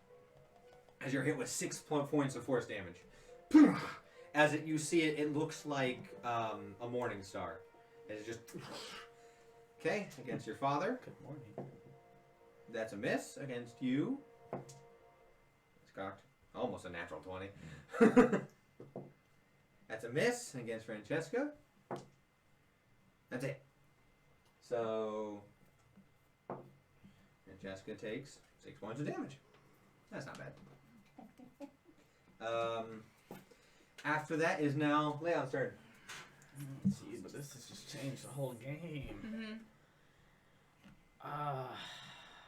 As you're hit with 6 points of force damage. As you see it, it looks like a morning star. It's just okay against your father. Good morning. That's a miss against you. It's cocked. Almost a natural 20. That's a miss against Francesca. That's it. So Francesca takes 6 points of damage. That's not bad. After that is now Leon's turn. Let's see, but this has just changed the whole game. Mm-hmm.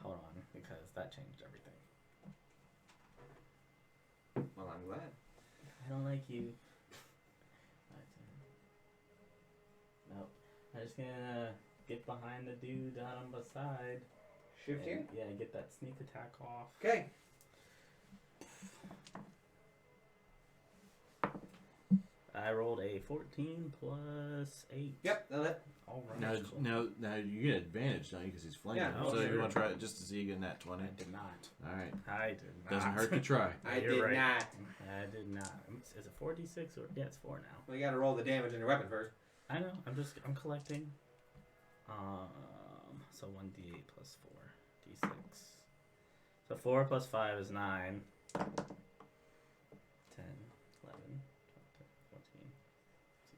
Hold on, because that changed everything. Well, I'm glad. I don't like you. Nope. I'm just gonna get behind the dude on the side. Shift here? Yeah, get that sneak attack off. Okay. I rolled a 14 plus 8. Yep, that'll hit. All right. Now you get advantage, don't you? Because he's flanking. Yeah, so sure. you want to try it just to see you get that 20? I did not. All right. I did not. Doesn't hurt to try. I You're did right. not. I did not. Is it 4d6 or yeah, it's 4 now. Well, you gotta roll the damage on your weapon first. I know. I'm collecting. So 1d8 plus 4 d6. So 4 plus 5 is 9. 10, 11, 12, 14,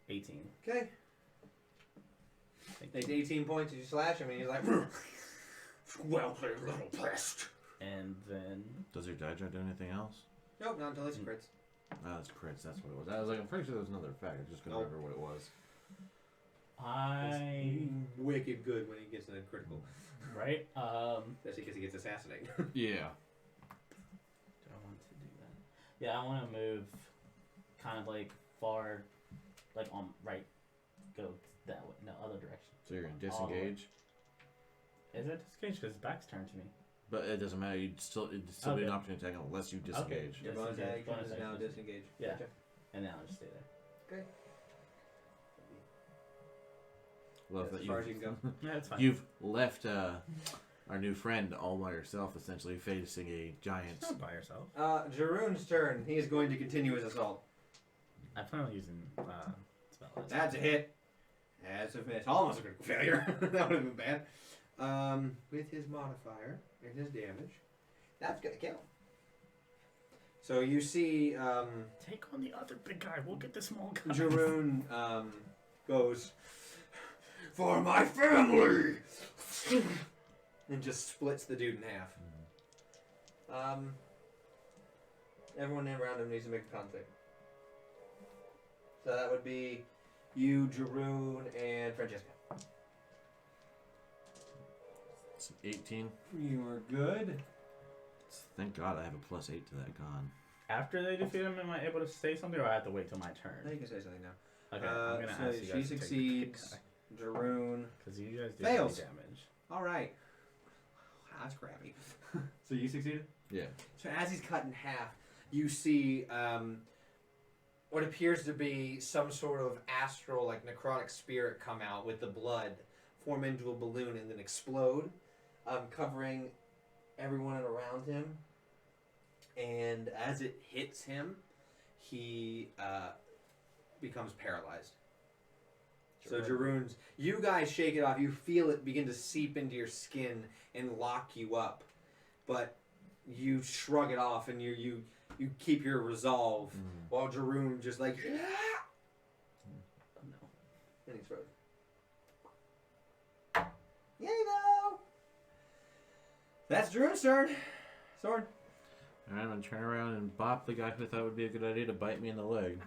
18. Okay. Thank Takes you. 18 points as you slash him, and he's like, well played, little pest. And then Does your die do anything else? Nope, not until it's crits. Oh, that's crits. That's what it was. I was like, I'm pretty sure there was another effect. I just couldn't Nope. remember what it was. I Wicked good when he gets a critical. right. Especially because he gets assassinated. Yeah. Do I want to do that? Yeah, I want to move kind of like far, like on right, go that way, no, other direction. So you're going to All the way. disengage? Is that disengage? Because his back's turned to me. But it doesn't matter. It'd still be Okay. an opportunity attack unless you disengage. Your bonus Disengage, action bonus is now action. disengage. Yeah. Gotcha. And now I'll just stay there. Okay. Love That's that as far as you can go. Yeah, it's fine. You've left our new friend all by yourself, essentially facing a giant. Not by yourself. Jaroon's turn. He is going to continue his assault. I plan on using spell. That's a hit. That's a miss. Almost a critical failure. That would have been bad. With his modifier and his damage, that's gonna kill. So you see, Take on the other big guy. We'll get the small guy. Jaroon goes for my family, and just splits the dude in half. Everyone around him needs to make a con save. So that would be you, Jaroon, and Francesca. It's 18. You are good. Thank God I have a +8 to that con. After they defeat him, am I able to say something, or I have to wait till my Now turn? you can say something now. Okay, I'm gonna so ask you guys she to succeeds. Jaroon. because you guys did Fails. any damage. All right. That's crappy. So you succeeded? Yeah. So as he's cut in half, you see what appears to be some sort of astral, like necrotic spirit come out with the blood, form into a balloon, and then explode, covering everyone around him. And as it hits him, he becomes paralyzed. So Jaroon's, you guys shake it off. You feel it begin to seep into your skin and lock you up, but you shrug it off and you keep your resolve, while Jaroon just like, oh no, and he's frozen. Yay though! That's Jaroon's turn. Sword. Alright, I'm going to turn around and bop the guy who thought would be a good idea to bite me in the leg.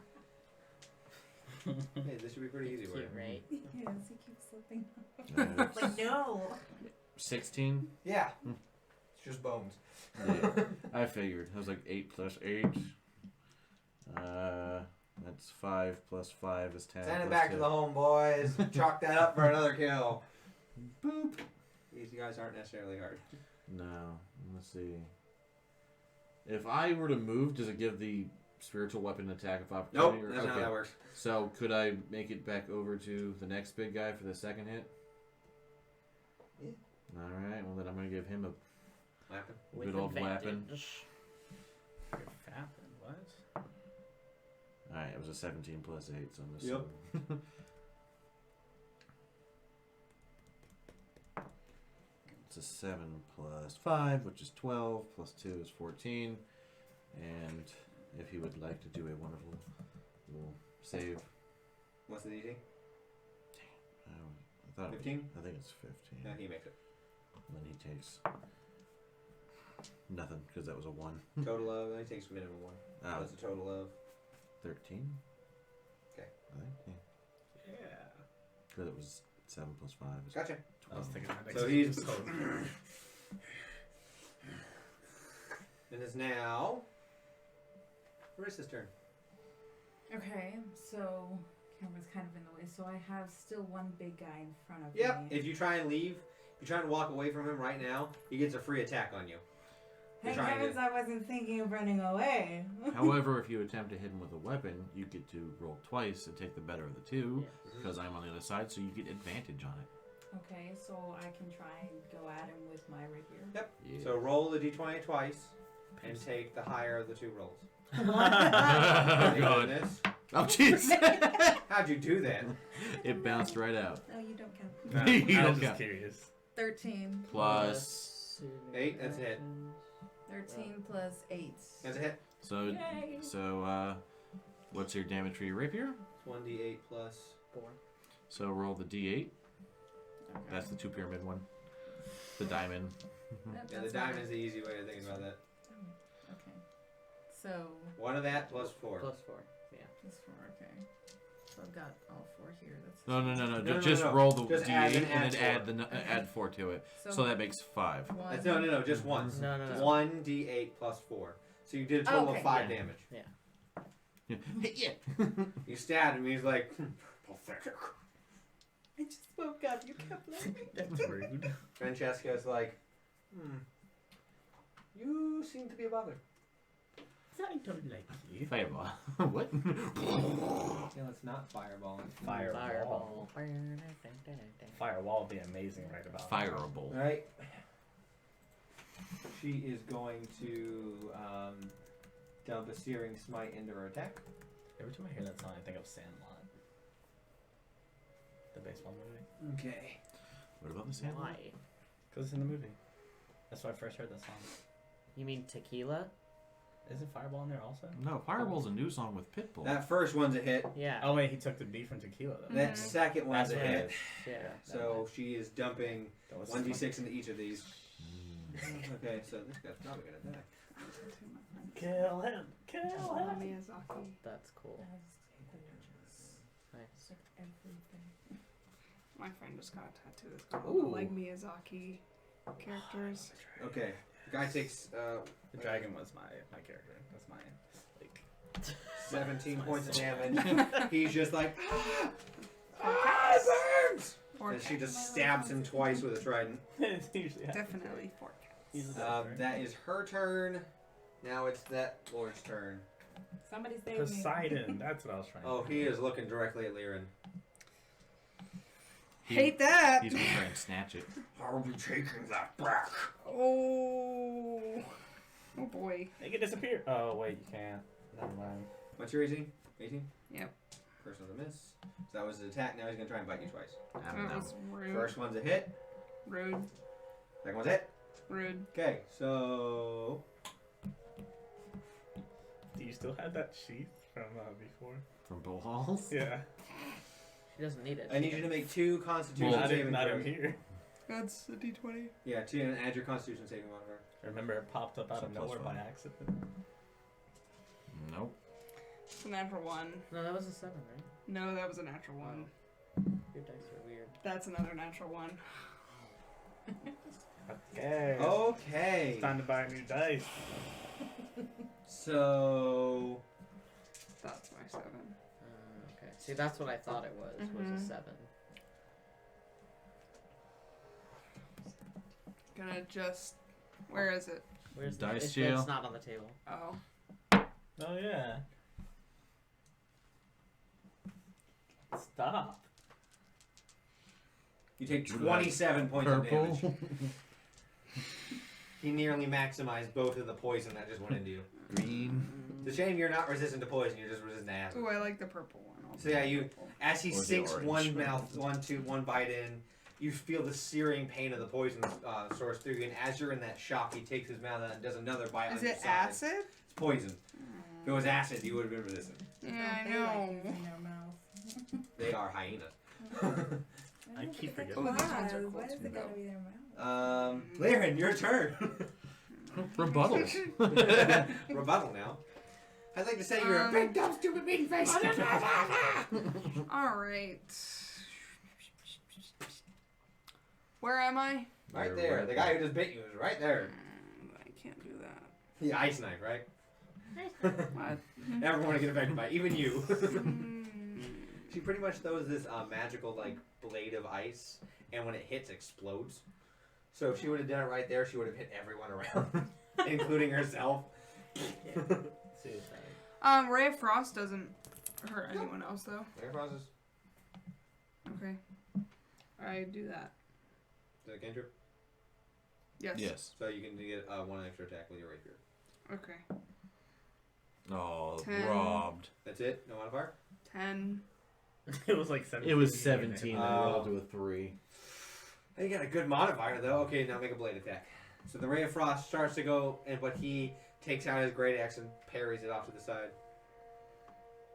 Hey, this should be pretty easy for you. Cute, right? Yes, he keeps slipping. Like, No. 16? Yeah. It's just bones. Yeah, I figured. I was like 8 plus 8. That's 5 plus 5 is 10. Send it plus back 2. to the home, boys. Chalk that up for another kill. Boop. These guys aren't necessarily hard. No. Let's see. If I were to move, does it give the spiritual weapon attack of opportunity? Nope, that's not how that works. So could I make it back over to the next big guy for the second hit? Alright, well then I'm going to give him a Weapon. With good old weapon. advantage. Fapping, what? Alright, it was a 17 plus 8, so I'm Yep. assuming. It's a 7 plus 5, which is 12, plus 2 is 14. And if he would like to do a wonderful little save. What's the DC? I thought 15? I think it's 15. Yeah, he makes it. And then he takes nothing, because that was a 1. Total of, he takes minimum 1. Oh, That's a total of. 13? Okay. I think, yeah. Yeah. Because it was 7 plus 5 is Gotcha. I was 12. thinking that So next he's. was total. It is now. Marissa's turn. Okay, so camera's kind of in the way, so I have still one big guy in front of Yep. me. If you try and leave, if you try and walk away from him right now, he gets a free attack on you. Thank You're trying heavens to- I wasn't thinking of running away. However, if you attempt to hit him with a weapon, you get to roll twice and take the better of the two, Yes. because I'm on the other side, so you get advantage on it. Okay, so I can try and go at him with my rapier. Yep. Yeah. So roll the d20 twice and take the higher of the 2 rolls. Oh, God. This. Oh, jeez. How'd you do that? It bounced right out. No, you don't count. No, You I don't was just count. curious. 13. Plus. 8, that's a hit. 13 plus 8. That's a hit. So, Yay. what's your damage for your rapier? It's 1d8 plus. 4. So roll the d8. Okay. That's the 2 pyramid one. The diamond. Yeah, the diamond is the easy way of thinking about that. Okay. So, 1 of that plus 4. Plus 4. Yeah. plus 4, okay. So I've got all 4 here. That's No. No, Just no. roll the Just d8 add and and then add add the Okay. add 4 to it. So that makes 5. one. That's, no, just once. No. 1d8 plus 4. So you did a total Okay. of 5 Yeah. damage. Yeah. You stabbed him, he's like, pathetic. I just woke up. You kept laughing. That's rude. Francesca's like, you seem to be a bother. I don't like you. Fireball. What? Yeah, it's not fireballing. Fireball. Firewall would be amazing right about now. Fireable. Alright. She is going to dump a searing smite into her attack. Every time I hear that song, I think of Sandlot. The baseball movie. Okay. What about the sand? Why? Because it's in the movie. That's why I first heard that song. You mean tequila? Isn't Fireball in there also? No, Fireball's a new song with Pitbull. That first one's a hit. Yeah. Oh wait, he took the B from Tequila though. That second one's That's a what it hit. is. Yeah. So she is dumping That was 1d6 into each of these. Mm. Okay, so this guy's probably gonna die. Kill him! Kill him! Miyazaki. That's cool. Nice. Like everything. My friend just got a tattoo that's got all the Ooh. like Miyazaki characters. Okay. The guy takes The dragon was my character. That's mine. Like 17 points of damage. He's just like, burns! Four And she cats. just stabs him twice with a trident. it's usually Definitely 4 cats. He's the best, right? That is her turn. Now it's that Lord's turn. Somebody save me. Poseidon. That's what I was trying. Oh, to he think is looking directly at Liren. Hate that. He's gonna try and snatch it. I'll be taking that back. Oh. Oh boy. Make it disappear. Oh wait, you can't. Never mind. What's your AC? 18? Yep. First one's a miss. So that was his attack. Now he's going to try and bite you twice. I That was rude. First one's a hit. Rude. Second one's a hit. Rude. Okay, so... Do you still have that sheath from before? From Bull Halls? Yeah. She doesn't need it. I need you to make 2 Constitution Not saving in throws. here. That's a D20. Yeah, 2 and add your Constitution saving modifier. Remember, it popped up out So of plus nowhere by 5. accident. Nope. It's a natural 1. No, that was a 7, right? No, that was a natural 1. Your dice are weird. That's another natural 1. Okay. Okay. It's time to buy new dice. So... That's my 7. Okay. See, that's what I thought it was a Mhm. 7. Gonna just. Where is it? Where's Dice it's, jail. It's not on the table. Oh. Oh yeah. Stop. You take 27 points of damage. Purple. He nearly maximized both of the poison that just went into you. Green. It's a shame you're not resistant to poison. You're just resistant to acid. Ooh, I like the purple one. I'll So yeah, do you purple. as he Or the sinks orange. one bite in, you feel the searing pain of the poison source through you, and as you're in that shock, he takes his mouth out and does another bite on Is your it side. acid? It's poison. If it was acid, you would have been resistant. Yeah, I They like know. using their mouth. They are hyenas. I keep forgetting. Ooh, these ones are Why? cool Why does too, it gotta though. be their mouth? Lyran, your turn. Rebuttal. Rebuttal now. I'd like to say you're a big dumb stupid mean face. All right. Where am I? Right there. The guy who just bit you is right there. I can't do that. The ice knife, right? What? Everyone to get affected by it, even you. Mm, She pretty much throws this magical like blade of ice, and when it hits, explodes. So if she would have done it right there, she would have hit everyone around, including herself. Suicide. Ray of Frost doesn't hurt anyone else though. There process. Okay. I do that. Is that a cantrip? Yes. Yes. So you can get one extra attack with your rapier. Okay. Oh, 10. robbed. That's it. No modifier. 10. It was like 17. It was 17. I Oh. rolled to a 3. You got a good modifier though. Okay, now make a blade attack. So the ray of frost starts to go, but he takes out his great axe and parries it off to the side.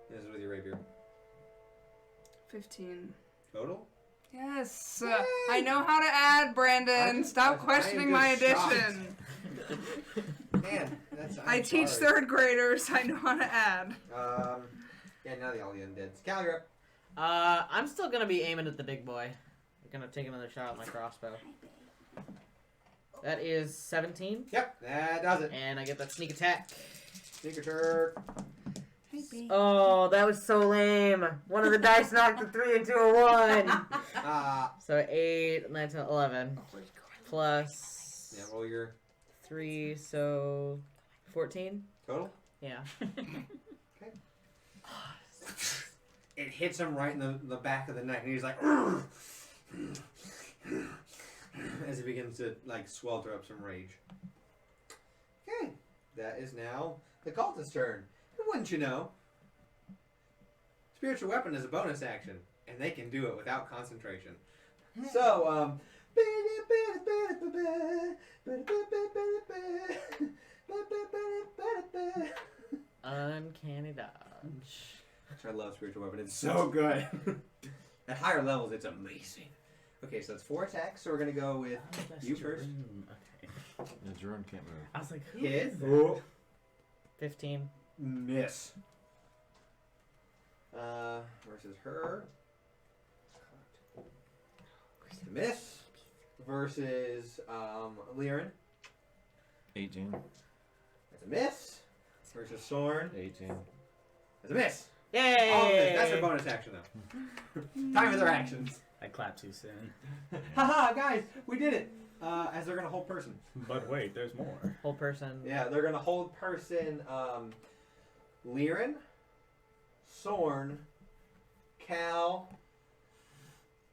This is with your rapier. 15. Total. Yes. I know how to add, Brandon. Stop questioning my addition. Man, that's. I teach sorry. 3rd graders. I know how to add. Yeah, now all the undeads. Cal, you're up. I'm still gonna be aiming at the big boy. I'm gonna take another shot with my crossbow. That is 17, Yep, that does it. and I get that sneak attack. Sneaker turd. Hey, babe. Oh, that was so lame. One of the dice knocked a 3 into a 1. So 8, 9, 10, 11. Plus Yeah, roll your 3, so 14? total. Yeah. It hits him right in the back of the neck, and he's like, as he begins to like swelter up some rage. Okay, that is now the cultist's turn. And wouldn't you know? Spiritual weapon is a bonus action, and they can do it without concentration. So, Uncanny dodge. I love spiritual weapon. It's so good. At higher levels, it's amazing. Okay, so it's 4 attacks. So we're gonna go with you first. Okay. Yeah, Jerome can't move. I was like, who Hit. is that? 15. Miss. Versus her. Miss. Versus Lyran. 18. That's a miss. Versus Sorn. 18. That's a miss. Yay! All miss. That's her bonus action though. Time for their actions. I clapped too soon. Haha, guys, we did it. As they're gonna hold person. But wait, there's more. Whole person. Yeah, they're gonna hold person. Lyran, Sorn, Cal,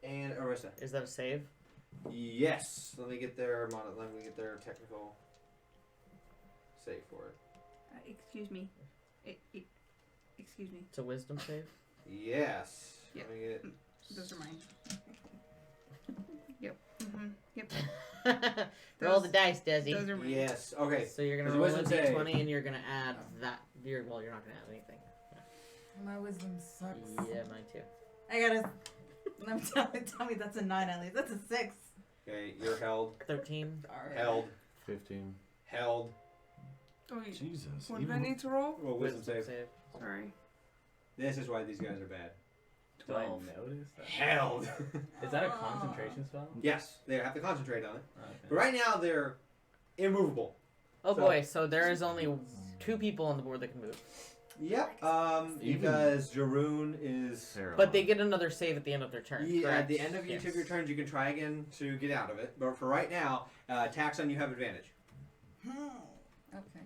and Arissa. Is that a save? Yes. Let me get their technical save for it. Excuse me. Excuse me. It's a wisdom save? Yes. Yep. Let me get Those are mine. Yep. Yep. Roll the dice, Desi. Those are mine. yes. Okay. So you're gonna There's a roll a wisdom save. d20 and you're gonna add that. You're not gonna add anything. My wisdom sucks. Yeah, mine too. I gotta. Tell me that's a 9 at least. That's a 6. Okay, you're held. 13. Sorry. Held. 15. Held. Oh, wait. Jesus. What did I need to roll? Well, wisdom save. Sorry. This is why these guys are bad. Do I 12. notice that? Held. Is that a concentration spell? Yes, they have to concentrate on it. Okay. But right now they're immovable. Oh So- boy, so there is only 2 people on the board that can move. Yep. Even- Because Jaroon is. Paralyzed. But they get another save at the end of their turn. Yeah, at correct? the end of each of your Yes. turns, you can try again to get out of it. But for right now, Taxon, you have advantage. Okay.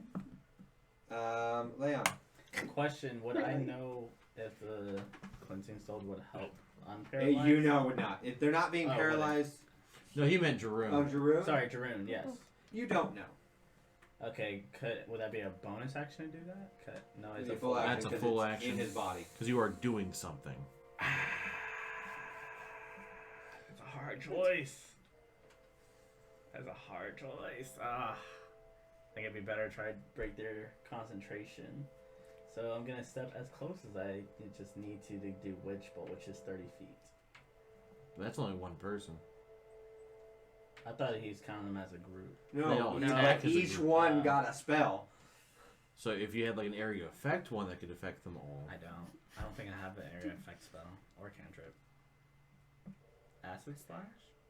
Leon. Question: would I know if the cleansing spell would help unparalyzed? You know would not. If they're not being Oh, paralyzed... No, he meant Jeroen. Oh, Jeroen? Sorry, Jeroen, yes. You don't know. Okay, would that be a bonus action to do that? No, it's It'd a be full action. That's a 'cause full it's action. in his body. Because you are doing something. It's a hard choice. That's a hard choice. I think it'd be better to try to break their concentration. So I'm gonna step as close as I just need to do Witch Bolt, which is 30 feet. That's only one person. I thought he's counting them as a group. No, No, like each one got a spell. So if you had like an area effect one, that could affect them all. I don't think I have the area effect spell or cantrip. Acid Splash?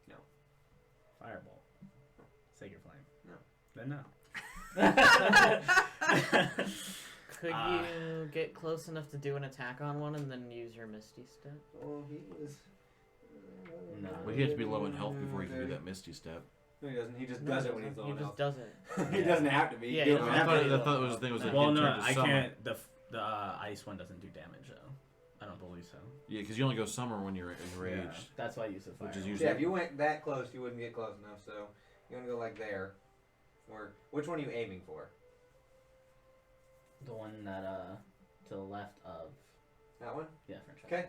No. Firebolt. Sacred Flame? No. Then no. Could you get close enough to do an attack on one and then use your Misty Step? Oh, he was... No. But he has to be low in health before he can do that Misty Step. No, he doesn't. He just does it when he's low He in just health. does it. He doesn't have to be. Yeah, You he don't doesn't I have thought, to be I low. thought it was the thing was that Well, in no, terms of I summer. can't. The ice one doesn't do damage though. I don't believe so. Yeah, because you only go summer when you're enraged. Yeah, that's why I use the fire. Which is one. usually- Yeah, if you went that close, you wouldn't get close enough. So you want to go like there, or which one are you aiming for? The one that to the left of. That one. Yeah, French. Okay.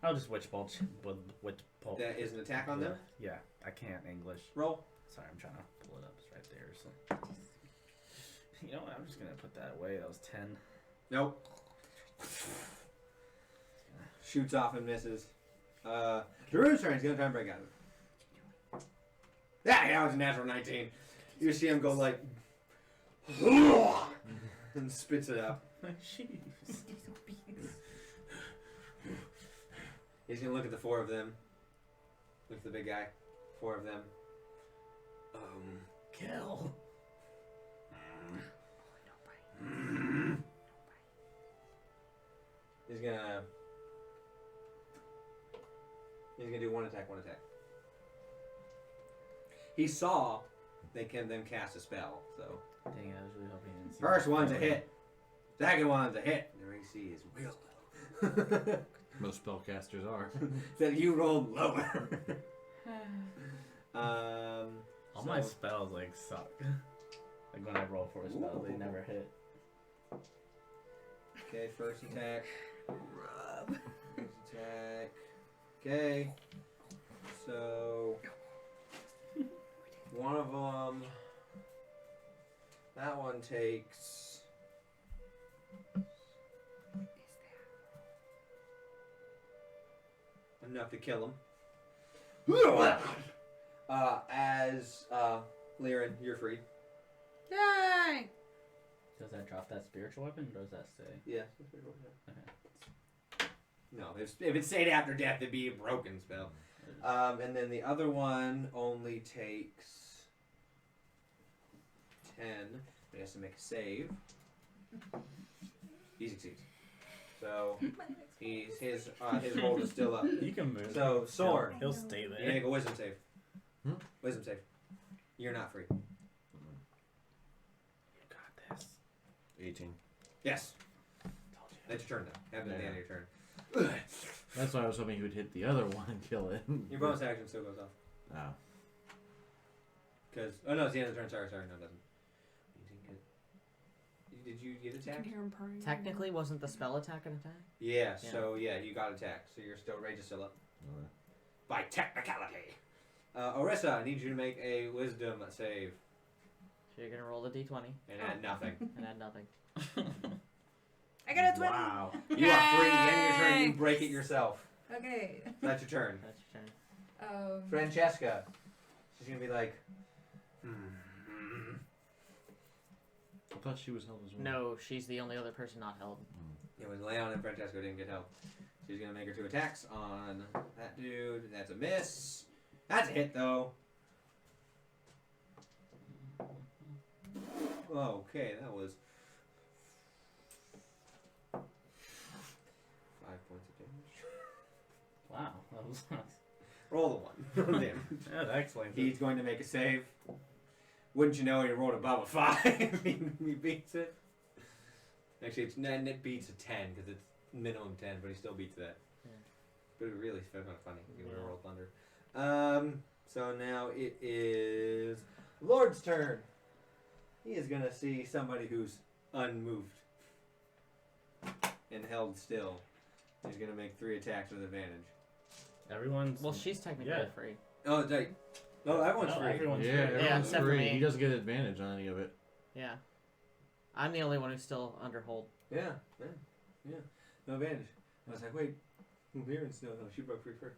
I'll just Witch Bolt with Witch Bolt. That is an attack on them. Yeah, I can't English. Roll. Sorry, I'm trying to pull it up. It's right there. So. You know what? I'm just gonna put that away. That was 10. Nope. Shoots off and misses. Jeroen's turn. He's gonna try and break out of it. Yeah, it was a natural 19. You see him go like, and spits it out. Jeez. He's gonna look at the four of them. Look at the big guy. Four of them. Kill. He's gonna do one attack. He saw they can then cast a spell, so. Dang, I was really hoping you didn't see First that. one's a hit. Second one's a hit. Their AC is real low. Most spellcasters are. Said you rolled lower. All my spells like suck. Like when I roll for a spell, they never hit. Okay, first attack. First attack. Okay. So one of them. That one takes. Enough to kill him. Lyran, you're free. Yay! Does that drop that spiritual weapon or does that stay? Yeah. Okay. No, if it stayed after death, it'd be a broken spell. And then the other one only takes 10. He has to make a save. He succeeds. So his hold is still up. You can move. So Soren, He'll stay you there. make a wisdom save. Hmm? Wisdom save. You're not free. You got this. 18. Yes. Told you. That's your turn now. Have it at the end of your turn. That's why I was hoping he would hit the other one and kill it. Your bonus action still goes off. Oh. Because no, it's the end of the turn. Sorry, no, it doesn't. You didn't get. Did you get I can attacked? hear him purring. Technically, wasn't the spell attack an attack? Yeah. Yeah. So yeah, you got attacked. So your rage is still up Okay. by technicality. Orissa, I need you to make a wisdom save So you're gonna roll the d20 and add nothing. and add nothing. I got a 20. Wow. You are free. The end of your turn. You Yay! break it yourself. Okay. That's your turn. That's your turn. Francesca. She's gonna be like. I thought she was held as well. No, she's the only other person not held. It was Leon and Francesco didn't get help. She's gonna make her 2 attacks on that dude. That's a miss. That's a hit though. Okay, that was 5 points of damage. Wow. That was nice. Roll the 1. Damn. Yeah, that explains He's going to make a save. Wouldn't you know he rolled above a 5? He beats it. Actually, it beats a 10 because it's minimum 10, but he still beats that. But it really kind of funny if you would have rolled thunder. So now it is Lord's turn. He is gonna see somebody who's unmoved and held still. He's gonna make 3 attacks with advantage. Everyone's. Well, she's technically free. Oh, right. No, everyone's free. Everyone's Yeah, free. everyone's except for free. me. He doesn't get advantage on any of it. Yeah. I'm the only one who's still under hold. Yeah. No advantage. I was like, wait, Liren's no, she broke free first.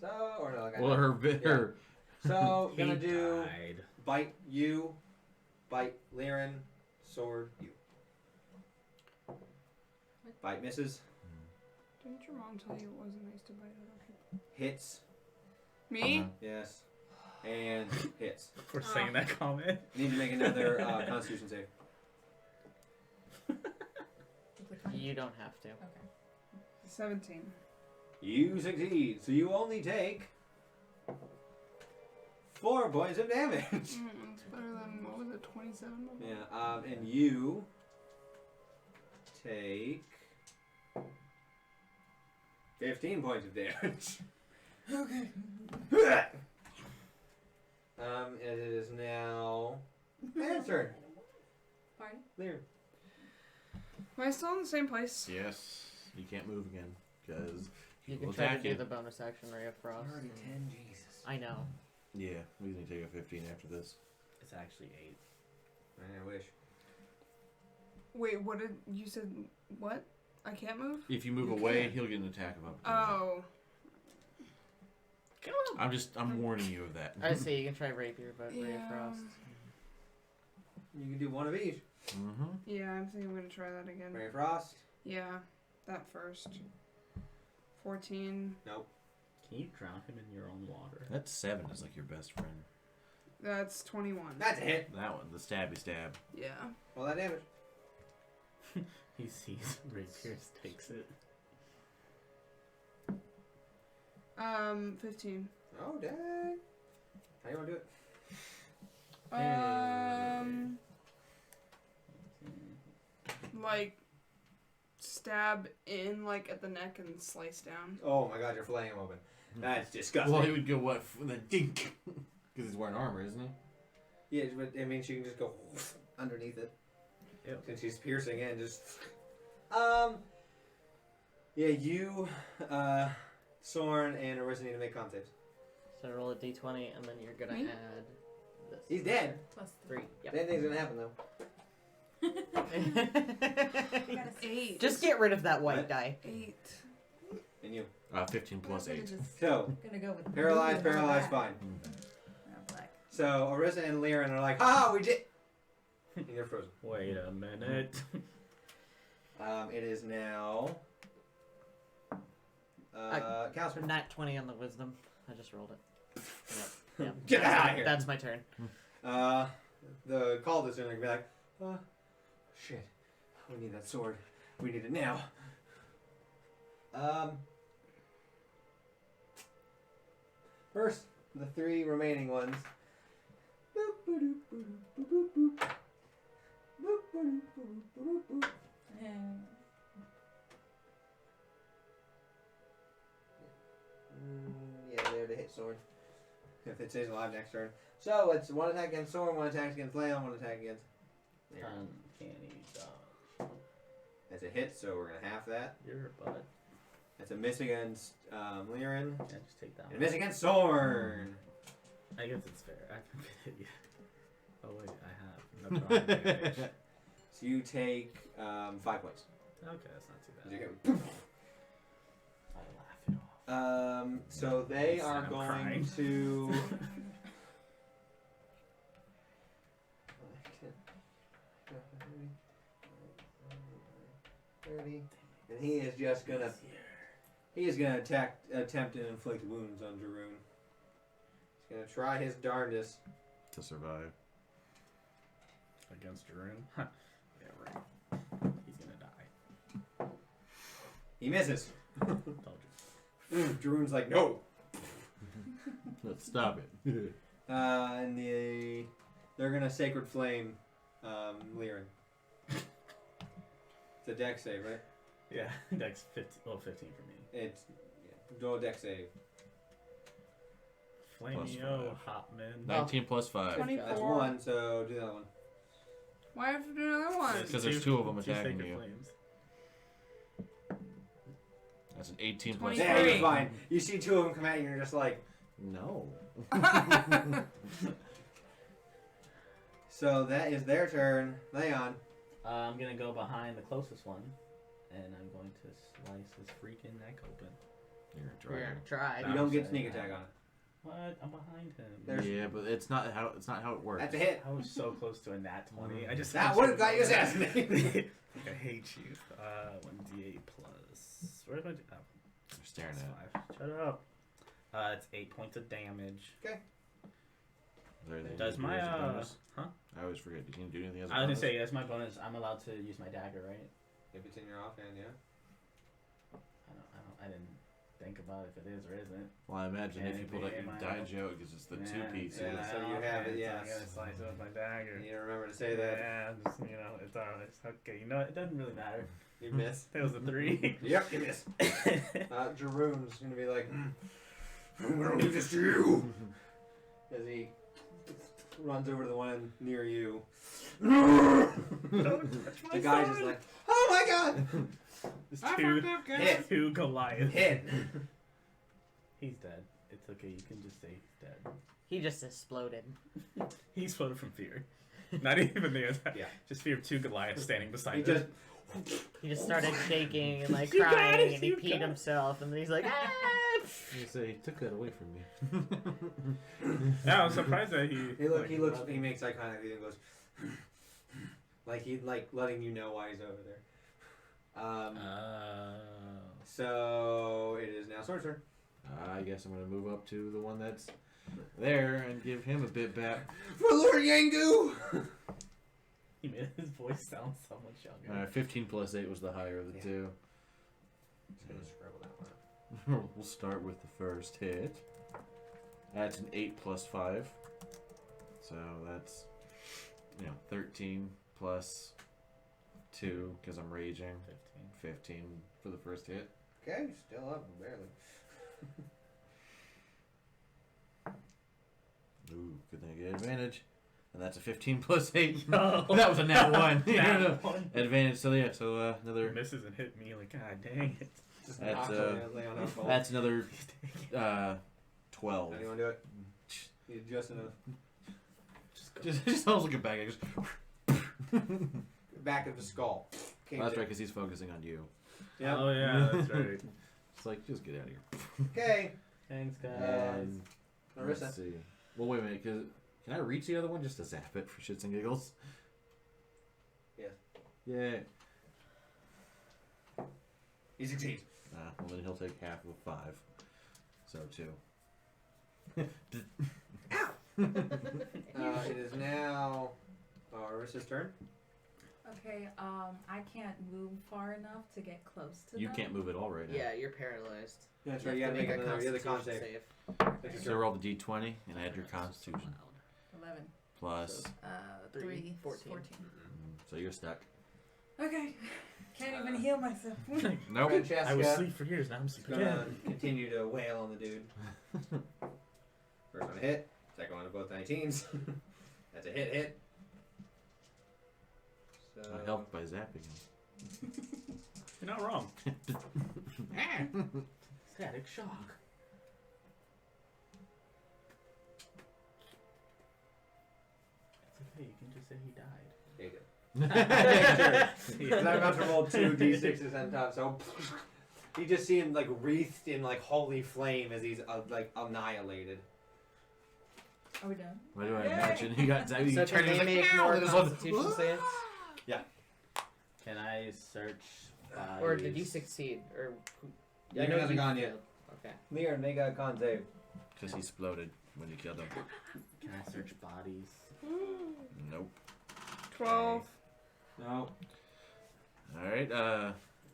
So, or no, like I Well, know. her So, He gonna do died. bite you, bite Liren, sword you. Bite misses, Didn't your mom tell you it wasn't nice to bite other people? hits, Me? yes, and hits. For saying that comment. You need to make another Constitution save. You don't have to. Okay. 17. You succeed, so you only take 4 points of damage. It's better than, what was it, 27? Yeah, and you take 15 points of damage. Okay. It is now Man's turn. Pardon? There. Am I still in the same place? Yes, you can't move again because You he can will try to attack do you. the bonus action Ray of Frost. 10, Jesus. I know. Yeah, he's gonna take a 15 after this. It's actually 8. I wish. Wait, what did you said? What? I can't move? If you move You away, can. he'll get an attack of opportunity. Oh. I'm warning you of that. I say you can try Rapier, but Ray of Yeah. Frost. You can do one of each. Mm-hmm. Yeah, I think I'm gonna try that again. Ray of Frost. Yeah, that first. 14. Nope. Can you drown him in your own water? That 7 is like your best friend. That's 21. That's a hit. That one, the stabby stab. Yeah. All that damage. He sees Rapier takes it. 15. Oh, dang. How you want to do it? Like, stab in, like, at the neck and slice down. Oh my god, you're filleting him open. That's disgusting. Well, he would go what? The dink. Because he's wearing armor, isn't he? Yeah, but I mean, she can just go underneath it. Yep. Since she's piercing in, just. Yeah, you, Soren, and Arisa need to make con saves. So roll a d20, and then you're gonna Me? add this. He's dead. Plus 3. Yep. Same thing's gonna happen though. You gotta 8. Just get rid of that white What? die. 8. And you. 15 plus 8. So, Gonna go with paralyzed, blue and paralyzed, black. fine. Not black. So, Arisa and Liren are like, ha, we did. And you're frozen. Wait a minute. It is now. Counselor. Nat 20 on the wisdom. I just rolled it. Yep. Get That's out my- of here. That's my turn. The call is gonna be like, shit, we need that sword. We need it now. First, the 3 remaining ones. Boop, boop, boop, boop, boop, boop. Boop, boop, boop, boop, boop. Yeah, they're the hit sword. If it stays alive next turn. So it's 1 attack against Soren, 1 attack against Leon, 1 attack against. Uncanny dodge. That's a hit, so we're gonna half that. Your butt. That's a miss against Liren. Yeah, just take that And a one. miss against Soren. I guess it's fair. I haven't hit yet. Oh wait, I have. No problem. Damage. So you take 5 points. Okay, that's not too You bad. get- I laugh it off. So they Yes, are I'm going crying. to. 30. And he is just gonna. He is gonna attempt to inflict wounds on Jeroen. He's gonna try his darndest. To survive. Against Jeroen? Huh. Yeah, right. He's gonna die. He misses. Told you. Jeroen's like, no. Let's stop it. And they're gonna Sacred Flame Liren. It's a dex save, right? Yeah, Dex 15. Well, 15 for me. It's Do a deck save. Flamio Hopman. 19 plus 5. 24. That's 1, so do the other one. Why have to do another one? Because there's 2 of them Two attacking Sacred you. Flames. That's an 18 plus 23. Yeah, 5. you're fine. You see 2 of them come at you and you're just like... No. So that is their turn. Leon. I'm gonna go behind the closest one, and I'm going to slice his freaking neck open. You're We're a gonna dragon. try. You don't get sneak attack on it. What? I'm behind him. There's- Yeah, but it's not how it works. That's a hit. I was so close to a nat 20. I just That would have got you assassinated. I hate you. 1d8 plus. Where's my? Oh, You're staring that's at. 5. Shut up. It's 8 points of damage. Okay. Is there anything Does you can do my as a bonus? huh? I always forget. You can do anything as a I was gonna bonus? say that's my bonus. I'm allowed to use my dagger, right? If it's in your offhand, yeah. I didn't think about if it is or isn't. Well, I imagine if you pulled out your Anything, die my- joke, because it's the 2 pieces. yeah. So you have it, yes. I'm gonna slice it with my dagger. You remember to say that. Yeah, just, it's alright. It's okay. You know what? It doesn't really matter. You miss. It was a 3. Yep, you miss. Jerome's gonna be like, I'm gonna do this to you. As he runs over to the one near you. The guy's just like, oh my god! It's I two, fucked up, guys. Hit. 2 Goliath. Hit. He's dead. It's okay. You can just say he's dead. He just exploded. He exploded from fear. Not even the attack. Yeah. Just fear of 2 Goliaths standing beside He him. just. He just started shaking and like You got crying, it, and he you peed got it. himself, and then he's like, ah! You say he took that away from me. Yeah, I'm surprised that he. He looks. He makes eye contact with you and goes. Like he's like letting you know why he's over there. So it is now Sword's turn. I guess I'm going to move up to the one that's there and give him a bit back. For Lord Yangu! He made his voice sound so much younger. 15 plus 8 was the higher of the two. Just gonna scribble that one. We'll start with the first hit. That's an 8 plus 5. So that's, 13 plus 2 because I'm raging. 15 for the first hit. Okay, still up, barely. Ooh, good thing I get advantage. And that's a 15 plus 8. No. That was a nat 1. Nat 1. Advantage, so yeah, so another... Misses and hit me like, god dang it. Just That's, knocked Leon out cold. That's another 12. How do you want to do it? You just enough. Just almost looking back. I just... Back of the skull. Came That's to- right, because he's focusing on you. Yep. Oh yeah, that's right. It's like, just get out of here. Okay. Thanks guys. And Marissa. let's see. Well, wait a minute, because can I reach the other one just to zap it for shits and giggles? Yes. Yeah. He succeeds. Well, then he'll take half of a 5. So 2. It is now Marissa's turn. Okay, I can't move far enough to get close to You them. can't move at all right now. Yeah, you're paralyzed. That's You right. You have gotta to make another. The other con Constitution save. So roll the d20 and add your constitution. 11. Plus. 3, 14. 14. So you're stuck. Okay. Can't even heal myself. Nope. Francesca I was asleep for years, now I'm is asleep gonna again. continue to wail on the dude. First one a hit. Second one to both 19s. That's a hit. So I helped by zapping him. You're not wrong. Static shock. It's okay, you can just say he died. There you go. Because I'm about to roll 2 d6s on top, so you just see him like wreathed in like holy flame as he's like annihilated. Are we done? What do I imagine? He got zapped. He So turned can and they was like, make "Ow!" more and this one- Constitution saves? Can I search Or did you succeed? Or Leon hasn't you gone yet. failed. Okay. Leon, make a con save. Because he exploded when you killed him. Can I search bodies? Nope. 12. No. Alright,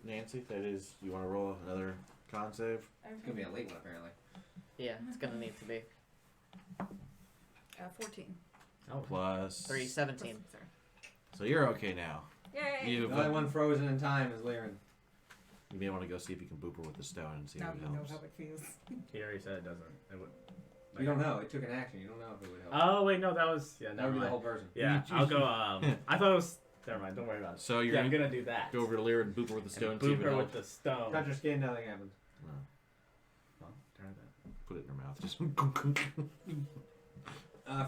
Nancy, that is, you want to roll another con save? It's gonna be a late one apparently. Yeah, it's gonna need to be 14. Oh, Plus. 3, 17. Sorry. So you're okay now. Yay! You've, The only one frozen in time is Lyran. You may want to go see if you can boop her with the stone and see Now if it you know helps. how it feels. He already said it doesn't. It would. You don't know. It took an action. You don't know if it would help. Oh wait, no, that was that never would be the mind. whole version. Yeah, I'll go. I thought it was. Never mind. Don't worry about it. So you're I'm gonna do that. go over to Lyra and boop her with the stone. And See if boop it her helps. with the stone. Touch her skin, nothing happens. Well, try that. Put it in her mouth. Just.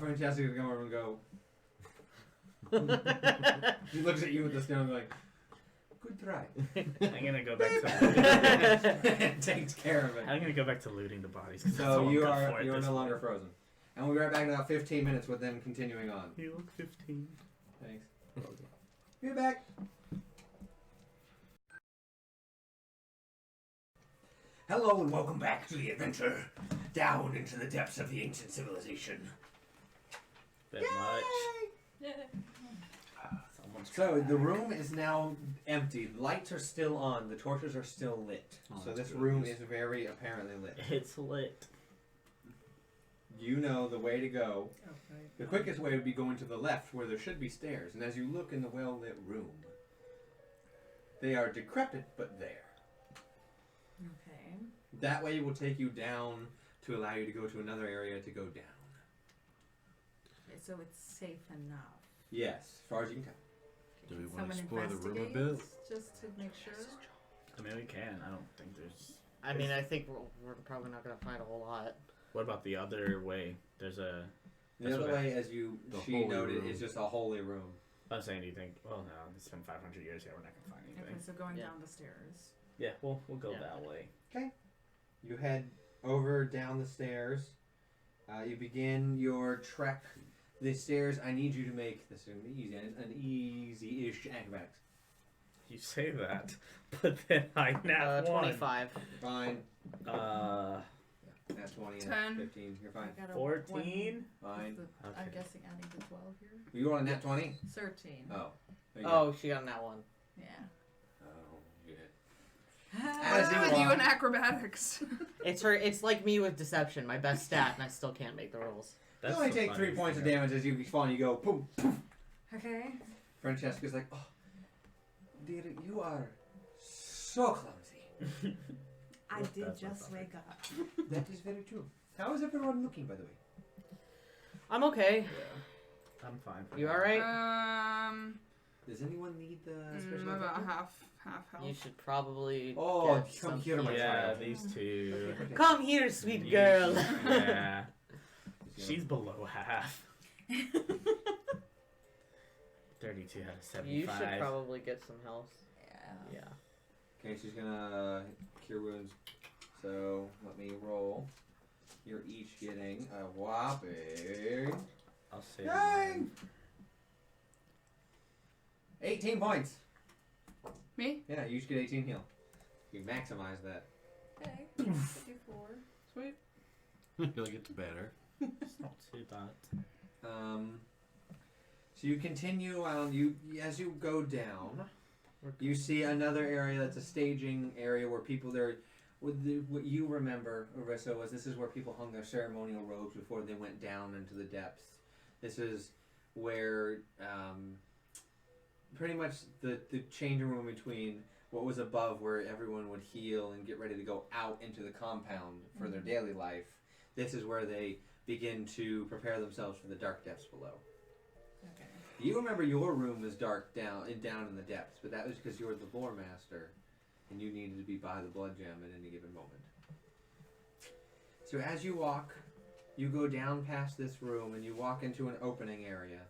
Francesca's gonna come over and go. She looks at you with the stone going, good try. I'm gonna go back to. It takes care of it. I'm gonna go back to looting the bodies. 'Cause that's So all I'm you good are for at you are this no point. longer frozen. And we'll be right back in about 15 minutes with them continuing on. You look 15. Thanks. Be back. Hello and welcome back to the adventure down into the depths of the ancient civilization. Bit much. So the room is now empty. The lights are still on. The torches are still lit. Oh, So that's this good. room is very apparently lit. It's lit. You know the way to go. Okay. The quickest way would be going to the left where there should be stairs. And as you look in the well-lit room, they are decrepit but there. Okay. That way will take you down to allow you to go to another area to go down. Okay, so it's safe enough. Yes, as far as you can tell. Do we Can want to someone explore the room a investigate bit? just to make sure? I mean, we can. I don't think there's. I mean, I think we're probably not gonna find a whole lot. What about the other way? There's a. The That's other what I- way, as you The she holy noted, room. is just a holy room. I'm saying, do you think? Well, no, it's been 500 years. Yeah, we're not gonna find anything. Okay, so going Yeah. down the stairs. Yeah, we'll go Yeah. that way. You head over down the stairs. You begin your trek. The stairs. I need you to make this an easy-ish acrobatics. You say that, but then I nat one. 25. Fine. That's 20 and 10. 15. You're fine. I got a 14. Fine. I'm Okay. guessing adding the 12 here. You roll a nat 20? 13. Oh. There you go. Oh, she got that one. Yeah. Oh, shit. What's you with you walk- in acrobatics? It's her. It's like me with deception. My best stat, and I still can't make the rolls. That's you only the take 3 funniest points of thing damage as you fall and you go poof, poof. Okay. Francesca's like, oh, dear, you are so clumsy. I Well, did that's not just something. wake up. That is very true. How is everyone looking, by the way? I'm okay. Yeah. I'm fine. For You now. all right? Does anyone need the special About effect? half health. You should probably. Oh, get come some here, my healing. Yeah, child. these two. Come here, sweet You girl. should- Yeah. She's below half. 32 out of 75. You should probably get some health. Yeah. Yeah. Okay, she's gonna cure wounds. So let me roll. You're each getting a whopping I'll save Yay! mine. 18 points. Me? Yeah, you each get 18 heal. You maximize that. Okay. 54. Sweet. You'll get better. It's not too bad. So you continue on. You as you go down, you see another area that's a staging area where people there. What you remember, Orissa, was this is where people hung their ceremonial robes before they went down into the depths. This is where pretty much the changing room between what was above, where everyone would heal and get ready to go out into the compound for their daily life. This is where they begin to prepare themselves for the dark depths below. Okay. You remember your room was dark down in the depths, but that was because you were the lore master, and you needed to be by the blood gem at any given moment. So as you walk, you go down past this room, and you walk into an opening area.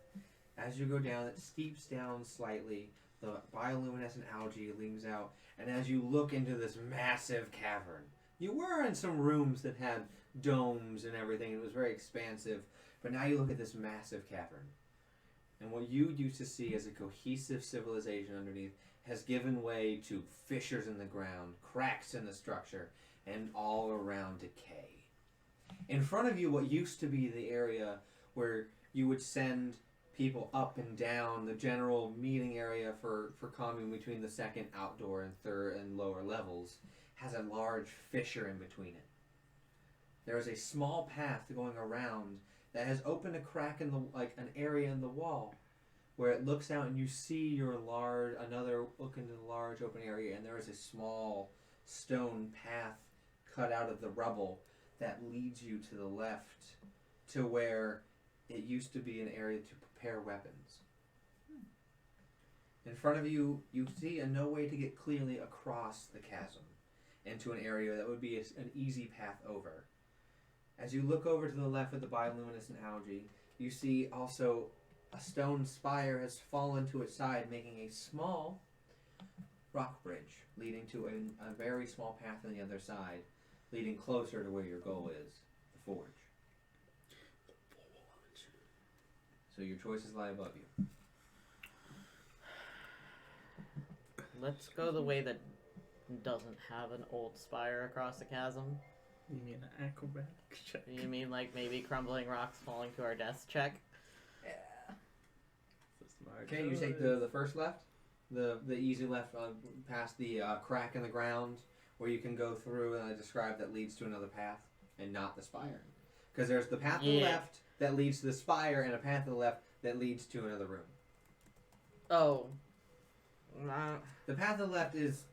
As you go down, it steeps down slightly. The bioluminescent algae leans out, and as you look into this massive cavern, you were in some rooms that had domes and everything. It was very expansive, but now you look at this massive cavern. And what you used to see as a cohesive civilization underneath has given way to fissures in the ground, cracks in the structure, and all around decay. In front of you, what used to be the area where you would send people up and down, the general meeting area for commune between the second outdoor and third and lower levels, has a large fissure in between it. There is a small path going around that has opened a crack in the an area in the wall, where it looks out and you see another look into the large open area, and there is a small stone path cut out of the rubble that leads you to the left to where it used to be an area to prepare weapons. In front of you, you see no way to get clearly across the chasm into an area that would be an easy path over. As you look over to the left at the bioluminescent algae, you see also a stone spire has fallen to its side, making a small rock bridge leading to a very small path on the other side, leading closer to where your goal is, the forge. So your choices lie above you. Let's go the way that doesn't have an old spire across the chasm. You mean an acrobatic check? You mean like maybe crumbling rocks falling to our death check? Yeah. Okay, you take the first left, the easy left past the crack in the ground where you can go through, and I described that leads to another path and not the spire. Because there's the path to the left that leads to the spire and a path to the left that leads to another room. Oh. The path to the left is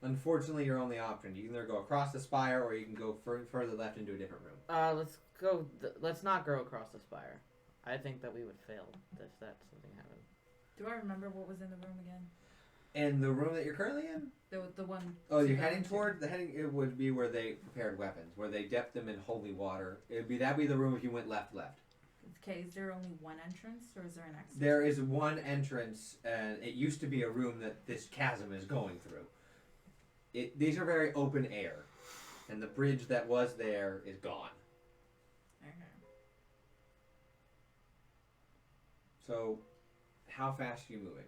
unfortunately your only option. You can either go across the spire or you can go further left into a different room. Let's go. Let's not go across the spire. I think that we would fail if that something happened. Do I remember what was in the room again? And the room that you're currently in? The one. Oh, you're heading toward it would be where they prepared weapons, where they dipped them in holy water. That'd be the room if you went left. Okay, is there only one entrance or is there an exit? There is one entrance, and it used to be a room that this chasm is going through. These are very open air, and the bridge that was there is gone. Okay. So, how fast are you moving?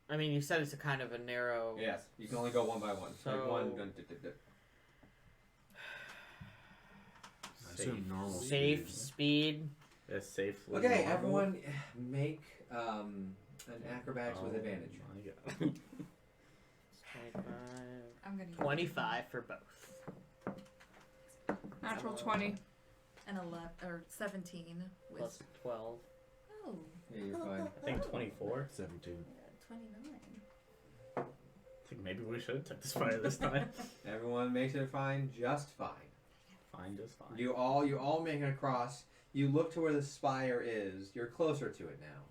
I mean, you said it's a kind of a narrow. Yes, you can only go one by one. So like one. I assume normal safe speed. Yeah, safe. Okay, everyone, make an acrobatics with advantage. My God. 25 for both. Natural 20. And 11 or 17 with Plus 12. Oh. Yeah, you're fine. I think 24. 17. 29. I think maybe we should have took this fire this time. Everyone makes it fine, just fine. Fine, just fine. You all make it across. You look to where the spire is. You're closer to it now.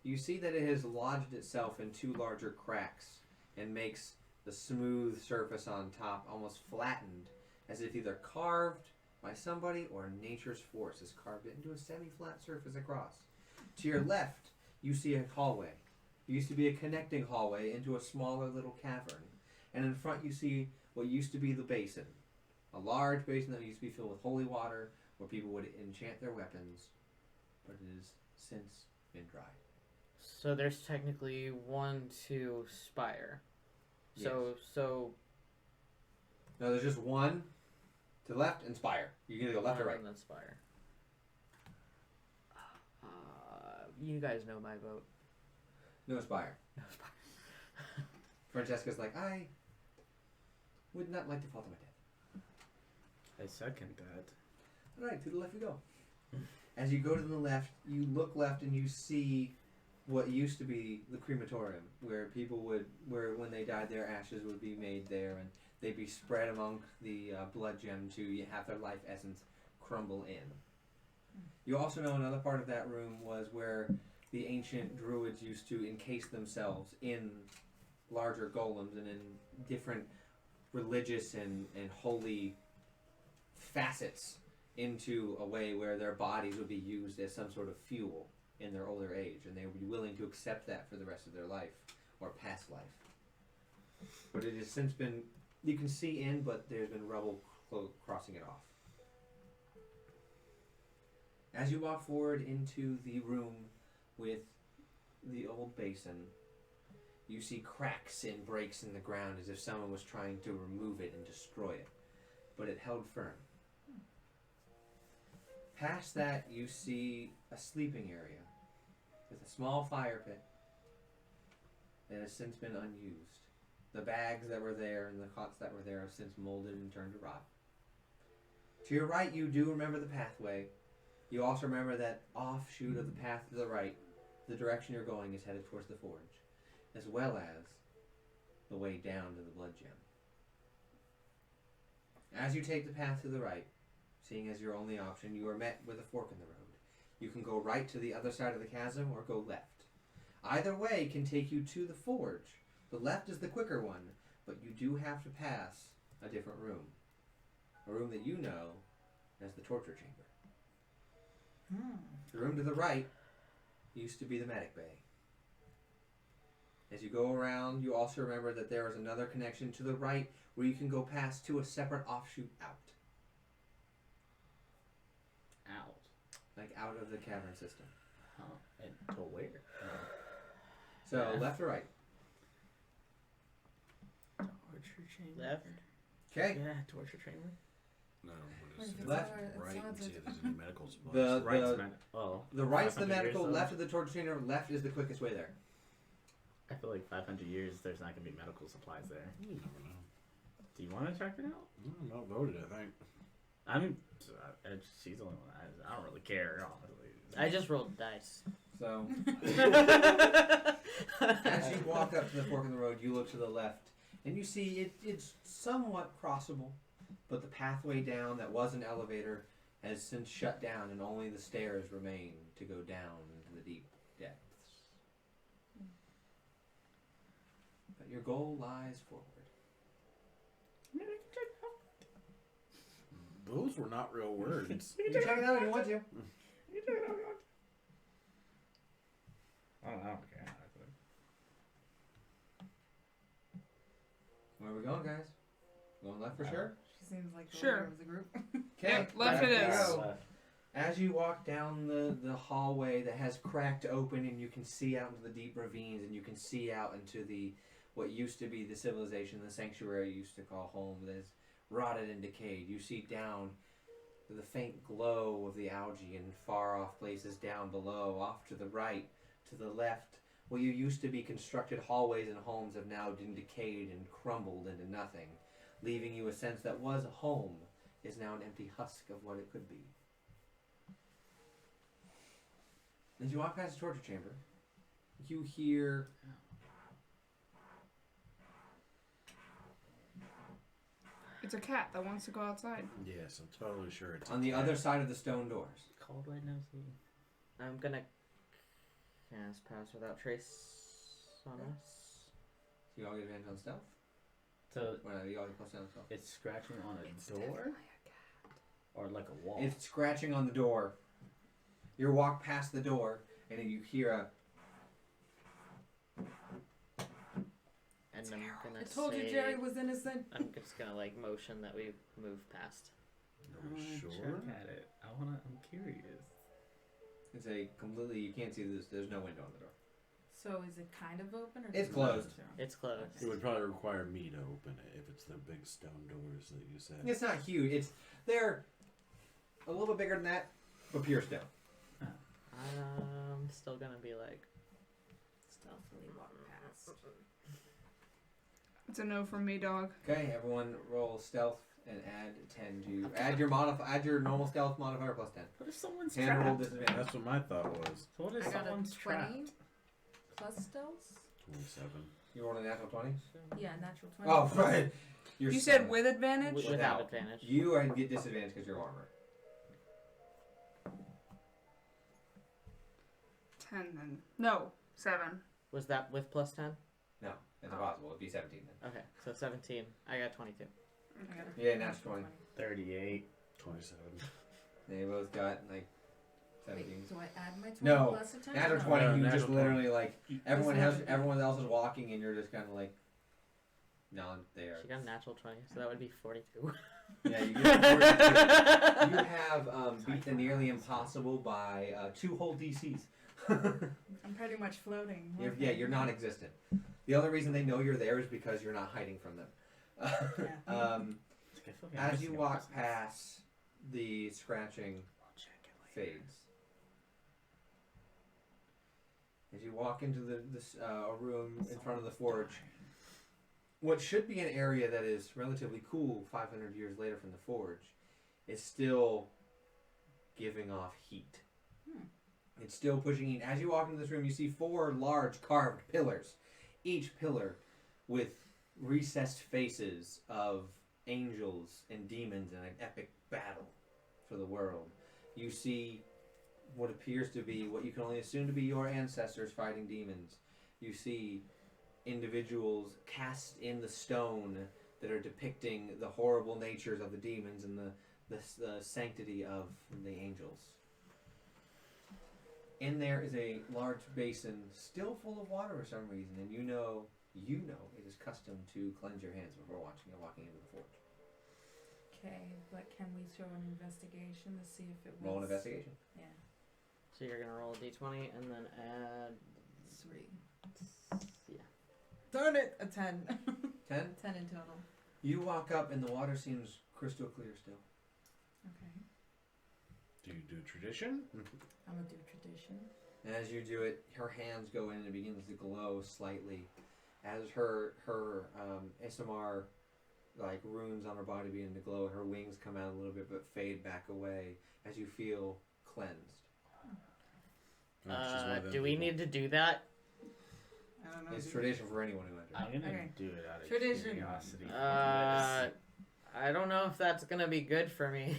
You see that it has lodged itself in two larger cracks and makes the smooth surface on top almost flattened, as if either carved by somebody or nature's force has carved it into a semi-flat surface across. To your left, you see a hallway. It used to be a connecting hallway into a smaller little cavern. And in front you see what used to be the basin. A large basin that used to be filled with holy water where people would enchant their weapons, but it has since been dried. So there's technically 1, 2 spire. So No, there's just one to the left and spire. You can either go left or right. And then spire. You guys know my vote. No spire. No spire. Francesca's like, I would not like to fall to my death. I second that. Alright, to the left we go. As you go to the left, you look left and you see what used to be the crematorium, where people when they died, their ashes would be made there, and they'd be spread among the blood gem to have their life essence crumble in. You also know another part of that room was where the ancient druids used to encase themselves in larger golems and in different religious and holy facets into a way where their bodies would be used as some sort of fuel in their older age, and they would be willing to accept that for the rest of their life or past life. But it has since been, you can see in, but there's been rubble crossing it off. As you walk forward into the room with the old basin, you see cracks and breaks in the ground as if someone was trying to remove it and destroy it, but it held firm. Past that, you see a sleeping area with a small fire pit that has since been unused. The bags that were there and the cots that were there have since molded and turned to rot. To your right, you do remember the pathway You also remember that offshoot of the path to the right, the direction you're going is headed towards the forge, as well as the way down to the blood gem. As you take the path to the right, seeing as your only option, you are met with a fork in the road. You can go right to the other side of the chasm or go left. Either way can take you to the forge. The left is the quicker one, but you do have to pass a different room. A room that you know as the torture chamber. The room to the right used to be the medic bay. As you go around, you also remember that there is another connection to the right where you can go past to a separate offshoot out. Out. Like out of the cavern system. Huh. And to where? So, left or right? Torture chamber. Left. Okay. Yeah, torture chamber. No, Wait, if it's Left. over, right it's and not see if there's any medical supplies. The right's the 500 medical, years, though. left is the torture chamber, left is the quickest way there. I feel like 500 years, there's not going to be medical supplies there. You never know. Do you want to check it out? I'm outvoted, I think. I mean, she's the only one. I don't really care, honestly. I just rolled dice. So, as you walk up to the fork in the road, you look to the left, and you see it's somewhat crossable, but the pathway down that was an elevator has since shut down, and only the stairs remain to go down into the deep depths. But your goal lies forward. Those were not real words. You can check it out if you want to. I don't care. Where are we going, guys? Going left for sure? She seems like the Sure. leader of the group. Okay. Left it is. Go. As you walk down the hallway that has cracked open, and you can see out into the deep ravines, and you can see out into the what used to be the civilization, the sanctuary you used to call home, that is rotted and decayed. You see down the faint glow of the algae in far off places down below, off to the right, to the left. What you used to be constructed hallways and homes have now been decayed and crumbled into nothing, leaving you a sense that was a home is now an empty husk of what it could be. As you walk past the torture chamber, you hear It's a cat that wants to go outside. Yes, I'm totally sure it's on the other side of the stone doors. Cold right now, so. I'm gonna cast Pass Without Trace on us. So you all get advantage on stealth? So Well, no, you all get plus down on stealth. it's scratching on a It's door definitely a cat. or like a wall. It's scratching on the door. You walk past the door, and then you hear a... And I'm gonna I told you say- Jerry was innocent. I'm just gonna like motion that we move past. I wanna sure. check at it. I'm curious. It's a completely... You can't see this. There's no window on the door. So is it kind of open or It's just closed. It's closed. It would probably require me to open it if it's the big stone doors that you said. It's not huge. They're a little bit bigger than that, but pure stone. I'm still gonna be like. stealthily walk past? It's a no from me, dog. Okay, everyone roll stealth and add 10 to... Add your normal stealth modifier plus 10. What if someone's And roll trapped? disadvantage. That's what my thought was. So what if I got a someone's 20 trapped? plus stealth. 27. You rolled a natural 20? Yeah, natural 20. Oh, right. You're You said stunned. with advantage? Without. Without advantage. You get disadvantage because you're armor. 10 then. No, 7. Was that with plus 10? No, it's impossible. It'd be 17 then. Okay, so 17. I got 22. I got a Yeah, natural 20. 38. 27. They both got like 17. Wait, do I add my 20 No, plus a 10? Natural No. 20, No, you natural just 20. literally like everyone This everyone else is walking and you're just kind of like, no, they are. She got a natural 20, so that would be 42. Yeah, you get you have beat the nearly impossible by 2 whole DCs. I'm pretty much floating. You're non-existent. The only reason they know you're there is because you're not hiding from them. Yeah. As you walk past, the scratching fades. As you walk into this room in front of the forge, what should be an area that is relatively cool 500 years later from the forge is still giving off heat. It's still pushing heat. As you walk into this room, you see 4 large carved pillars, each pillar with recessed faces of angels and demons in an epic battle for the world. You see what appears to be, what you can only assume to be your ancestors fighting demons. You see individuals cast in the stone that are depicting the horrible natures of the demons and the sanctity of the angels. In there is a large basin still full of water for some reason, and you know it is custom to cleanse your hands before walking into the forge. Okay, but can we throw an investigation to see if it was... Roll an investigation. Yeah. So you're gonna roll a d20 and then add 3. Yeah. Darn it! A 10. 10? 10 in total. You walk up and the water seems crystal clear still. Okay. Do you do tradition? I'm gonna do tradition. And as you do it, her hands go in and it begins to glow slightly. As her SMR like runes on her body begin to glow, her wings come out a little bit but fade back away as you feel cleansed. Do we need to do that? I don't know. It's tradition for anyone who enters. I'm gonna Okay. do it out of Tradition. curiosity. I don't know if that's gonna be good for me.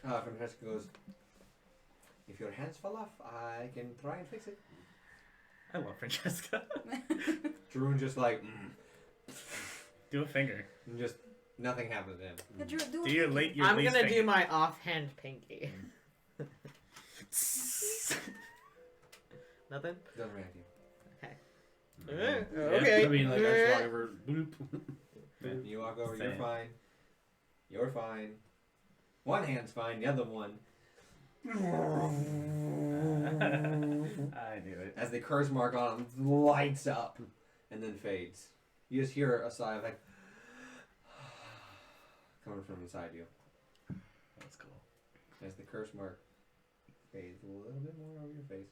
Francesca goes, if your hands fall off, I can try and fix it. I love Francesca. Drew just like, Do a finger. and just nothing happens to him. Yeah, Drew, do Do it. your late. Your I'm least gonna do finger. my offhand pinky. Nothing? Doesn't react to you. Okay. I mean, like, I just walk over. Bloop. You walk over, Same. you're fine. You're fine. One hand's fine, the other one. I knew it. As the curse mark on him lights up and then fades. You just hear a sigh of like coming from inside you. That's cool. As the curse mark fades a little bit more over your face.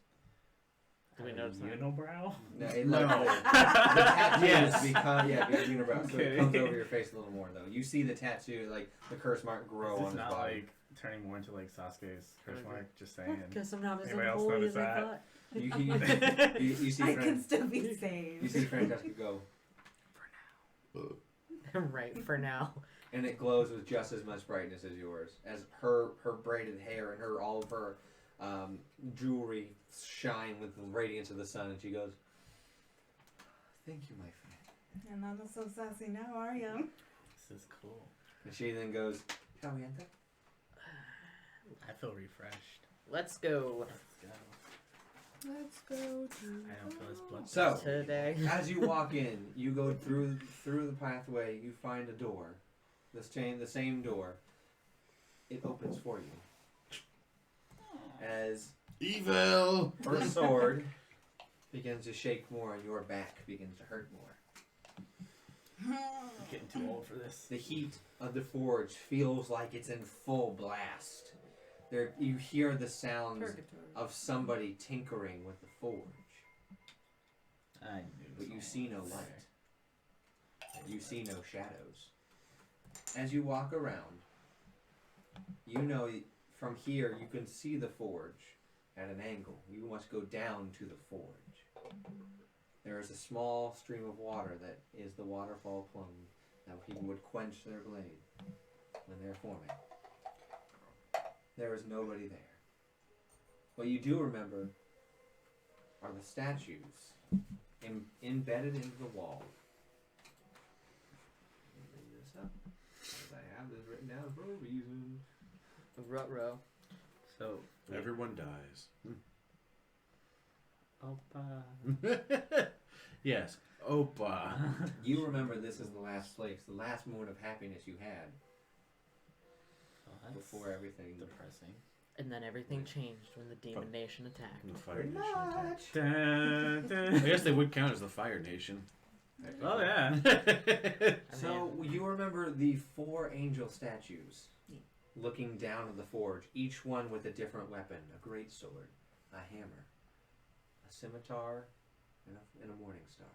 Do we notice that? Unibrow? No, it No. like the tattoo Yes. become because unibrow. So it Okay. comes over your face a little more though. You see the tattoo, like the curse mark grow Is on this his not body. like turning more into like Sasuke's curse mark? Just saying. Because I'm not as Anybody else unholy notice as I that? thought. You see I can Fran- still be saved. you see Francesca go, Right, for now. and it glows with just as much brightness as yours. As her braided hair and all of her jewelry shine with the radiance of the sun, and she goes, "Thank you, my friend." You're not so sassy now, are you? This is cool. And she then goes, "Shall we enter?" I feel refreshed. Let's go. Let's go. Let's go to... I don't feel as blood. So, Today. as you walk in, you go through the pathway. You find a door, the same door. It opens for you. As Evil! her sword begins to shake more, and your back begins to hurt more. I'm getting too old for this. The heat of the forge feels like it's in full blast. There, you hear the sounds Purgatory. of somebody tinkering with the forge, I knew. but you see no light. You see no shadows. As you walk around, you know from here you can see the forge at an angle. You must go down to the forge. There is a small stream of water that is the waterfall plum that people would quench their blade when they're forming. There is nobody there. What you do remember are the statues embedded into the wall. Let me bring this up, because I have this written down for a reason. Ruh-roh. So Everyone dies. Opa. Yes. Opa. You remember this is the last place, the last moment of happiness you had Oh, that's before everything. depressing. And then everything changed when the Demon Nation attacked. The Fire Pretty Nation attacked. much. Dun, dun. I guess they would count as the Fire Nation. Oh yeah. So you remember the 4 angel statues looking down at the forge, each one with a different weapon: a great sword, a hammer, a scimitar, and a morning star,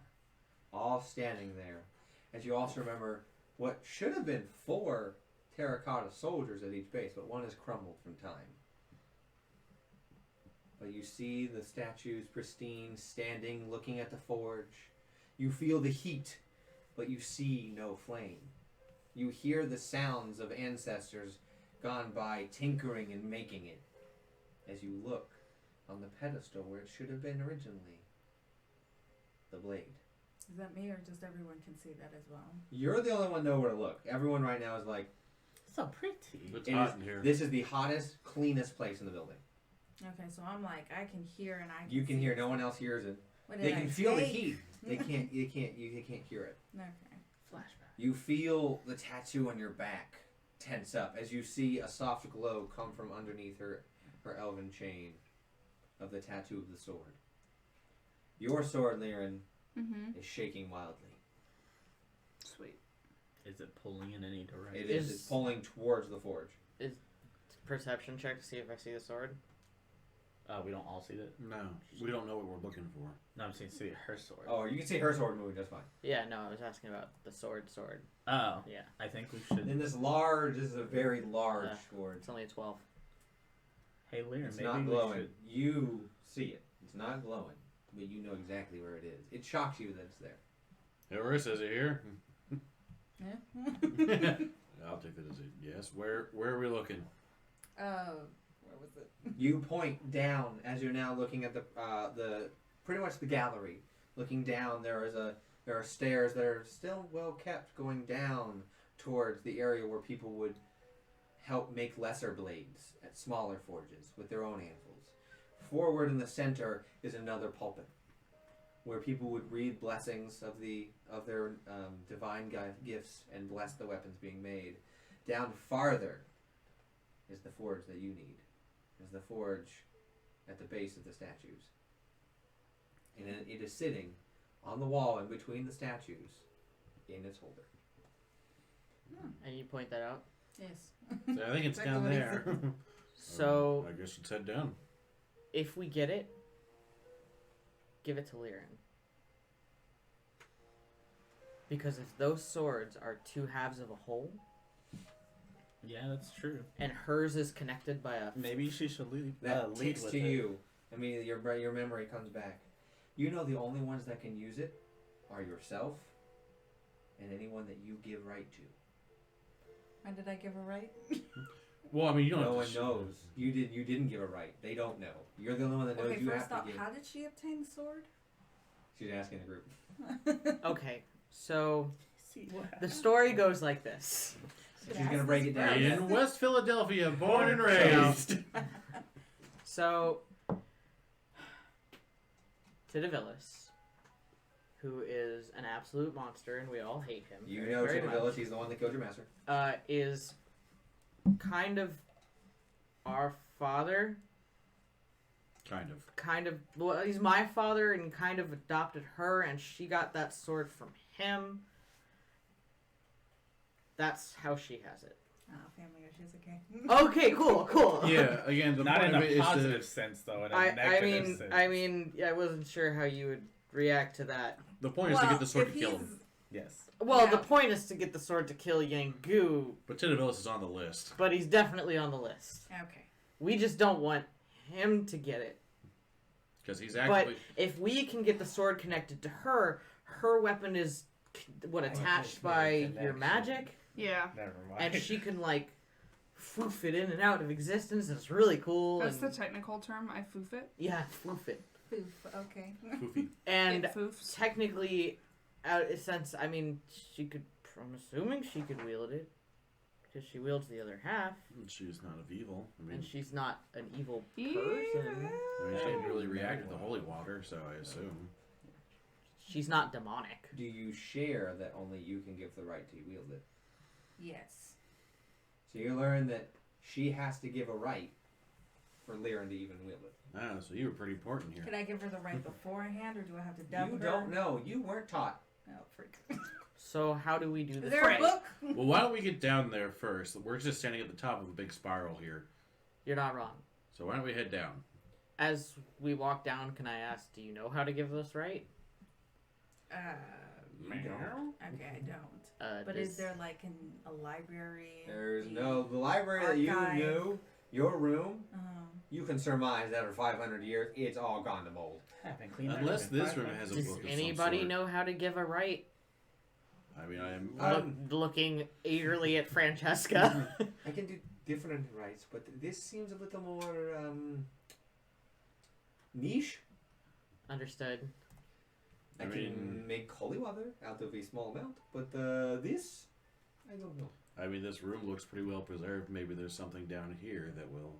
all standing there. As you also remember what should have been 4 terracotta soldiers at each base, but one has crumbled from time. But you see the statues pristine, standing, looking at the forge. You feel the heat, but you see no flame. You hear the sounds of ancestors gone by tinkering and making it as you look on the pedestal where it should have been originally. The blade. Is that me or just everyone can see that as well? You're the only one know where to look. Everyone right now is like, So pretty. It's it hot is- in here. this is the hottest, cleanest place in the building. Okay, so I'm like, I can hear and I can You can see. hear, no one else hears it. What They did can I feel the say? heat. They can't hear it. Okay. Flashback. You feel the tattoo on your back tense up as you see a soft glow come from underneath her elven chain of the tattoo of the sword. Your sword, Liren, Mm-hmm. is shaking wildly. Sweet. Is it pulling in any direction? It is it's pulling towards the forge. Perception check to see if I see the sword. We don't all see it. No, we don't know what we're looking for. No, I'm saying see her sword. Oh, you can see her sword moving just fine. Yeah, no, I was asking about the sword. Oh, Yeah, I think we should. And this is a very large sword. it's only a 12. Hey, Lear, It's maybe not we glowing. should. You see it. It's not glowing, but you know exactly where it is. It shocks you that it's there. Whoever says it here. Yeah. I'll take that as a yes. Where are we looking? Where was it? You point down as you're now looking at the pretty much the gallery. Looking down, there are stairs that are still well kept going down towards the area where people would help make lesser blades at smaller forges with their own anvils. Forward in the center is another pulpit where people would read blessings of their divine gifts and bless the weapons being made. Down farther is the forge that you need. Is the forge at the base of the statues. And it is sitting on the wall in between the statues in its holder. And you point that out? Yes. So I think it's Exactly down what he there. So, I guess let's head down. if we get it, give it to Liren. Because if those swords are two halves of a whole, Yeah, that's true. and hers is connected by a... Maybe she should lead That lead ticks with to it. you. I mean, your memory comes back. You know the only ones that can use it are yourself and anyone that you give right to. When did I give her right? Well, I mean, you don't. No have one to knows. You didn't give it right. They don't know. You're the only one that knows Okay, you first have off, to give. how did she obtain the sword? She's asking the group. Okay, so See what the happens. story goes like this. She's gonna break it down. In West Philadelphia, born and raised. So, Tidivillus, who is an absolute monster, and we all hate him. You very, know very Tidivillus, much, he's the one that killed your master. is kind of our father. Kind of. Well, he's my father and kind of adopted her, and she got that sword from him. That's how she has it. Family issues, okay. Okay, cool. Yeah. Again, the Not point in of a it is positive to, sense, though. In a I negative sense. mean, I wasn't sure how you would react to that. the point is to get the sword to kill him. Yes. Well, the Yeah. point is to get the sword to kill Yangu, But Tidivillus is on the list. but he's definitely on the list. Okay. We just don't want him to get it. Because he's actually. If we can get the sword connected to her, her weapon is attached just by made a your connection. magic, Yeah. Never mind. and she can like foof it in and out of existence. It's really cool. That's the and, technical term. I foof it. yeah, foof it. Poof. Okay. Poofy. And It foofs. technically, since I mean, she could. I'm assuming she could wield it because she wields the other half, She's not of evil. I mean, and she's not an evil Yeah. person. she didn't really react to the holy water, so I assume. She's not demonic. Do you share that only you can give the right to wield it? Yes. So you learn that she has to give a right for Liren to even wield it. Ah, so you were pretty important here. Could I give her the right beforehand, or do I have to dub You her? don't know. You weren't taught. Oh, freak. So how do we do Is this? there a book? Well, why don't we get down there first? We're just standing at the top of a big spiral here. You're not wrong. So why don't we head down? As we walk down, can I ask, do you know how to give this right? You don't. Okay, I don't. But there's- is there like a library? There's no the library that you Archive. knew. Your room. Uh, You can surmise that for 500 years, it's all gone to mold. Unless this room has a Does book of anybody some sort. know how to give a right? I mean, I am. Looking eagerly at Francesca. I can do different rites, but this seems a little more niche. Understood. I can make holy water out of a small amount, but this, I don't know. I mean, this room looks pretty well preserved. Maybe there's something down here that will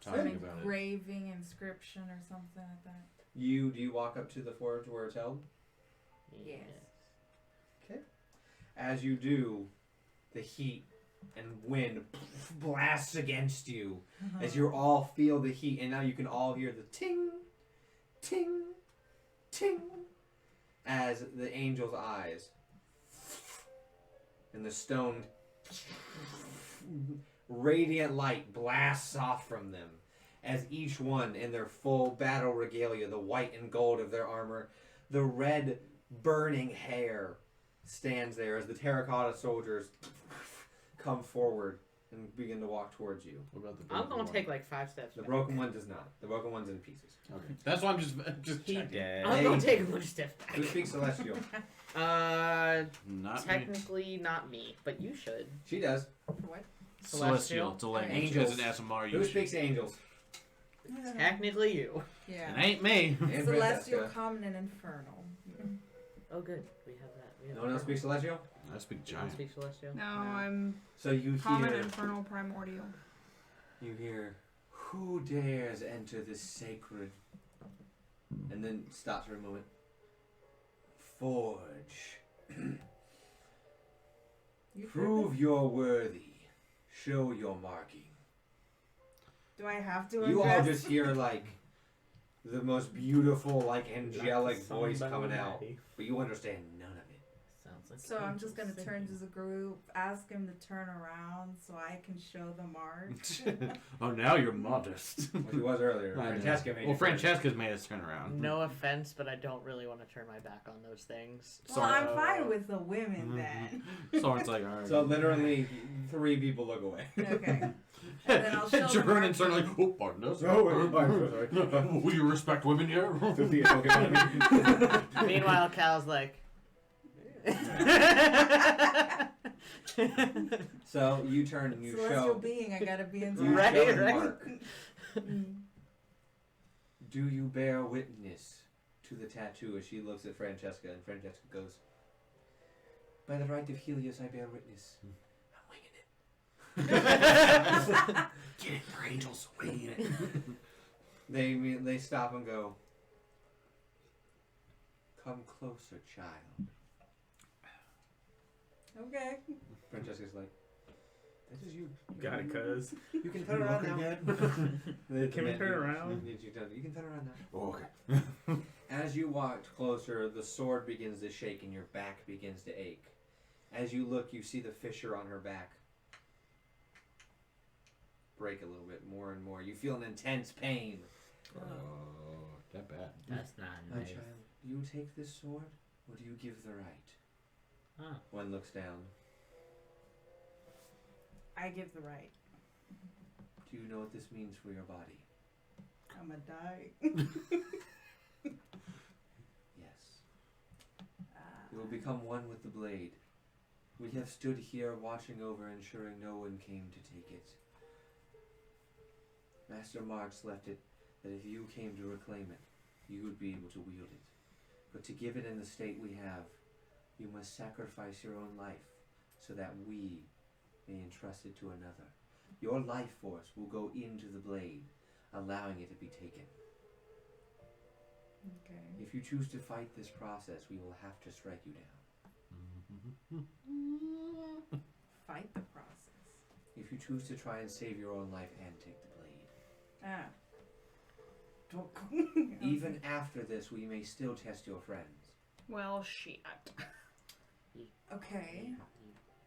talk some about it. engraving, inscription, or something like that. Do you walk up to the forge where it's held? Yes. Okay. As you do, the heat and wind blasts against you as you all feel the heat, and now you can all hear the ting, ting, ting, as the angel's eyes and the stone radiant light blasts off from them as each one in their full battle regalia, the white and gold of their armor, the red burning hair stands there as the terracotta soldiers come forward and begin to walk towards you. What about the I'm broken gonna one? take like 5 steps. The back. broken one does not. The broken one's in pieces. Okay, that's why I'm just He checking. dead. I'm gonna take 1 step back. Who speaks Celestial? Not me. Technically not me, but you should. She does. What? Celestial. It's a language. Angels. As an SMR, Who speaks angels? Technically you. Yeah. It ain't me. And Celestial, Francesca. common, and infernal. Oh good, we have that. We have No one else speaks Celestial? I speak You don't giant. speak Celestial? No, I'm So you common, hear... infernal, primordial. You hear, who dares enter this sacred... And then stops for a moment. Forge. You Prove you're worthy. Show your marking. Do I have to You all address? just hear, like, the most beautiful, like, angelic voice coming out. But you understand none of it. Sounds like So I'm just gonna angels turn singing. to the group, ask him to turn around so I can show the mark. Oh, now you're modest. Like he was earlier. I know. Francesca made Well, it first. Francesca's made us turn around. No offense, but I don't really want to turn my back on those things. Well, I'm fine with the women then. So it's like, all right. So literally, 3 people look away. Okay. And then I'll show the Jern and mark. Cern like, oh, pardon us. Oh, Will you respect women here? Meanwhile, Cal's like. So you turn and you Celestial show. being, I gotta be in You Right, show the right. mark. Do you bear witness to the tattoo? As she looks at Francesca, and Francesca goes, "By the right of Helios, I bear witness." I'm winging it. Get it, your angels. Winging it. They stop and go. Come closer, child. Okay. Francesca's like, "That is you. Got it, cuz. You can turn around now." Can we turn around? You can turn around now. Oh, okay. As you walked closer, the sword begins to shake and your back begins to ache. As you look, you see the fissure on her back break a little bit more and more. You feel an intense pain. Oh, that bad. That's not My nice. child, do you take this sword, or do you give the right? Huh. One looks down. I give the right. Do you know what this means for your body? I'ma die. Yes. You will become one with the blade. We have stood here watching over, ensuring no one came to take it. Master Marks left it that if you came to reclaim it, you would be able to wield it. But to give it in the state we have, you must sacrifice your own life so that we may entrust it to another. Your life force will go into the blade, allowing it to be taken. Okay. If you choose to fight this process, we will have to strike you down. Fight the process. If you choose to try and save your own life and take the blade. Even after this, we may still test your friends. Well, shit. Okay.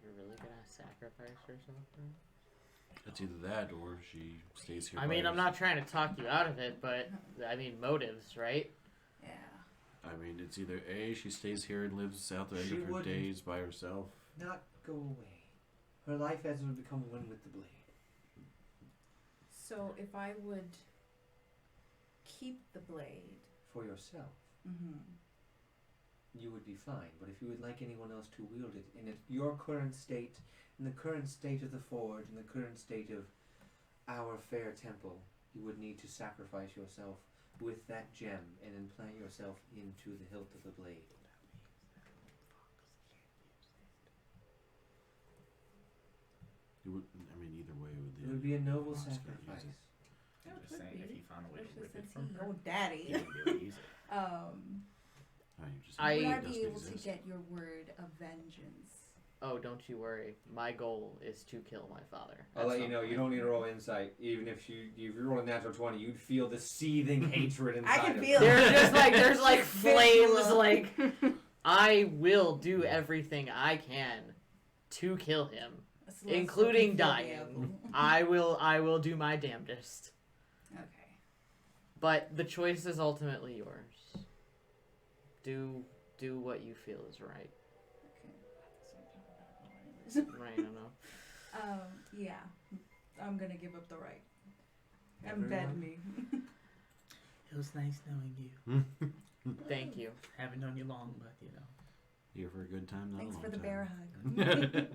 You're really gonna sacrifice yourself for it? It's either that or she stays here. I mean, I'm not trying to talk you out of it, but I mean, motives, right? Yeah. I mean, it's either A, she stays here and lives out the end She of her wouldn't. days by herself. Not go away. Her life has become one with the blade. So if I would keep the blade, For yourself, mm-hmm. you would be fine. But if you would like anyone else to wield it in your current state, in the current state of the forge, in the current state of our fair temple, you would need to sacrifice yourself with that gem and implant yourself into the hilt of the blade. It would, I mean, either way, It would be a noble Fox can't use sacrifice. it. I'm That just would saying, be. if he found a way to Especially rip it since from he- her, Oh, he daddy. wouldn't be able to use it. Just I- Would it I doesn't be able to exist. get your word of vengeance? Oh, don't you worry. My goal is to kill my father. I'll let you know, you don't need to roll insight. Even if you roll a natural 20, you'd feel the seething hatred inside I can of feel you. it. There's like flames, Visual. like I will do everything I can to kill him, A celestial including can fill the dying. apple. I will do my damnedest. Okay. But the choice is ultimately yours. Do what you feel is right. Okay. Right, I don't know. Yeah. I'm gonna give up the right. Everyone? Embed me. It was nice knowing you. Thank you. Haven't known you long, but you know. Here for a good time, not Thanks a long for the time. bear hug.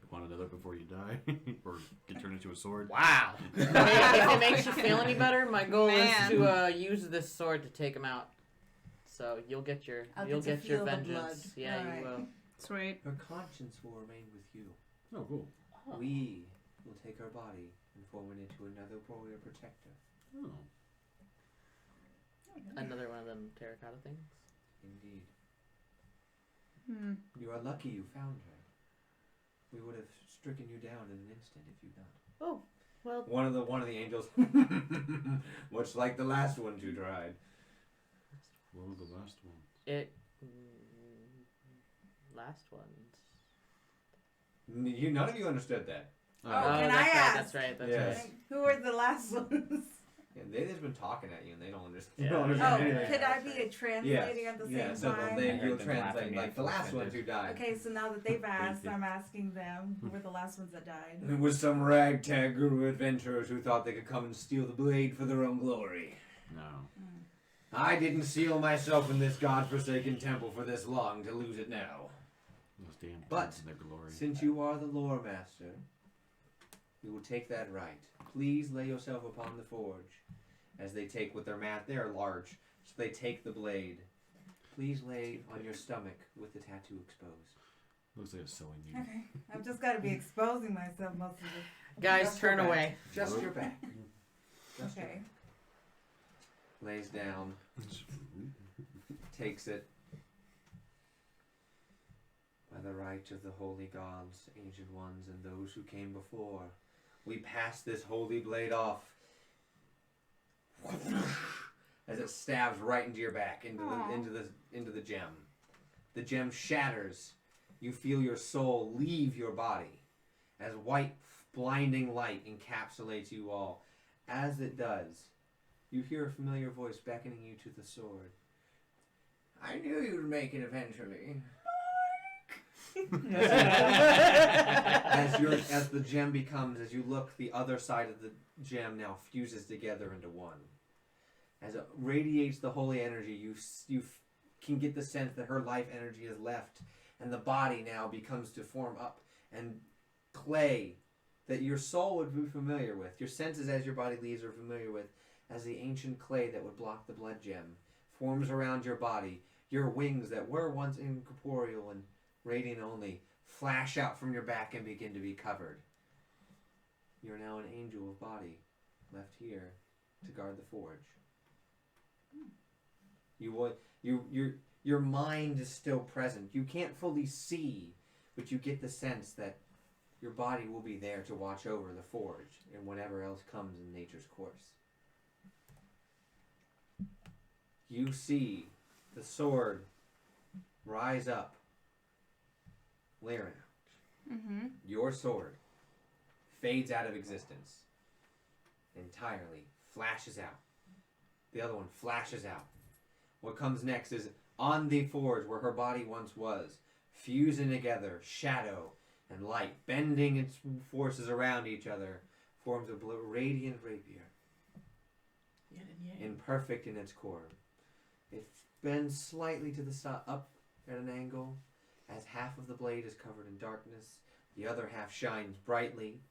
You want another before you die? Or get turned into a sword? Wow. If it makes you feel any better, my goal Man. is to use this sword to take him out. So you'll get your I'll you'll get to get your feel the vengeance. blood. Yeah, Alright. you will. Sweet. Her conscience will remain with you. Oh, cool. We will take her body and form it into another warrior protector. Oh. Another one of them terracotta things. Indeed. Hmm. You are lucky you found her. We would have stricken you down in an instant if you'd not. Oh, well. One of the angels, much like the last ones you tried. What was the last one? Last one. None of you understood that. Oh, can that's I right, ask? That's right. That's Yes. right. Who are the last ones? Yeah, they've just been talking at you and they don't understand. Yeah. Don't Oh, understand anything. could I be a translating at the Yeah, same so time? they, I heard you'll them laughing translate like at the you last ones offended. who died. Okay, so now that they've asked, Creepy. I'm asking them who were the last ones that died. It was some ragtag guru adventurers who thought they could come and steal the blade for their own glory. No. I didn't seal myself in this godforsaken temple for this long to lose it now. Those damn But, kids and their glory. Since you are the lore master, we will take that right. Please lay yourself upon the forge. As they take with their mat, they are large, so they take the blade. Please lay on your stomach with the tattoo exposed. Looks like a sewing needle. Okay, I've just got to be exposing myself most of the. Guys, Just turn your back. away. Just your back. Just your Okay. back. Lays down, takes it. By the right of the holy gods, ancient ones, and those who came before, we pass this holy blade off. As it stabs right into your back, into the gem. The gem shatters. You feel your soul leave your body, as white, blinding light encapsulates you all. As it does, you hear a familiar voice beckoning you to the sword. I knew you'd make it eventually. As the gem becomes, as you look, the other side of the gem now fuses together into one. As it radiates the holy energy, you can get the sense that her life energy is left, and the body now becomes to form up, and clay that your soul would be familiar with, your senses as your body leaves are familiar with, as the ancient clay that would block the blood gem forms around your body. Your wings that were once incorporeal and radiant only flash out from your back and begin to be covered. You're now an angel of body left here to guard the forge. Your mind is still present. You can't fully see, but you get the sense that your body will be there to watch over the forge and whatever else comes in nature's course. You see the sword rise up. Lyra, Mm-hmm. your sword fades out of existence entirely, flashes out. The other one flashes out. What comes next is on the forge where her body once was, fusing together shadow and light, bending its forces around each other, forms a radiant rapier. Imperfect in its core. It bends slightly to the side, up at an angle, as half of the blade is covered in darkness, the other half shines brightly.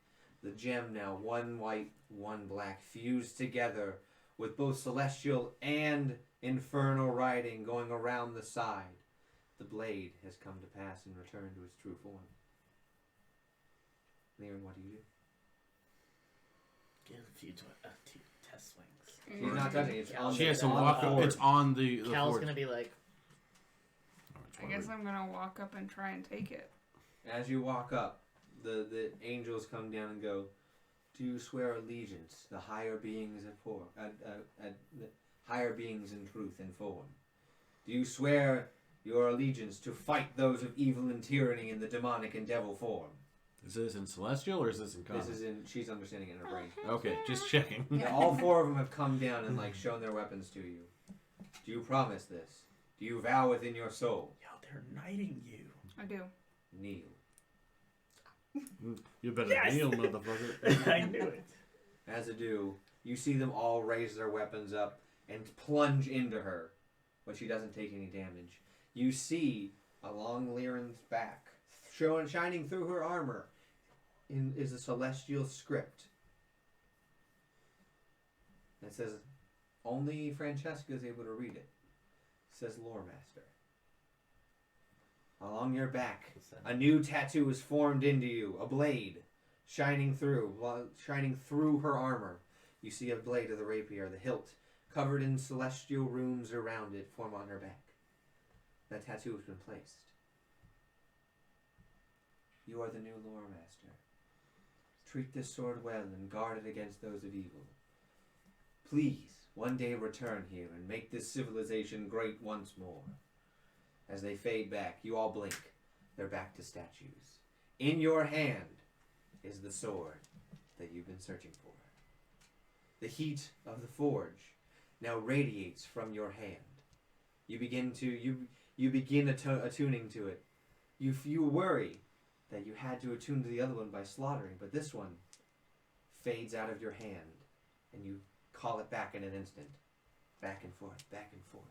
The gem, now one white, one black, fused together with both celestial and infernal writing going around the side. The blade has come to pass and returned to its true form. Liren, what do you do? Give a few test swings. She's not touching it. It's on She has to on the walk up. forge. It's on the Cal's forge. gonna be like, I guess I'm gonna walk up and try and take it. As you walk up, the angels come down and go, "Do you swear allegiance to the higher beings in form, the higher beings in truth and form? Do you swear your allegiance to fight those of evil and tyranny in the demonic and devil form?" Is this in celestial or is this in common? This is in. She's understanding it in her brain. Okay, just checking. Yeah, all four of them have come down and shown their weapons to you. Do you promise this? Do you vow within your soul? Yo, they're knighting you. I do. Kneel. You better kneel, motherfucker. I knew it. As they do, you see them all raise their weapons up and plunge into her, but she doesn't take any damage. You see along Liren's back, shining through her armor, is a celestial script. It says, only Francesca is able to read it. It says Lore Master. Along your back, a new tattoo is formed into you, a blade shining through her armor. You see a blade of the rapier, the hilt, covered in celestial runes around it, form on her back. That tattoo has been placed. You are the new Lore Master. Treat this sword well and guard it against those of evil. Please, one day return here and make this civilization great once more. As they fade back, you all blink. They're back to statues. In your hand is the sword that you've been searching for. The heat of the forge now radiates from your hand. You begin attuning to it. You worry that you had to attune to the other one by slaughtering, but this one fades out of your hand, and you call it back in an instant. Back and forth, back and forth.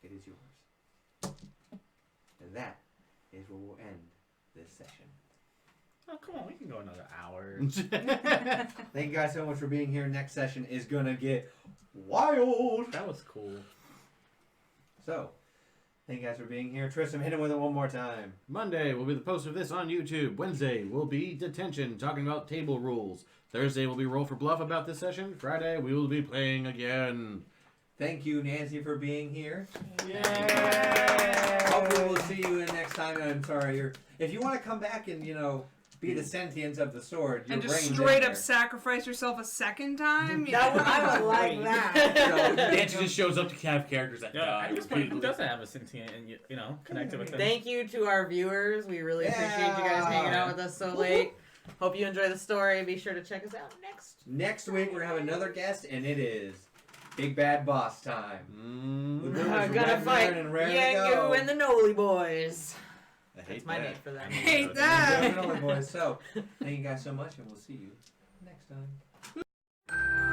It is yours. And that is where we'll end this session. Oh, come on. We can go another hour. Thank you guys so much for being here. Next session is going to get wild. That was cool. So, thank you guys for being here. Tristan, hit him with it one more time. Monday will be the post of this on YouTube. Wednesday will be Detention, talking about table rules. Thursday will be Roll for Bluff about this session. Friday we will be playing again. Thank you, Nancy, for being here. yay! Hopefully we'll see you in next time. I'm sorry, if you want to come back and, be the sentience of the sword, your And just brain's straight in up there. sacrifice yourself a second time? I would like that. Nancy just shows up to have characters that Yeah, die at this point, who repeatedly. doesn't have a sentient and, connected with them? Thank you to our viewers. We really appreciate you guys hanging out with us so late. Hope you enjoy the story. Be sure to check us out Next week, we're going to have another guest, and it is Big Bad Boss time. With members I'm from gonna Red fight Baron and Rare to Go. Yango and the Noli Boys. I hate That's my that. name for them. I hate that. Boys. So, thank you guys so much, and we'll see you next time.